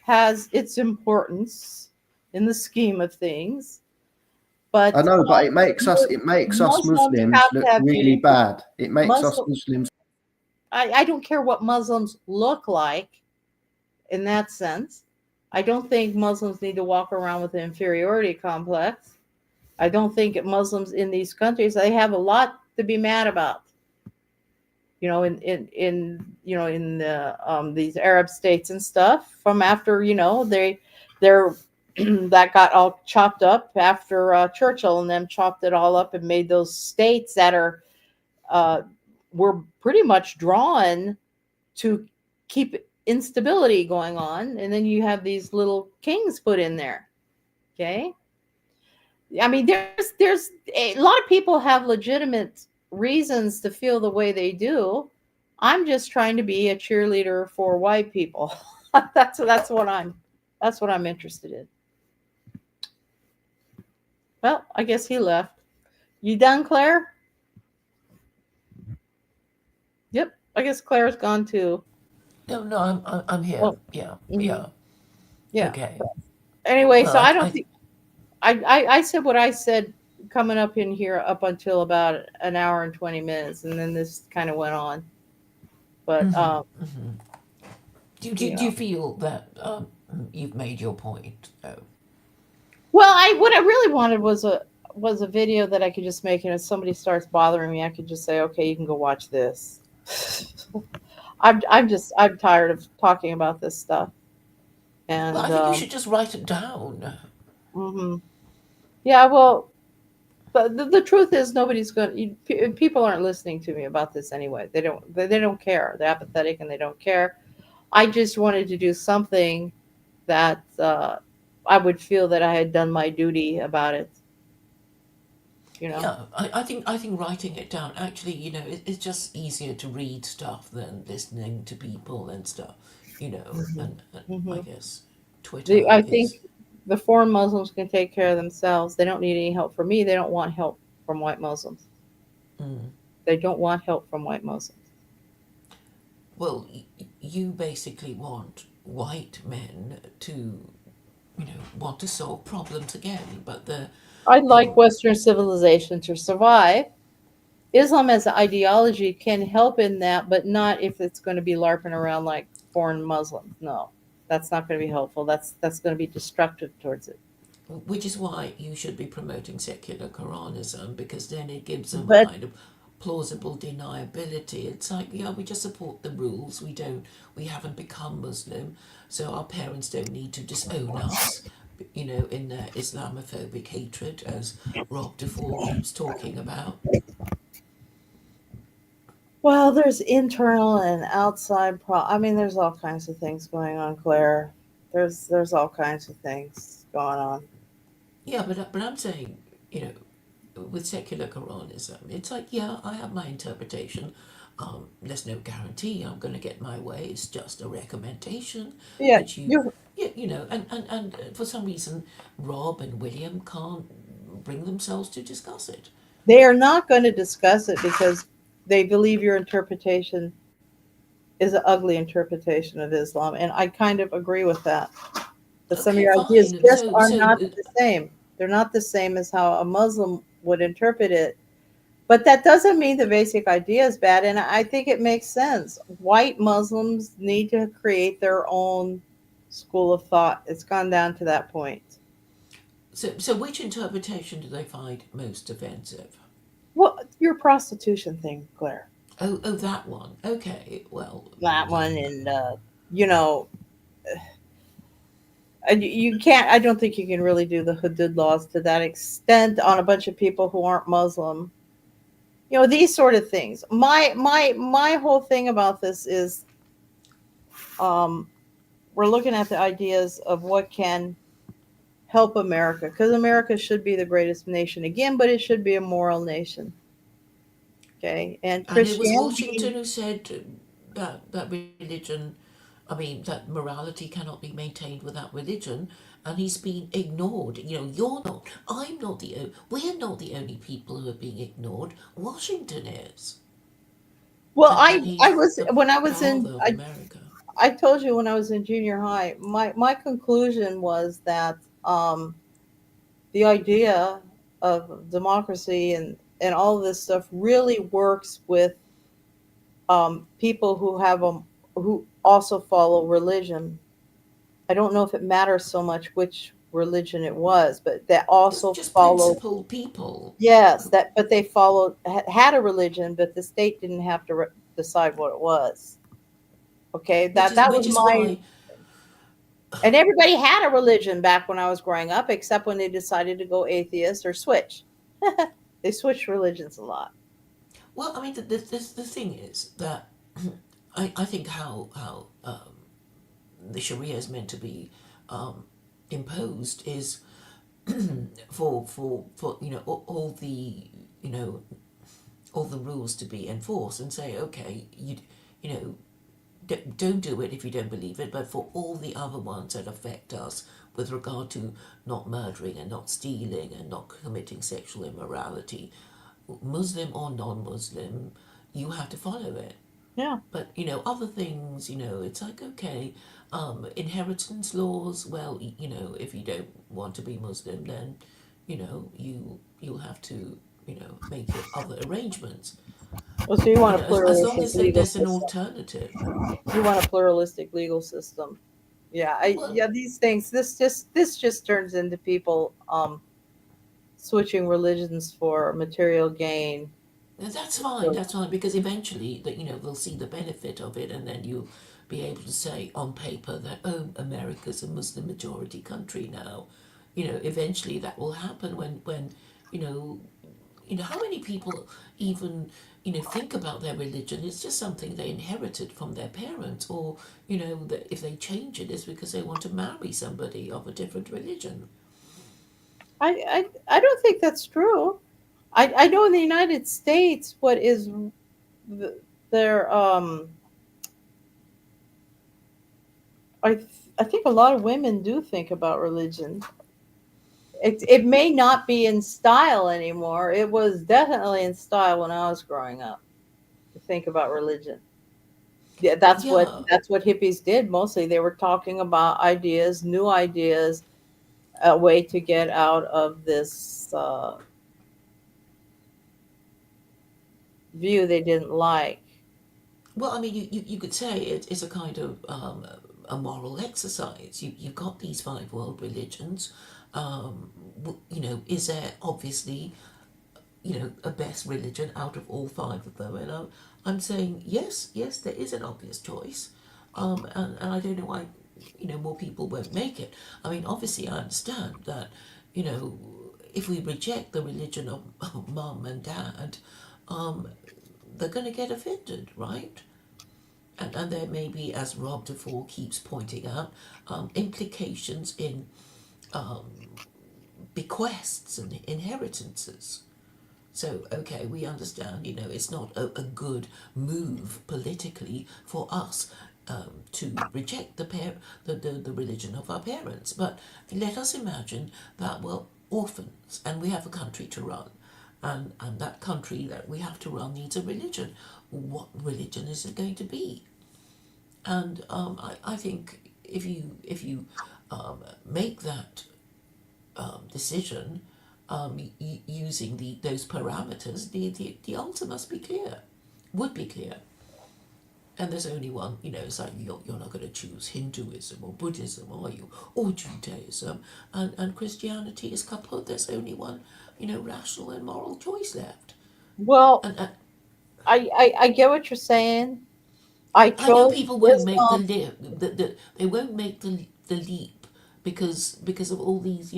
has its importance in the scheme of things, I but know, but it makes us Muslims Muslims have to look have really unity. bad. It makes us Muslim, Muslims. I don't care what Muslims look like in that sense. I don't think Muslims need to walk around with an inferiority complex. I don't think Muslims in these countries, they have a lot to be mad about. In the these Arab states and stuff from after they're that got all chopped up after Churchill and them chopped it all up and made those states that are uh, were pretty much drawn to keep instability going on, and then you have these little kings put in there. Okay, I mean, there's a lot of people have legitimate reasons to feel the way they do. I'm just trying to be a cheerleader for white people. That's what I'm interested in. Well, I guess he left. You done, Claire? Yep. I guess Claire's gone too. No, no, I'm here. Well, Yeah, mhm, yeah. yeah. Okay. Anyway, Well, so I don't think I said what I said coming up in here up until about an hour and 20 minutes, and then this kind of went on. But do you feel that you've made your point? Oh, well, I what I really wanted was a video that I could just make, and if somebody starts bothering me, I could just say, "Okay, you can go watch this." I'm tired of talking about this stuff, well, I and think you should just write it down. mhm. Yeah, well, the truth is nobody's going. People aren't listening to me about this anyway. They don't care. They're apathetic and they don't care. I just wanted to do something that I would feel that I had done my duty about it. You know. Yeah, I think writing it down actually, it's just easier to read stuff than listening to people and stuff, and I hmm guess Twitter I think is. the foreign Muslims can take care of themselves. They don't need any help from me. They don't want help from white Muslims. Mm. They don't want help from white Muslims. Well, you basically want white men to, want to solve problems again, but the I'd like problem. Western civilization to survive. Islam as an ideology can help in that, but not if it's going to be larping around like foreign Muslims. No, that's not going to be helpful. That's going to be destructive towards it. Which is why you should be promoting secular Quranism, because then it gives them a But kind of plausible deniability. It's like, yeah, we just support the rules. We haven't become Muslim, so our parents don't need to disown us, in their Islamophobic hatred, as Rob DeFore keeps talking about. well, there's internal and outside I mean, there's all kinds of things going on, Claire. There's all kinds of things going on. Yeah, but I'm saying, you with secular Quranism, it's like, yeah, I have my interpretation. There's no guarantee I'm going to get my way. It's just a recommendation Yeah, that you, you yeah, and for some reason, Rob and William can't bring themselves to discuss it. they are not going to discuss it because they believe your interpretation is an ugly interpretation of Islam, and I kind of agree with that. But some of Okay, your ideas fine. just So, are so not the same. They're not the same as how a Muslim would interpret it. But that doesn't mean the basic idea is bad, and I think it makes sense. White Muslims need to create their own school of thought. It's gone down to that point. so which interpretation do they find most offensive? Well, your prostitution thing, Claire. Oh, that one. Okay, well, That one, and you know, and you can't. I don't think you can really do the Hudud laws to that extent on a bunch of people who aren't Muslim. These sort of things. My whole thing about this is, um, we're looking at the ideas of what can help America, because America should be the greatest nation again, but it should be a moral nation. Okay, and and it was Washington Christianity. who said that religion, I mean, that morality cannot be maintained without religion, and he's been ignored. You're not, I'm not we're not the only people who are being ignored. Washington is. Well, and I he's was the when I was father in of America. I told you when I was in junior high, my conclusion was that the idea of democracy and all of this stuff really works with people who also follow religion. I don't know if it matters so much which religion it was, but that It's also just followed. principled people. Yes, that but they followed had a religion, but the state didn't have to decide what it was. Okay, Which is that was which is my. why And everybody had a religion back when I was growing up, except when they decided to go atheist or switch. They switched religions a lot. well, I mean, the thing is that I think how the Sharia is meant to be um, imposed is for all the you know all the rules to be enforced and say okay you know don't do it if you don't believe it, but for all the other ones that affect us with regard to not murdering and not stealing and not committing sexual immorality, Muslim or non-Muslim, you have to follow it. Yeah. But other things, it's like okay, inheritance laws. Well, if you don't want to be Muslim, then you'll have to make your other arrangements. Well, so you want a As long pluralistic as legal there's an system. alternative. You want a pluralistic legal system. Yeah, Well, yeah, these things. This just turns into people switching religions for material gain. that's fine. So, That's fine because eventually, that they'll see the benefit of it, and then you'll be able to say on paper that America's a Muslim majority country now. Eventually that will happen when you know how many people even think about their religion. It's just something they inherited from their parents, or that if they change it, it's because they want to marry somebody of a different religion. I don't think that's true. I know in the United States, what is their I think a lot of women do think about religion. It may not be in style anymore. It was definitely in style when I was growing up to think about religion. Yeah, Yeah. that's what hippies did mostly. They were talking about ideas, new ideas, a way to get out of this view they didn't like. Well, I mean, you could say it's a kind of a moral exercise. You've got these five world religions. Is there obviously a best religion out of all five of them? And I'm saying yes, yes, there is an obvious choice, and I don't know why more people won't make it. I mean, obviously, I understand that you know if we reject the religion of mum and dad, they're going to get offended, right? And there may be, as Rob Dufour keeps pointing out, implications in bequests and inheritances. So, okay, we understand, it's not a good move politically for us to reject the religion of our parents. But let us imagine that we're orphans and we have a country to run. And that country that we have to run needs a religion. What religion is it going to be? And I think if you make that decision using those parameters, the answer must be clear, would be clear. And there's only one, it's like you're not going to choose Hinduism or Buddhism, are you? Or Judaism. And Christianity is kaput. There's only one, rational and moral choice left. Well, And I get what you're saying. I I know chose people won't make the Islam. leap. They won't make the leap because of all these.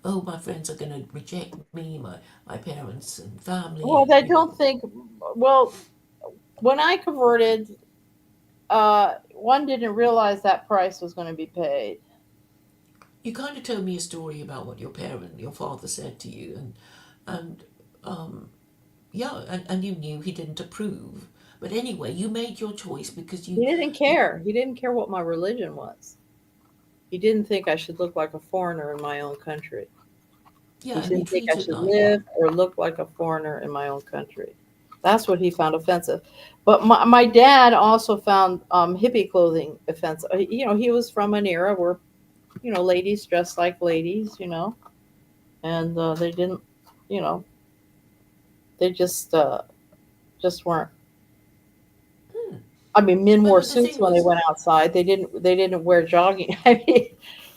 Oh, my friends are going to reject me, my parents and family, Well, and I don't think. Well, when I converted, one didn't realize that price was going to be paid. you kind of told me a story about what your father said to you, and yeah, and you knew he didn't approve. But anyway, you made your choice because He you, didn't you care. He didn't care what my religion was. He didn't think I should look like a foreigner in my own country. He yeah, and you didn't think I treated should like live or look like a foreigner in my own country. That's what he found offensive. But my dad also found hippie clothing offensive. He was from an era where, ladies dressed like ladies, and they didn't, you know, they just weren't. I mean, men wore But the suits thing when they was, went outside. They didn't wear jogging. I mean,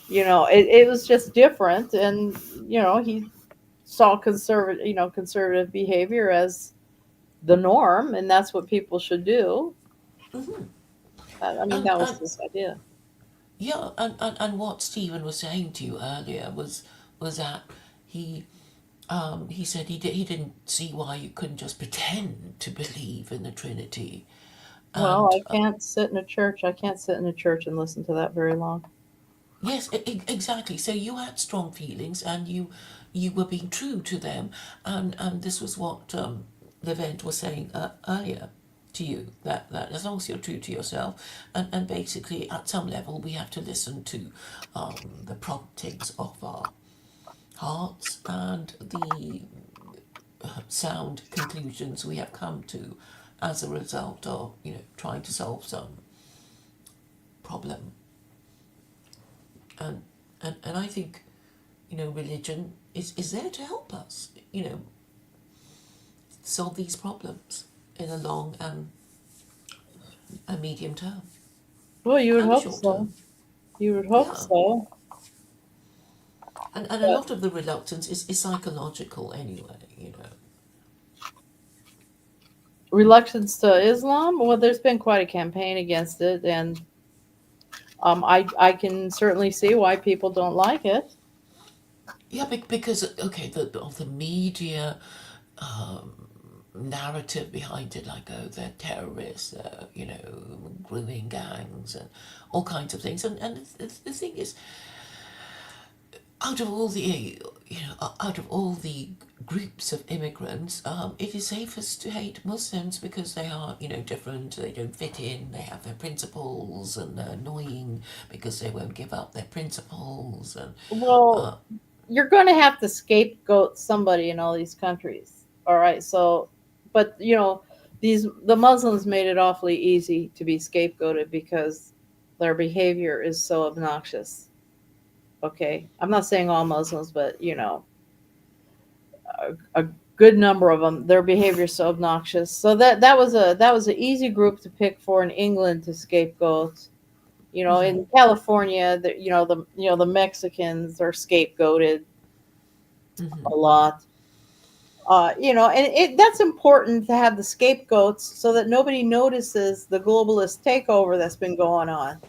it was just different, and he saw conservative behavior as the norm, and that's what people should do. I mean, and that was and his idea. yeah, and what Stephen was saying to you earlier was that he he said he didn't see why you couldn't just pretend to believe in the Trinity, Well, and I can't sit in a church and listen to that very long. yes, exactly. So you had strong feelings, and you were being true to them, and this was what Levent was saying earlier to you, that as long as you're true to yourself, and basically at some level we have to listen to the promptings of our hearts and the sound conclusions we have come to as a result of trying to solve some problem, and and I think religion is there to help us solve these problems in a long and a medium term Well, you would and a hope short so. term. You would hope Yeah, so. and a But lot of the reluctance is psychological anyway. reluctance to Islam, well, there's been quite a campaign against it, and I can certainly see why people don't like it. Yeah, because okay, of the media narrative behind it, like, oh, they're terrorists, grooming gangs and all kinds of things, and the thing is, out of all the groups of immigrants, it is safest to hate Muslims because they are, different. They don't fit in. They have their principles, and they're annoying because they won't give up their principles. And Well, you're going to have to scapegoat somebody in all these countries. All right. So, but the Muslims made it awfully easy to be scapegoated because their behavior is so obnoxious. Okay. I'm not saying all Muslims, but a good number of them, their behavior is so obnoxious. So that was an easy group to pick for in England to scapegoat. In California, the Mexicans are scapegoated a lot. And that's important to have the scapegoats so that nobody notices the globalist takeover that's been going on.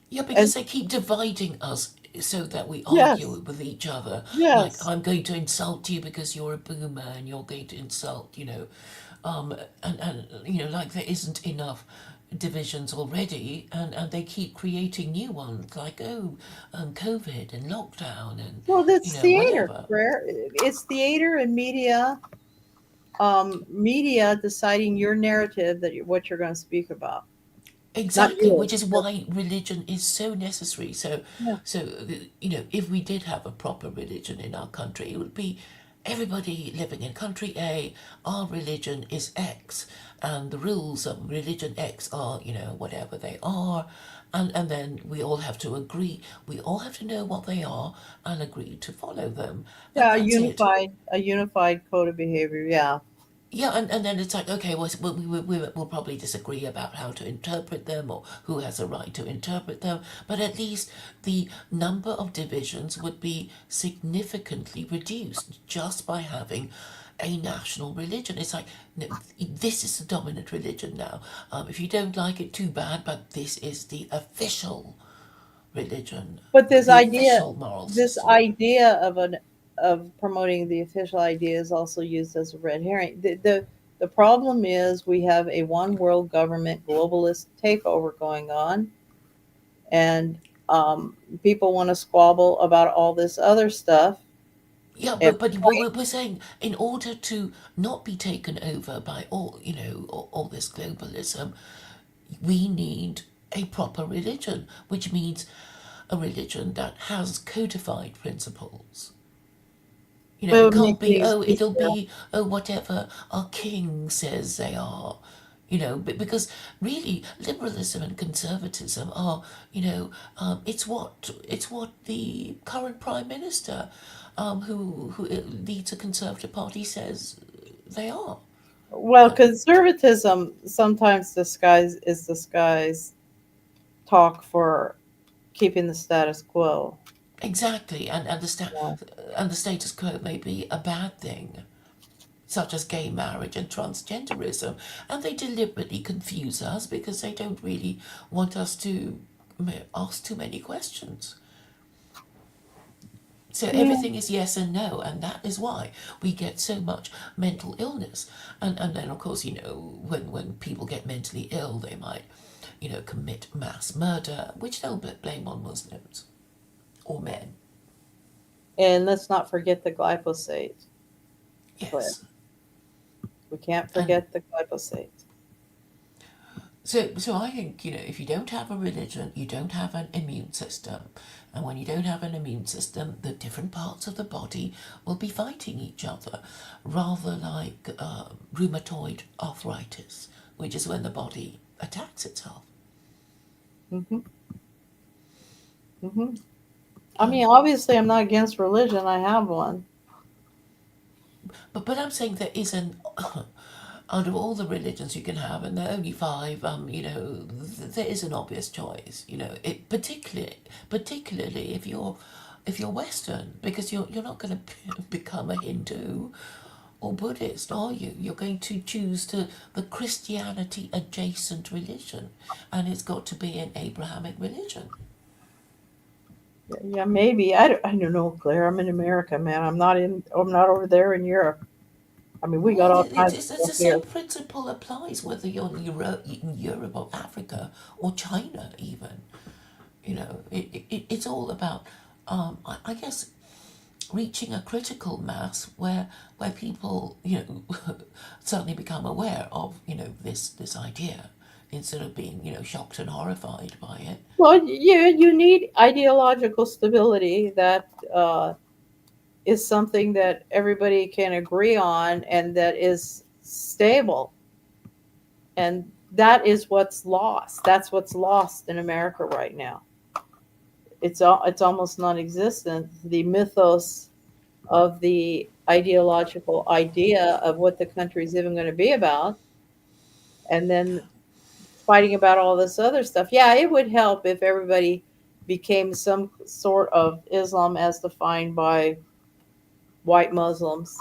yeah, And because they keep dividing us so that we argue yes, with each other. Like, yes. I'm going to insult you because you're a boomer, and you're going to insult, and like there isn't enough divisions already, and they keep creating new ones, like, oh, COVID and lockdown and Well, that's theater, whatever. prayer. It's theater and media deciding your narrative what you're going to speak about, not Exactly, which yours. is why religion is so necessary. So, Yeah. if we did have a proper religion in our country, it would be everybody living in country A, our religion is X, and the rules of religion X are, whatever they are, and then we all have to agree. We all have to know what they are and agree to follow them, and Yeah, that's it. a unified code of behavior. Yeah. Yeah, and then it's like, okay, well, we'll probably disagree about how to interpret them or who has a right to interpret them, but at least the number of divisions would be significantly reduced just by having a national religion. It's like, no, this is the dominant religion now. If you don't like it, too bad, but this is the official religion, But this the idea, official moral this system. idea of promoting the official idea is also used as a red herring. The problem is we have a one world government globalist takeover going on, and people want to squabble about all this other stuff. Yeah, And but we're saying in order to not be taken over by all this globalism, we need a proper religion, which means a religion that has codified principles. You know, It it would can't make be, things oh, it'll easier. be, oh, whatever our king says they are. You know, because really liberalism and conservatism are, it's what the current prime minister, who leads a conservative party, says they are. Well, conservatism sometimes disguise talk for keeping the status quo. Exactly, Yeah. and the status quo may be a bad thing, such as gay marriage and transgenderism, and they deliberately confuse us because they don't really want us to ask too many questions. So Yeah. everything is yes and no, and that is why we get so much mental illness. And then, of course, when people get mentally ill, they might, commit mass murder, which they'll blame on Muslims or men. And let's not forget the glyphosate, Claire. Yes. We can't And forget the glyphosate. so I think, if you don't have a religion, you don't have an immune system. And when you don't have an immune system, the different parts of the body will be fighting each other, rather like rheumatoid arthritis, which is when the body attacks itself. Hmm. Hmm. I mean, obviously, I'm not against religion. I have one. But I'm saying there is an out of all the religions you can have, and there are only five, there is an obvious choice. It particularly if you're Western, because you're not going to become a Hindu or Buddhist, are you? You're going to choose the Christianity adjacent religion, and it's got to be an Abrahamic religion. Yeah, maybe. I don't know, Claire. I'm in America, man. I'm not over there in Europe. I mean, we got Well, all kinds of it's stuff the here. same principle applies whether you're in Europe or Africa or China even. It's all about, I guess, reaching a critical mass where people, suddenly become aware of, this idea instead of being, shocked and horrified by it. Well, you need ideological stability that is something that everybody can agree on and that is stable. And that is what's lost. That's what's lost in America right now. It's almost non-existent. The mythos of the ideological idea of what the country is even going to be about, and then fighting about all this other stuff. Yeah, it would help if everybody became some sort of Islam as defined by white Muslims.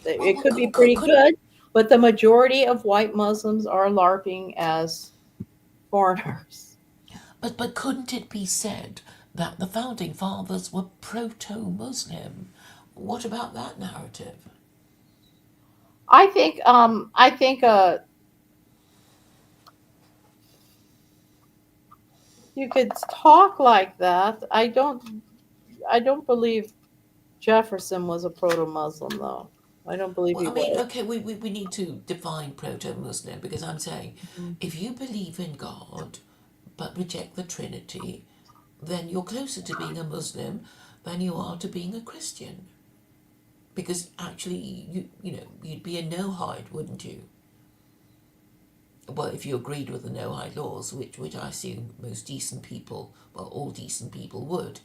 It Well, could be pretty could good, but the majority of white Muslims are LARPing as foreigners. but couldn't it be said that the founding fathers were proto-Muslim? What about that narrative? I think you could talk like that. I don't believe Jefferson was a proto-Muslim though. I don't believe Well, he I mean, was. okay, we need to define proto-Muslim because I'm saying Mhm. if you believe in God but reject the Trinity, then you're closer to being a Muslim than you are to being a Christian. Because actually, you'd be a no-hide, wouldn't you? Well, if you agreed with the no-hide laws, which I assume most decent people, well, all decent people would,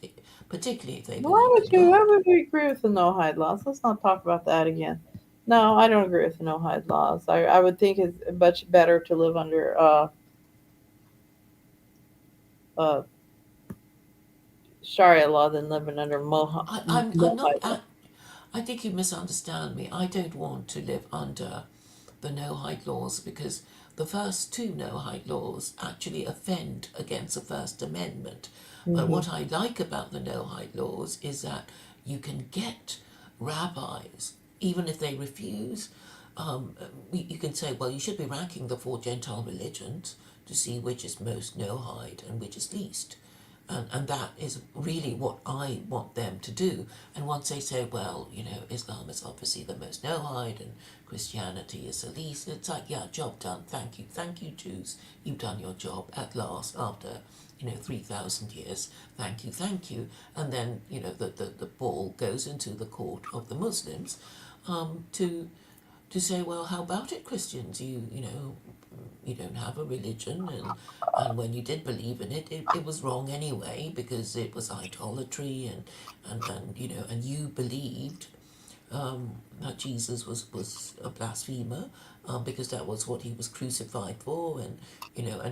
particularly if they believed in Why God. would you agree with the no hide laws? Let's not talk about that again. No, I don't agree with the no hide laws. I would think it's much better to live under uh, Sharia law than living under I'm no not. hide law. I think you misunderstand me. I don't want to live under the no hide laws because the first two no hide laws actually offend against the First Amendment. But Hmm. what I like about the no hide laws is that you can get rabbis, even if they refuse. You can say, well, you should be ranking the four Gentile religions to see which is most no hide and which is least. And that is really what I want them to do. And once they say, well, Islam is obviously the most no-hide and Christianity is the least, it's like, yeah, job done. Thank you, Jews. You've done your job at last after 3,000 years. Thank you. And then the ball goes into the court of the Muslims, to say, well, how about it, Christians? You don't have a religion, and when you did believe in it, it was wrong anyway because it was idolatry, and you believed that Jesus was a blasphemer, because that was what he was crucified for, and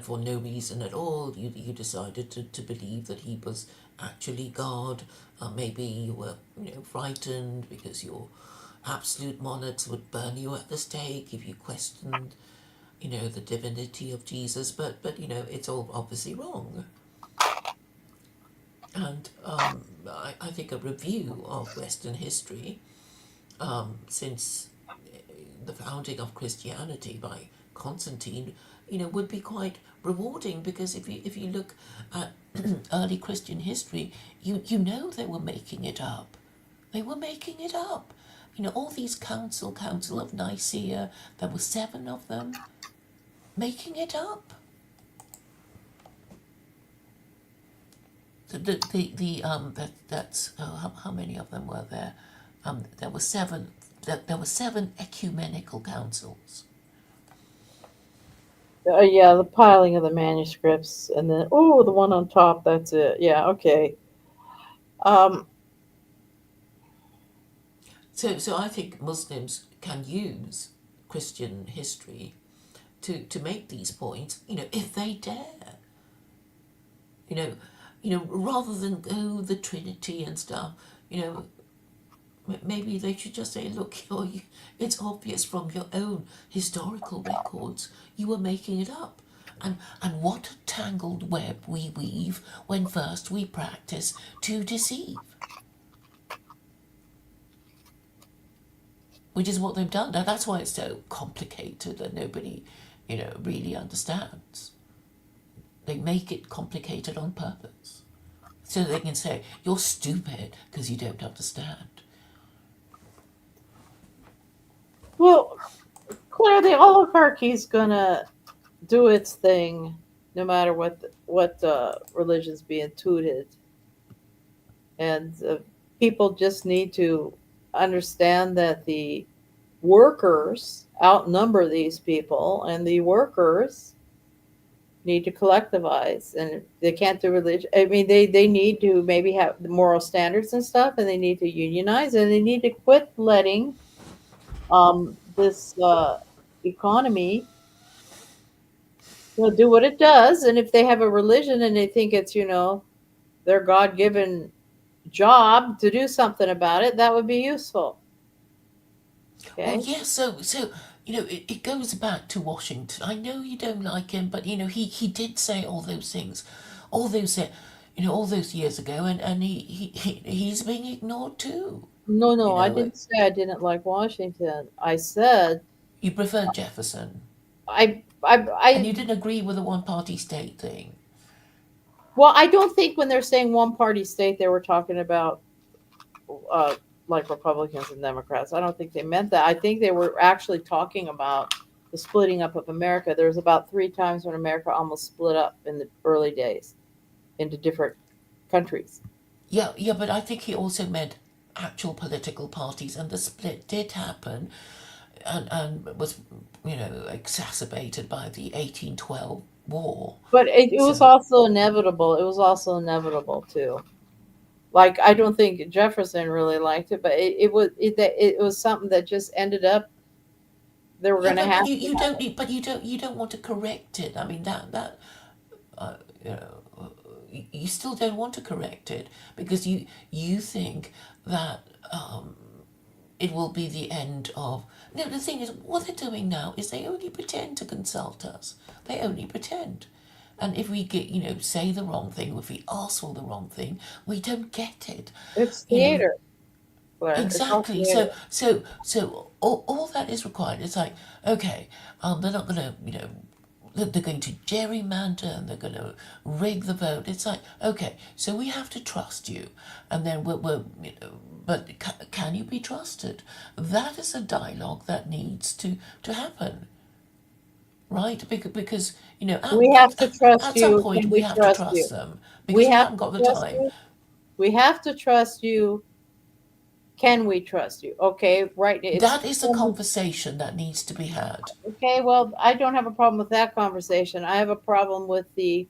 for no reason at all you decided to believe that he was actually God. Maybe you were frightened because your absolute monarchs would burn you at the stake if you questioned the divinity of Jesus, but it's all obviously wrong. And I think a review of Western history, since the founding of Christianity by Constantine, would be quite rewarding, because if you look at early Christian history, you know they were making it up. They were making it up. All these council of Nicaea, there were 7 of them, making it up. How many of them were there? There were 7. There were 7 ecumenical councils. Yeah, the piling of the manuscripts, and then the one on top. That's it. Yeah, okay. Um, So I think Muslims can use Christian history to make these points, if they dare. You know, rather than go the Trinity and stuff, maybe they should just say, look, it's obvious from your own historical records you were making it up. And what a tangled web we weave when first we practice to deceive. Which is what they've done. Now that's why it's so complicated and nobody, really understands. They make it complicated on purpose. So they can say, you're stupid because you don't understand. well, Claire, the oligarchy's gonna do its thing, no matter what religion's being tooted, and people just need to understand that the workers outnumber these people, and the workers need to collectivize, and if they can't do religion. I mean, they need to maybe have the moral standards and stuff, and they need to unionize, and they need to quit letting this economy do what it does. And if they have a religion and they think it's their god-given job to do something about it, that would be useful. Well, Okay. yeah, so it goes back to Washington. I know you don't like him, but he did say all those things, all those years ago, and he's being ignored too. No, You no, I know, didn't say I didn't like Washington. I said you preferred Jefferson, I I and you I didn't agree with the one-party state thing. well, I don't think when they're saying one party state, they were talking about uh, like Republicans and Democrats. I don't think they meant that. I think they were actually talking about the splitting up of America. There was about 3 times when America almost split up in the early days into different countries. Yeah, but I think he also meant actual political parties, and the split did happen, and was exacerbated by the 1812 war. But it was So also inevitable. It was also inevitable too. Like I don't think Jefferson really liked it, but it was something that just ended up they were yeah, going to but have you to. don't need, but you don't want to correct it. I mean that you know you still don't want to correct it because you think that it will be the end of. No, the thing is, what they're doing now is they only pretend to consult us. They only pretend. And if we get, say the wrong thing, if we ask for the wrong thing, we don't get it. It's You know, theater, Claire. It's all exactly. theater. So all that is required. It's like, okay, they're not going to, that they're going to gerrymander and they're going to rig the vote. It's like, okay, so we have to trust you, and then but can you be trusted? That is a dialogue that needs to happen, right? Because We have to trust at some you. point Can we we have to trust you? trust them We because we have haven't to got the trust time. you. We have to trust you. Can we trust you? Okay, right. That is a conversation that needs to be had. Okay, well, I don't have a problem with that conversation. I have a problem with the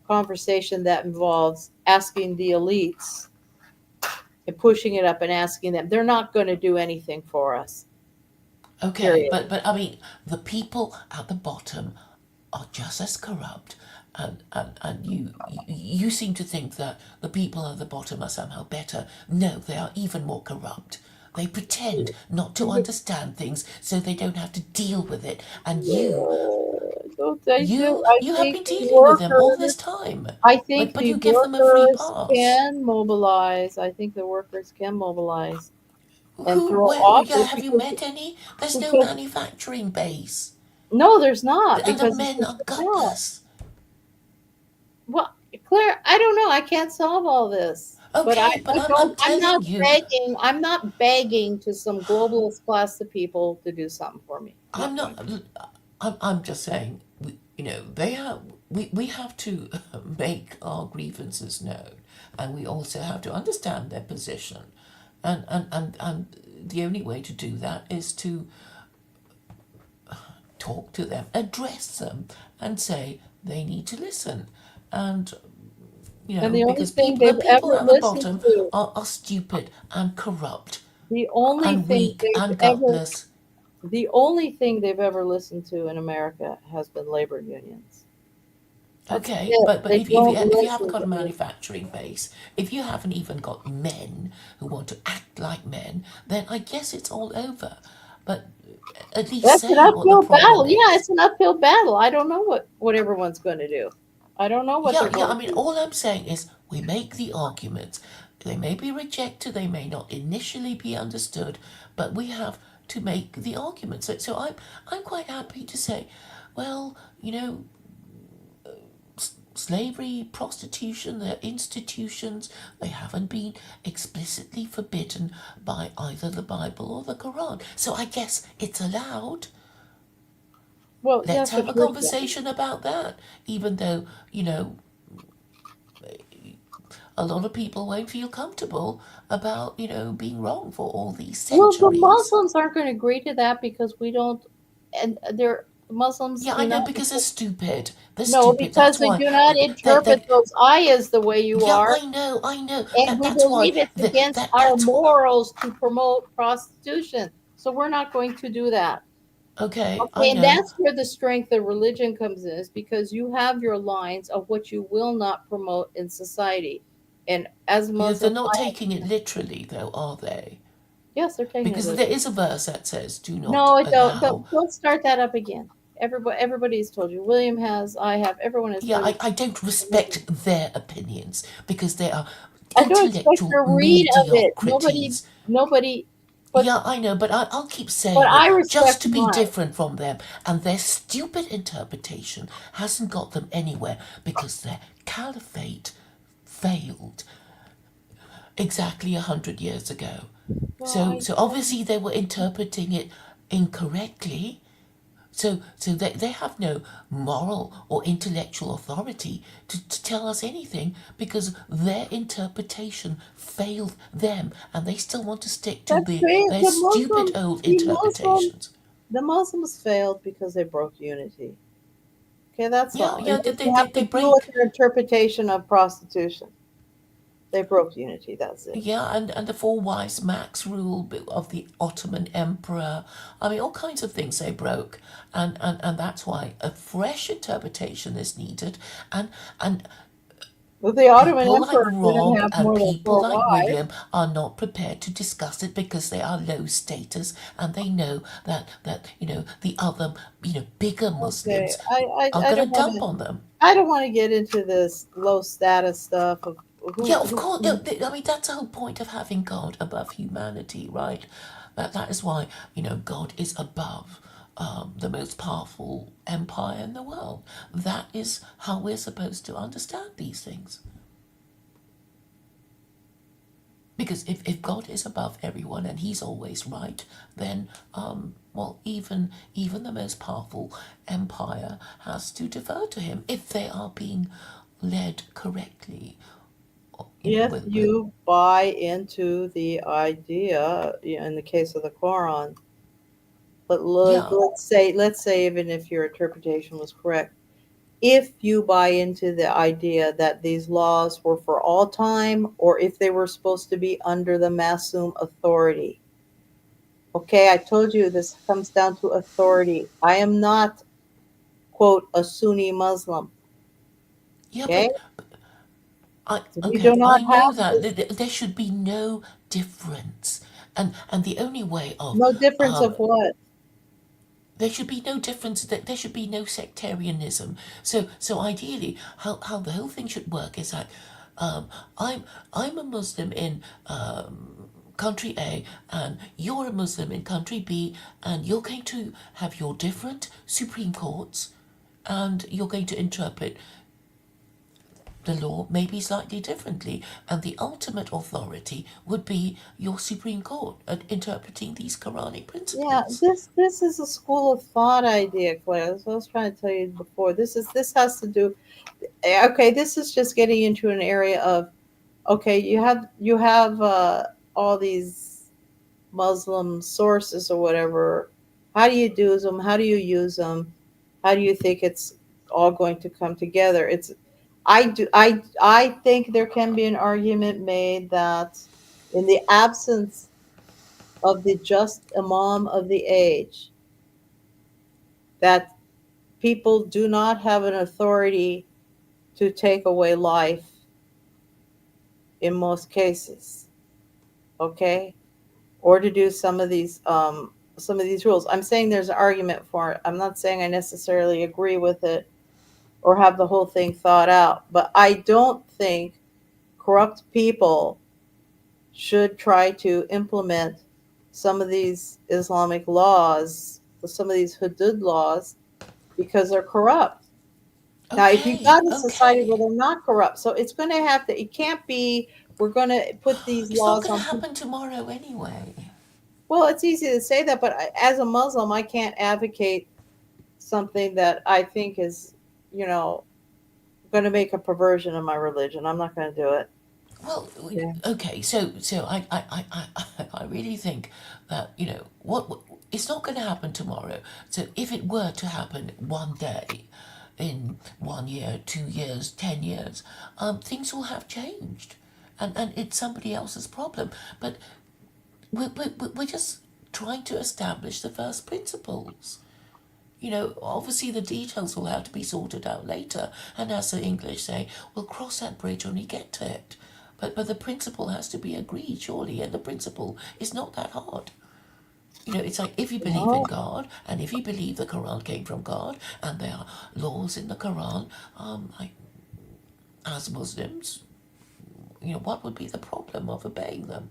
conversation that involves asking the elites and pushing it up and asking them. They're not going to do anything for us. Okay, Period. but I mean, the people at the bottom are just as corrupt, and you seem to think that the people at the bottom are somehow better. No, they are even more corrupt. They pretend not to understand things so they don't have to deal with it. And Don't they do? you have been dealing with them all this time. I think But the you give them a free workers pass. can mobilize. I think the workers can mobilize and Who? throw Where? off Yeah, have you met any? There's no because manufacturing base, no, there's not and the because it's men just are not. gutless. Well, Claire, I don't know. I can't solve all this. But Okay, but I don't. I'm telling you, I'm not begging to some globalist class of people to do something for me. I'm I'm not going not. I'm just saying. They have. We have to make our grievances known, and we also have to understand their position, and the only way to do that is to talk to them, address them, and say they need to listen, and And the only because thing the they've people ever at the listened bottom to, are stupid and corrupt the only and thing weak they've and ever, gutless. the only thing they've ever listened to in America has been labor unions. That's Okay, it. but They don't if you haven't listen got a to me. manufacturing base, if you haven't even got men who want to act like men, then I guess it's all over. But at least That's an say what the uphill problem battle. Yeah, is. it's an uphill battle. I don't know what everyone's going to do. I don't know what Yeah, they're yeah. going I to mean, do. all I'm saying is we make the arguments. They may be rejected. They may not initially be understood, but we have to make the arguments. So I'm quite happy to say, well, slavery, prostitution, they're institutions. They haven't been explicitly forbidden by either the Bible or the Quran. So I guess it's allowed. Well, Let's yes, have but a conversation about that, even though, a lot of people won't feel comfortable about, being wrong for all these well, the centuries. Muslims aren't going to agree to that because we don't, and they're Muslims Yeah, I do know not. because they're stupid. They're No, stupid. because That's they why do not they interpret those ayahs the way you yeah, are, I know. and That we that's why believe it's against our that's why. morals to promote prostitution. So we're not going to do that. Okay, I Okay, and know. that's where the strength of religion comes in, is because you have your lines of what you will not promote in society. And as Yeah, they're Muslim, not taking it literally, though, are they? yes, they're taking it Because literally. there is a verse that says, "Do not No, it don't. allow." Don't start that up again. Everybody's told you. William has. I have. Everyone has Yeah, told you. I don't respect their opinions because they are I don't expect intellectual to read of it. mediocrities. Nobody. But Yeah, I know, but I'll keep but saying it I just respect to be mine. different from them. And their stupid interpretation hasn't got them anywhere because their caliphate failed exactly 100 years ago. Well, So obviously they were interpreting it incorrectly. So they have no moral or intellectual authority to tell us anything because their interpretation failed them and they still want to stick to that's great. their stupid old interpretations. The Muslims failed because they broke unity. Okay, that's Yeah, all. yeah, It they, doesn't they, they, have they to do with break. their interpretation of prostitution. They broke unity. That's it. Yeah, and the four wise Max rule of the Ottoman Emperor. I mean, all kinds of things they broke. And that's why a fresh interpretation is needed. And But the Ottoman people like Emperor didn't Rob have and more than people four like wives. William are not prepared to discuss it because they are low status and they know that the other bigger Okay, Muslims are I going don't to want dump to. on them. I don't want to get into this low status stuff of Yeah, of who. course. No, I mean, that's the whole point of having God above humanity, right? That is why God is above the most powerful empire in the world. That is how we're supposed to understand these things. Because if God is above everyone and he's always right, then, well, even the most powerful empire has to defer to him if they are being led correctly. If With you buy into the idea, in the case of the Quran, but yeah, let's say even if your interpretation was correct, if you buy into the idea that these laws were for all time, or if they were supposed to be under the Masum authority. Okay, I told you this comes down to authority. I am not, quote, a Sunni Muslim. yeah, Okay, but we do okay, not I know have that this, there should be no difference, and the only way of no difference um, of what. there should be no difference. That there should be no sectarianism. So ideally, how the whole thing should work is that um, I'm I'm a Muslim in country A, and you're a Muslim in country B, and you're going to have your different supreme courts, and you're going to interpret the law maybe slightly differently, and the ultimate authority would be your Supreme Court at interpreting these Quranic Yeah, principles. this is a school of thought idea, Claire. That's what I was trying to tell you before. This has to do. Okay, this is just getting into an area of, okay, you have all these Muslim sources or whatever. How do you do them? How do you use them? How do you think it's all going to come together? I think there can be an argument made that in the absence of the just imam of the age, that people do not have an authority to take away life in most cases. Okay, or to do some of these rules. I'm saying there's an argument for it. I'm not saying I necessarily agree with it or have the whole thing thought out, but I don't think corrupt people should try to implement some of these Islamic laws, some of these hudud laws, because they're corrupt. Now, if you've Okay, got a society where okay. they're not corrupt, so it's going to have to, it can't be, we're going to put these It's not laws going to on people. happen tomorrow anyway. Well, it's easy to say that, but as a Muslim, I can't advocate something that I think is, you know, going to make a perversion of my religion. I'm not going to do it. Well, Yeah. okay. So I really think that what it's not going to happen tomorrow. So if it were to happen one day, in 1 year, 2 years, 10 years, things will have changed, and it's somebody else's problem. But we're just trying to establish the first principles. Obviously the details will have to be sorted out later, and as the English say, we'll cross that bridge when we get to it. But the principle has to be agreed, surely, and the principle is not that hard. It's like if you believe in No, God, and if you believe the Quran came from God, and there are laws in the Quran, as Muslims, what would be the problem of obeying them?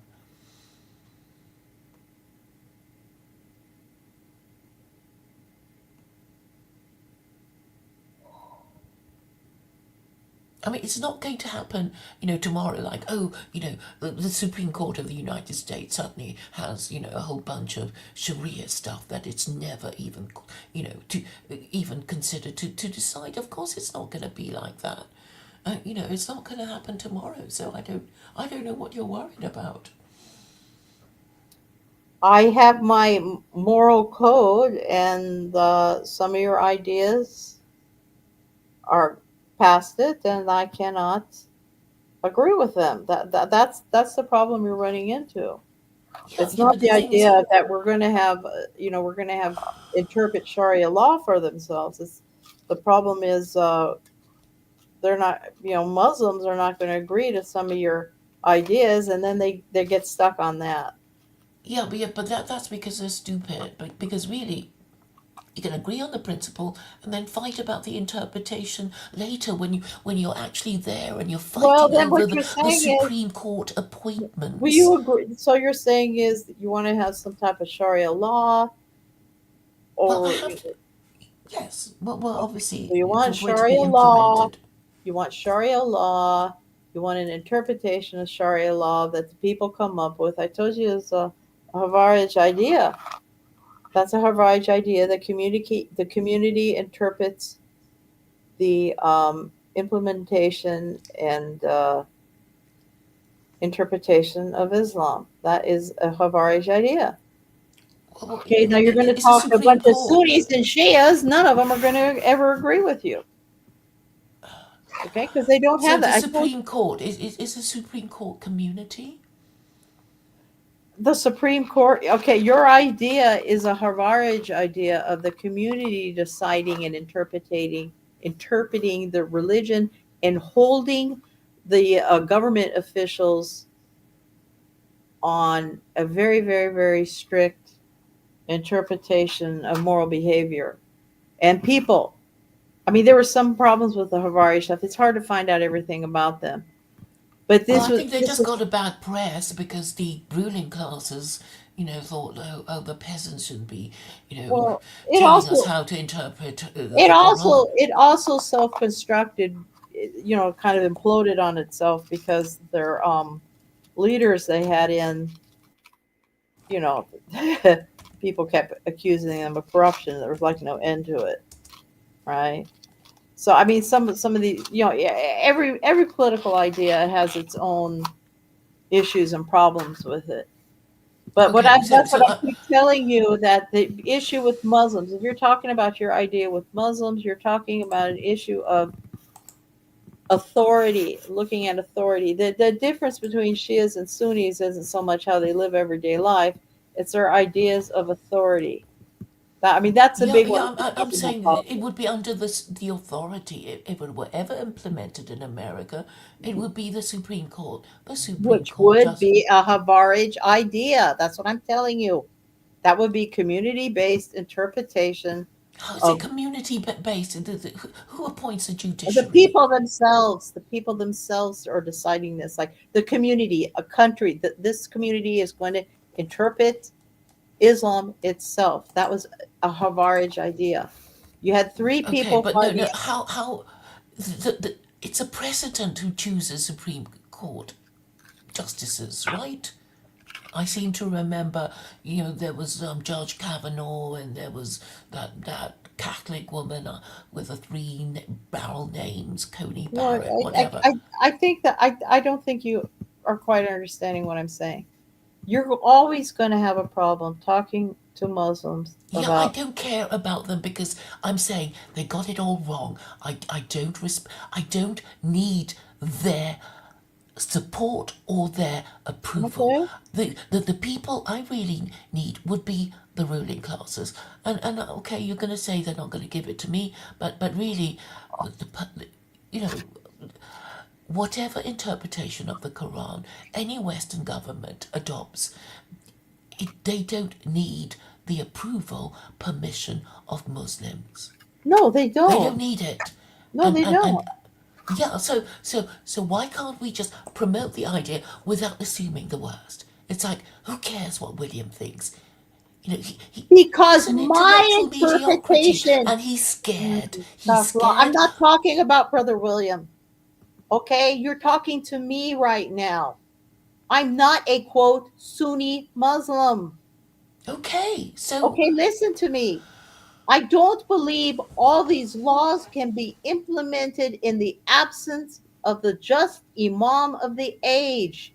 I mean, it's not going to happen, tomorrow. Like, oh, the Supreme Court of the United States suddenly has, a whole bunch of Sharia stuff that it's never even, to even considered to decide. Of course, it's not going to be like that. It's not going to happen tomorrow. So I don't know what you're worried about. I have my moral code, and some of your ideas are past it, and I cannot agree with them. That's the problem you're running into. Yeah, It's yeah, not but the the thing is, idea that we're going to have, we're going to have interpret Sharia law for themselves. The problem is they're not, Muslims are not going to agree to some of your ideas, and then they get stuck on that. yeah, but that's because they're stupid. But because really, you can agree on the principle and then fight about the interpretation later when you're actually there and you're Well, fighting then over what the, you're the saying is, Supreme Court will appointments. you agree? So you're saying is that you want to have some type of Sharia law Well, I or have to. Yes. Well, okay. So obviously, you want for it to be Sharia law, implemented. you want Sharia law, you want an interpretation of Sharia law that the people come up with. I told you it's a Havarij idea. That's a Havarij idea. The community interprets the implementation and interpretation of Islam. That is a Havarij idea. Well, Okay, now you're going to it's the talk to a Supreme bunch of Court. Sunnis and Shias. None of them are going to ever agree with you. Okay, because they don't So have the that. I told Supreme Court is the Supreme Court community. the Supreme Court. Okay, your idea is a Havarij idea of the community deciding and interpreting the religion and holding the government officials on a very, very, very strict interpretation of moral behavior and people. I mean, there were some problems with the Havari stuff. It's hard to find out everything about them, but Well, this I was think they this just was got a bad press because the ruling classes, thought, oh, the peasants should be, well. It telling us also how to interpret it the also Quran. it also self-constructed, kind of imploded on itself because their leaders they had in, you know, people kept accusing them of corruption. There was like no end to it, right? So I mean, some of the, yeah, every political idea has its own issues and problems with it. But Okay, that's what so I keep telling you, that the issue with Muslims, if you're talking about your idea with Muslims, you're talking about an issue of authority, looking at authority. The difference between Shias and Sunnis isn't so much how they live everyday life, it's their ideas of authority. I mean, that's a yeah, big one. I'm saying it would be under the authority if it were ever implemented in America. It would be the Supreme Court. The Supreme Which Court would just. be a Havarij idea. That's what I'm telling you. That would be community based interpretation How is it of community based? Who appoints the the judiciary? people themselves. The people themselves are deciding this. Like the community, a country, that this community is going to interpret Islam itself. That was a Havarij idea. You had three Okay, people but no, fighting no. it. It's a president who chooses Supreme Court justices, right? I seem to remember, there was Judge Kavanaugh, and there was that Catholic woman with the barrel names, Coney Well, Barrett, whatever. I think that I don't think you are quite understanding what I'm saying. You're always going to have a problem talking to Muslims Yeah, I about. don't care about them because I'm saying they got it all wrong. I don't need their support or their approval. Okay. The people I really need would be the ruling classes. And okay, you're going to say they're not going to give it to me, but really, you know, whatever interpretation of the Quran any Western government adopts, they don't need the approval, permission of Muslims. No, they They don't don't. need it. No, And they and and don't. yeah, so why can't we just promote the idea without assuming the worst? It's like, who cares what William thinks? He's Because an my intellectual mediocrity, interpretation. and he's scared. He's Astaghfirullah. I'm scared. not talking about Brother William. Okay, you're talking to me right now. I'm not a quote Sunni Muslim. Okay, so Okay, listen to me. I don't believe all these laws can be implemented in the absence of the just Imam of the age.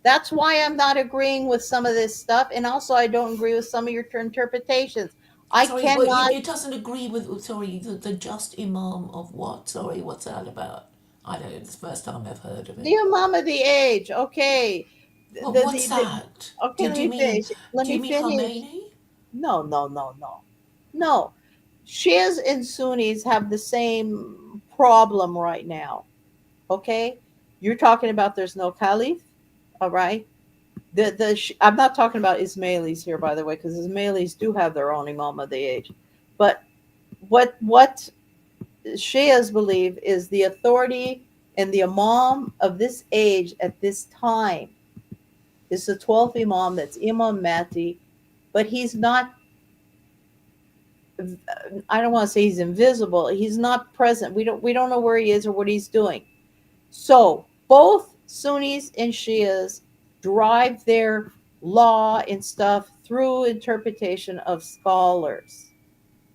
That's why I'm not agreeing with some of this stuff. And also, I don't agree with some of your interpretations. I sorry, but cannot. it doesn't agree with, sorry, the just imam of what? Sorry, what's that about? I don't know. It's the first time I've heard of The it. Imam of the age. Okay. What's that? Okay, let Do you me mean finish. Let do you me mean finish. Khomeini? No, no, no, no. No. Shias and Sunnis have the same problem right now. Okay? You're talking about there's no caliph. All right. I'm not talking about Ismailis here, by the way, because Ismailis do have their own Imam of the age. But what Shias believe is the authority and the Imam of this age at this time is the 12th Imam, that's Imam Mahdi, but he's not I don't want to say he's invisible. He's not present. We don't know where he is or what he's doing. So both Sunnis and Shias drive their law and stuff through interpretation of scholars.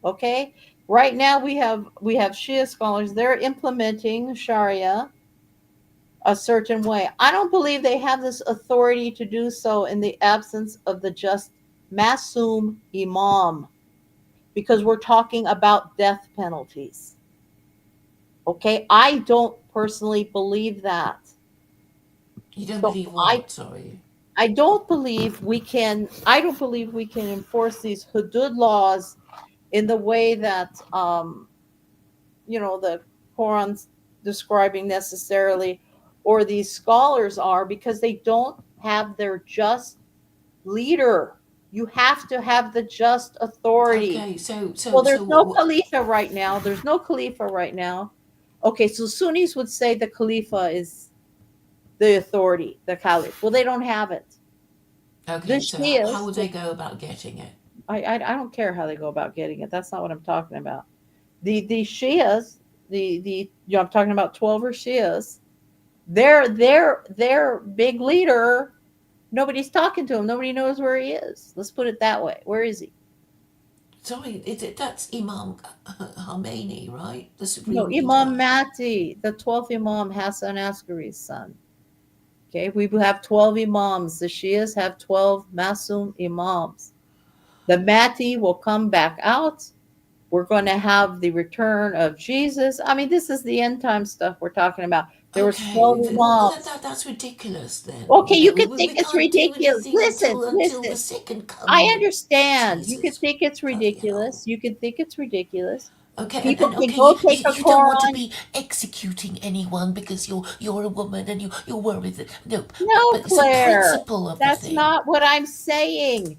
Okay? Right now we have Shia scholars, they're implementing Sharia a certain way. I don't believe they have this authority to do so in the absence of the just Masum Imam, because we're talking about death penalties. Okay? I don't personally believe that. You don't So believe I what? Sorry. I don't believe we can enforce these hudud laws in the way that the Quran's describing necessarily, or these scholars are, because they don't have their just leader. You have to have the just authority. Okay, Well, there's no Khalifa right now. There's no Khalifa right now. Okay, so Sunnis would say the Khalifa is the authority, the Caliph. Well, they don't have it. The okay, so how Shias, would they go about getting it? I don't care how they go about getting it. That's not what I'm talking about. The Shias, I'm talking about 12 or Shias. Their big leader. Nobody's talking to him. Nobody knows where he is. Let's put it that way. Where is he? Sorry, that's Imam Khomeini, right? The No, supreme Imam leader. Mahdi, the 12th Imam, Hassan Askari's son. Okay, we have 12 Imams. The Shias have 12 Masum Imams. The Mahdi will come back out. We're going to have the return of Jesus. I mean, this is the end time stuff we're talking about. There was Okay, 12 Imams. that's ridiculous then. Okay, you can We think it's can't do ridiculous. anything Listen, until the listen. second I coming of understand. You can Jesus. think it's Bloody hell. ridiculous. You can think it's ridiculous. Okay, People and can okay, go take a you don't want to Quran. be executing anyone because you're a woman and you're worried that no, No, but it's the Claire, principle of the that's thing. not what I'm saying.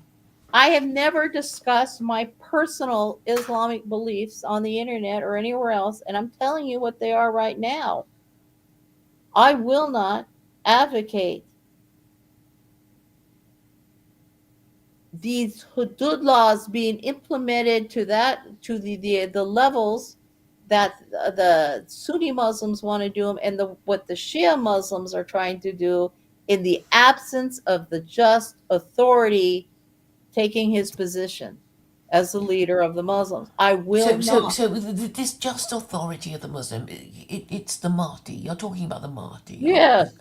I have never discussed my personal Islamic beliefs on the internet or anywhere else, and I'm telling you what they are right now. I will not advocate these hudud laws being implemented to the levels that the Sunni Muslims want to do them, and what the Shia Muslims are trying to do, in the absence of the just authority taking his position as the leader of the Muslims. I will not. This just authority of the Muslim, it's the Mahdi. You're talking about the Mahdi, aren't you? Yes,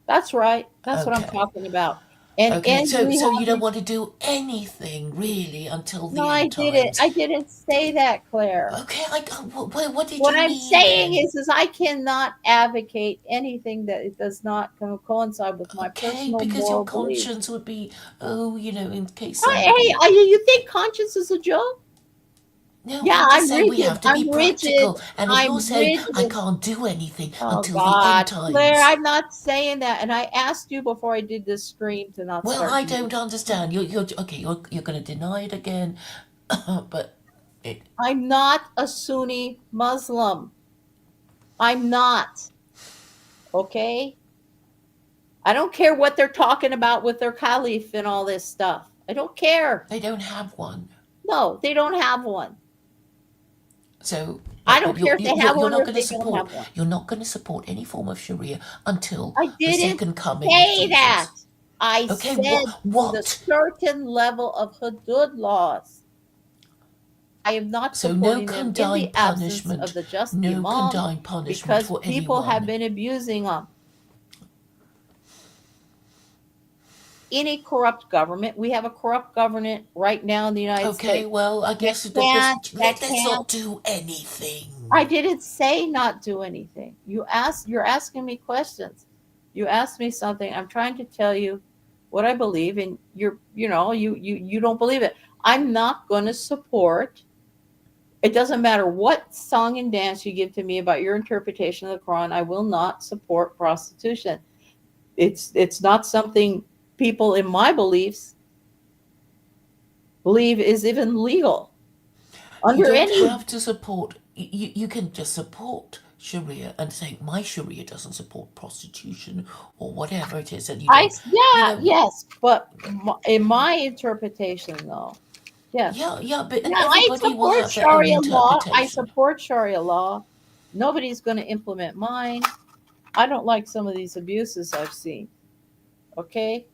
that's right. That's what I'm Okay. talking about. And Okay, we so you have don't these. want to do anything really until No, the I end didn't. times. I didn't say that, Claire. Okay, what did What you I'm mean saying then? is I cannot advocate anything that it does not coincide with my Okay, personal because your moral beliefs. conscience would be, oh, in case Hey, somebody. you think conscience is a joke? No, Yeah, I'm just I'm saying we rigid. have to be I'm rigid. practical. And if you're I'm saying I rigid. can't do anything Oh until the God, end Claire, times, I'm not saying that. And I asked you before I did this stream to not well, start I using. don't understand. You're okay. You're going to deny it again, but it. I'm not a Sunni Muslim. I'm not. Okay? I don't care what they're talking about with their caliph and all this stuff. I don't care. They don't have one. No, they don't have one. So, I but don't care if they have you're one or not if going to they don't support. have one. You're not going to support any form of Sharia until I the didn't second coming of say that. Jesus. I Okay, said to the what? certain level of hudud laws. I am not So no supporting them in the condign absence of punishment, the just no imam, condign punishment because for people have anyone. been abusing them. Any corrupt government, we have a corrupt government right now in the United Okay, States. well, I That guess can't, that let's can't. not do anything. I didn't say not do anything. You're asking me questions. You asked me something. I'm trying to tell you what I believe, and you don't believe it. I'm not going to support. It doesn't matter what song and dance you give to me about your interpretation of the Quran. I will not support prostitution. It's not something people in my beliefs believe is even legal You under don't any. have to support. You can just support Sharia and say my Sharia doesn't support prostitution or whatever it is, and you don't. You Yeah, know, yes, but in my interpretation, though, Yes. Yeah, but Yeah, I everybody will support have their own Sharia law. I interpretation. support Sharia law. Nobody's going to implement mine. I don't like some of these abuses I've seen. Okay?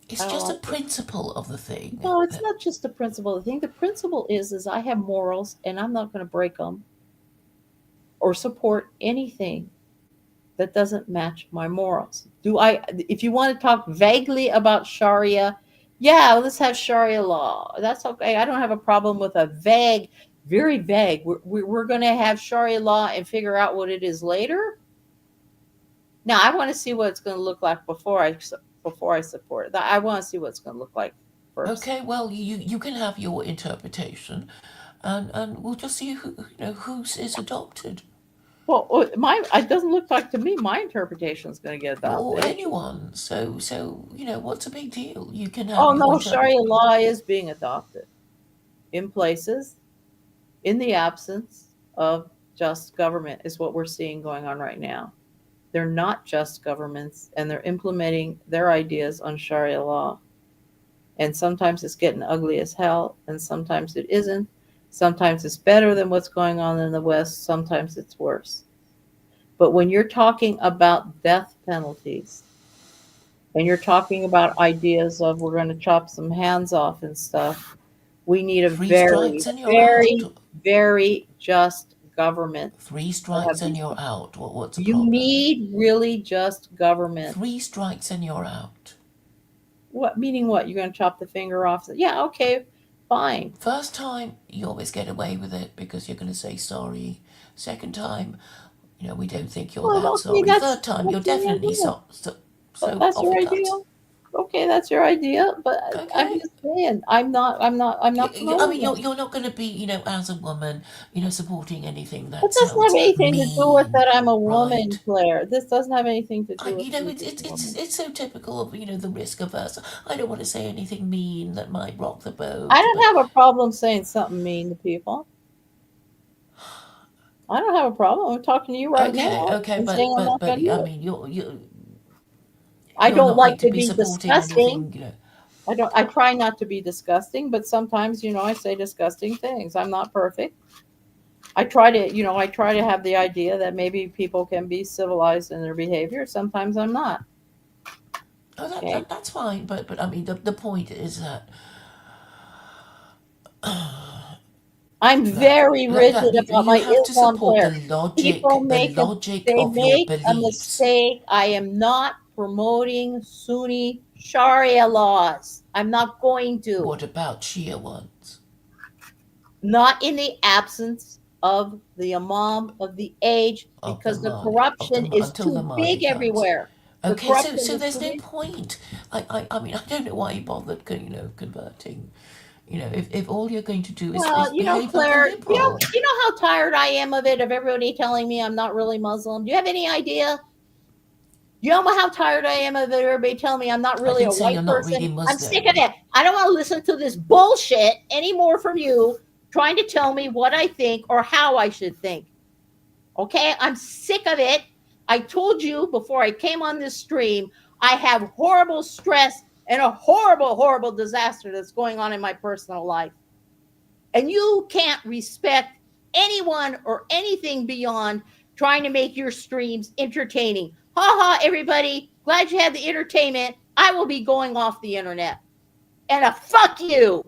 It's I don't just a like it. principle of the thing. No, it's not just the principle. The thing, the principle is I have morals and I'm not going to break them or support anything that doesn't match my morals. Do I, if you want to talk vaguely about Sharia, yeah, let's have Sharia law. That's okay. I don't have a problem with a vague, very vague. We're going to have Sharia law and figure out what it is later. Now, I want to see what it's going to look like before I support it. I want to see what it's going to look like first. Okay, well, you can have your interpretation, and we'll just see whose is adopted, Well, it doesn't look like to me my interpretation is going to get or adopted. anyone. So what's the big deal? You can have Oh your no, Sharia interpretation. law is being adopted in places in the absence of just government is what we're seeing going on right now. They're not just governments and they're implementing their ideas on Sharia law. And sometimes it's getting ugly as hell and sometimes it isn't. Sometimes it's better than what's going on in the West, sometimes it's worse. But when you're talking about death penalties and you're talking about ideas of we're going to chop some hands off and stuff, we need a Three very, strikes and you're very, out. very just government Three to have strikes and these. you're out. What's the You problem? need really just government. Three strikes and you're out. What meaning? What you're going to chop the finger off? Yeah, okay, fine. First time, you always get away with it because you're going to say sorry. Second time, we don't think you're Well, that okay, sorry. Third time, you're that's your definitely idea. so That's off your it idea. comes. Okay, that's your idea. But I'm Okay. just saying, I'm not I promoting mean, you're, that. you're not going to be, as a woman, supporting anything It that doesn't have sounds anything to do with mean, that I'm a woman, right? Claire. This doesn't have anything to do with me It's being it's a it's woman. it's so typical of the risk averse. I don't want to say anything mean that might rock the I boat, but don't have a problem saying something mean to people. I don't have a problem. I'm talking to you right okay, now okay, and saying I'm not going to I do it. mean, I you're don't not going like to to be be supporting disgusting. anything. I try not to be disgusting, but sometimes, I say disgusting things. I'm not perfect. I try to have the idea that maybe people can be civilized in their behavior. Sometimes I'm not. Oh, Okay. that's fine, but I mean, the point is I'm that very that rigid about you my have to Islam support prayer. People the make a logic they of your make a beliefs. mistake. I am not promoting Sunni Sharia laws. I'm not going to. What about Shia ones? Not in the absence of the Imam of the age Of the because the Mahdi, corruption is until the too Mahdi big comes. everywhere. The Okay, corruption so is there's too no big. point. I mean, I don't know why you bothered, converting. If all you're going to do is Well, behave like a Claire, liberal. you know how tired I am of it, of everybody telling me I'm not really Muslim. Do you have any idea? You know how tired I am of it, everybody telling me I'm not I really can a say you're white not person. really I'm sick of Muslim. it. I don't want to listen to this bullshit anymore from you trying to tell me what I think or how I should think. Okay? I'm sick of it. I told you before I came on this stream, I have horrible stress and a horrible, horrible disaster that's going on in my personal life. And you can't respect anyone or anything beyond trying to make your streams entertaining. Ha ha, everybody. Glad you had the entertainment. I will be going off the internet. And a fuck you.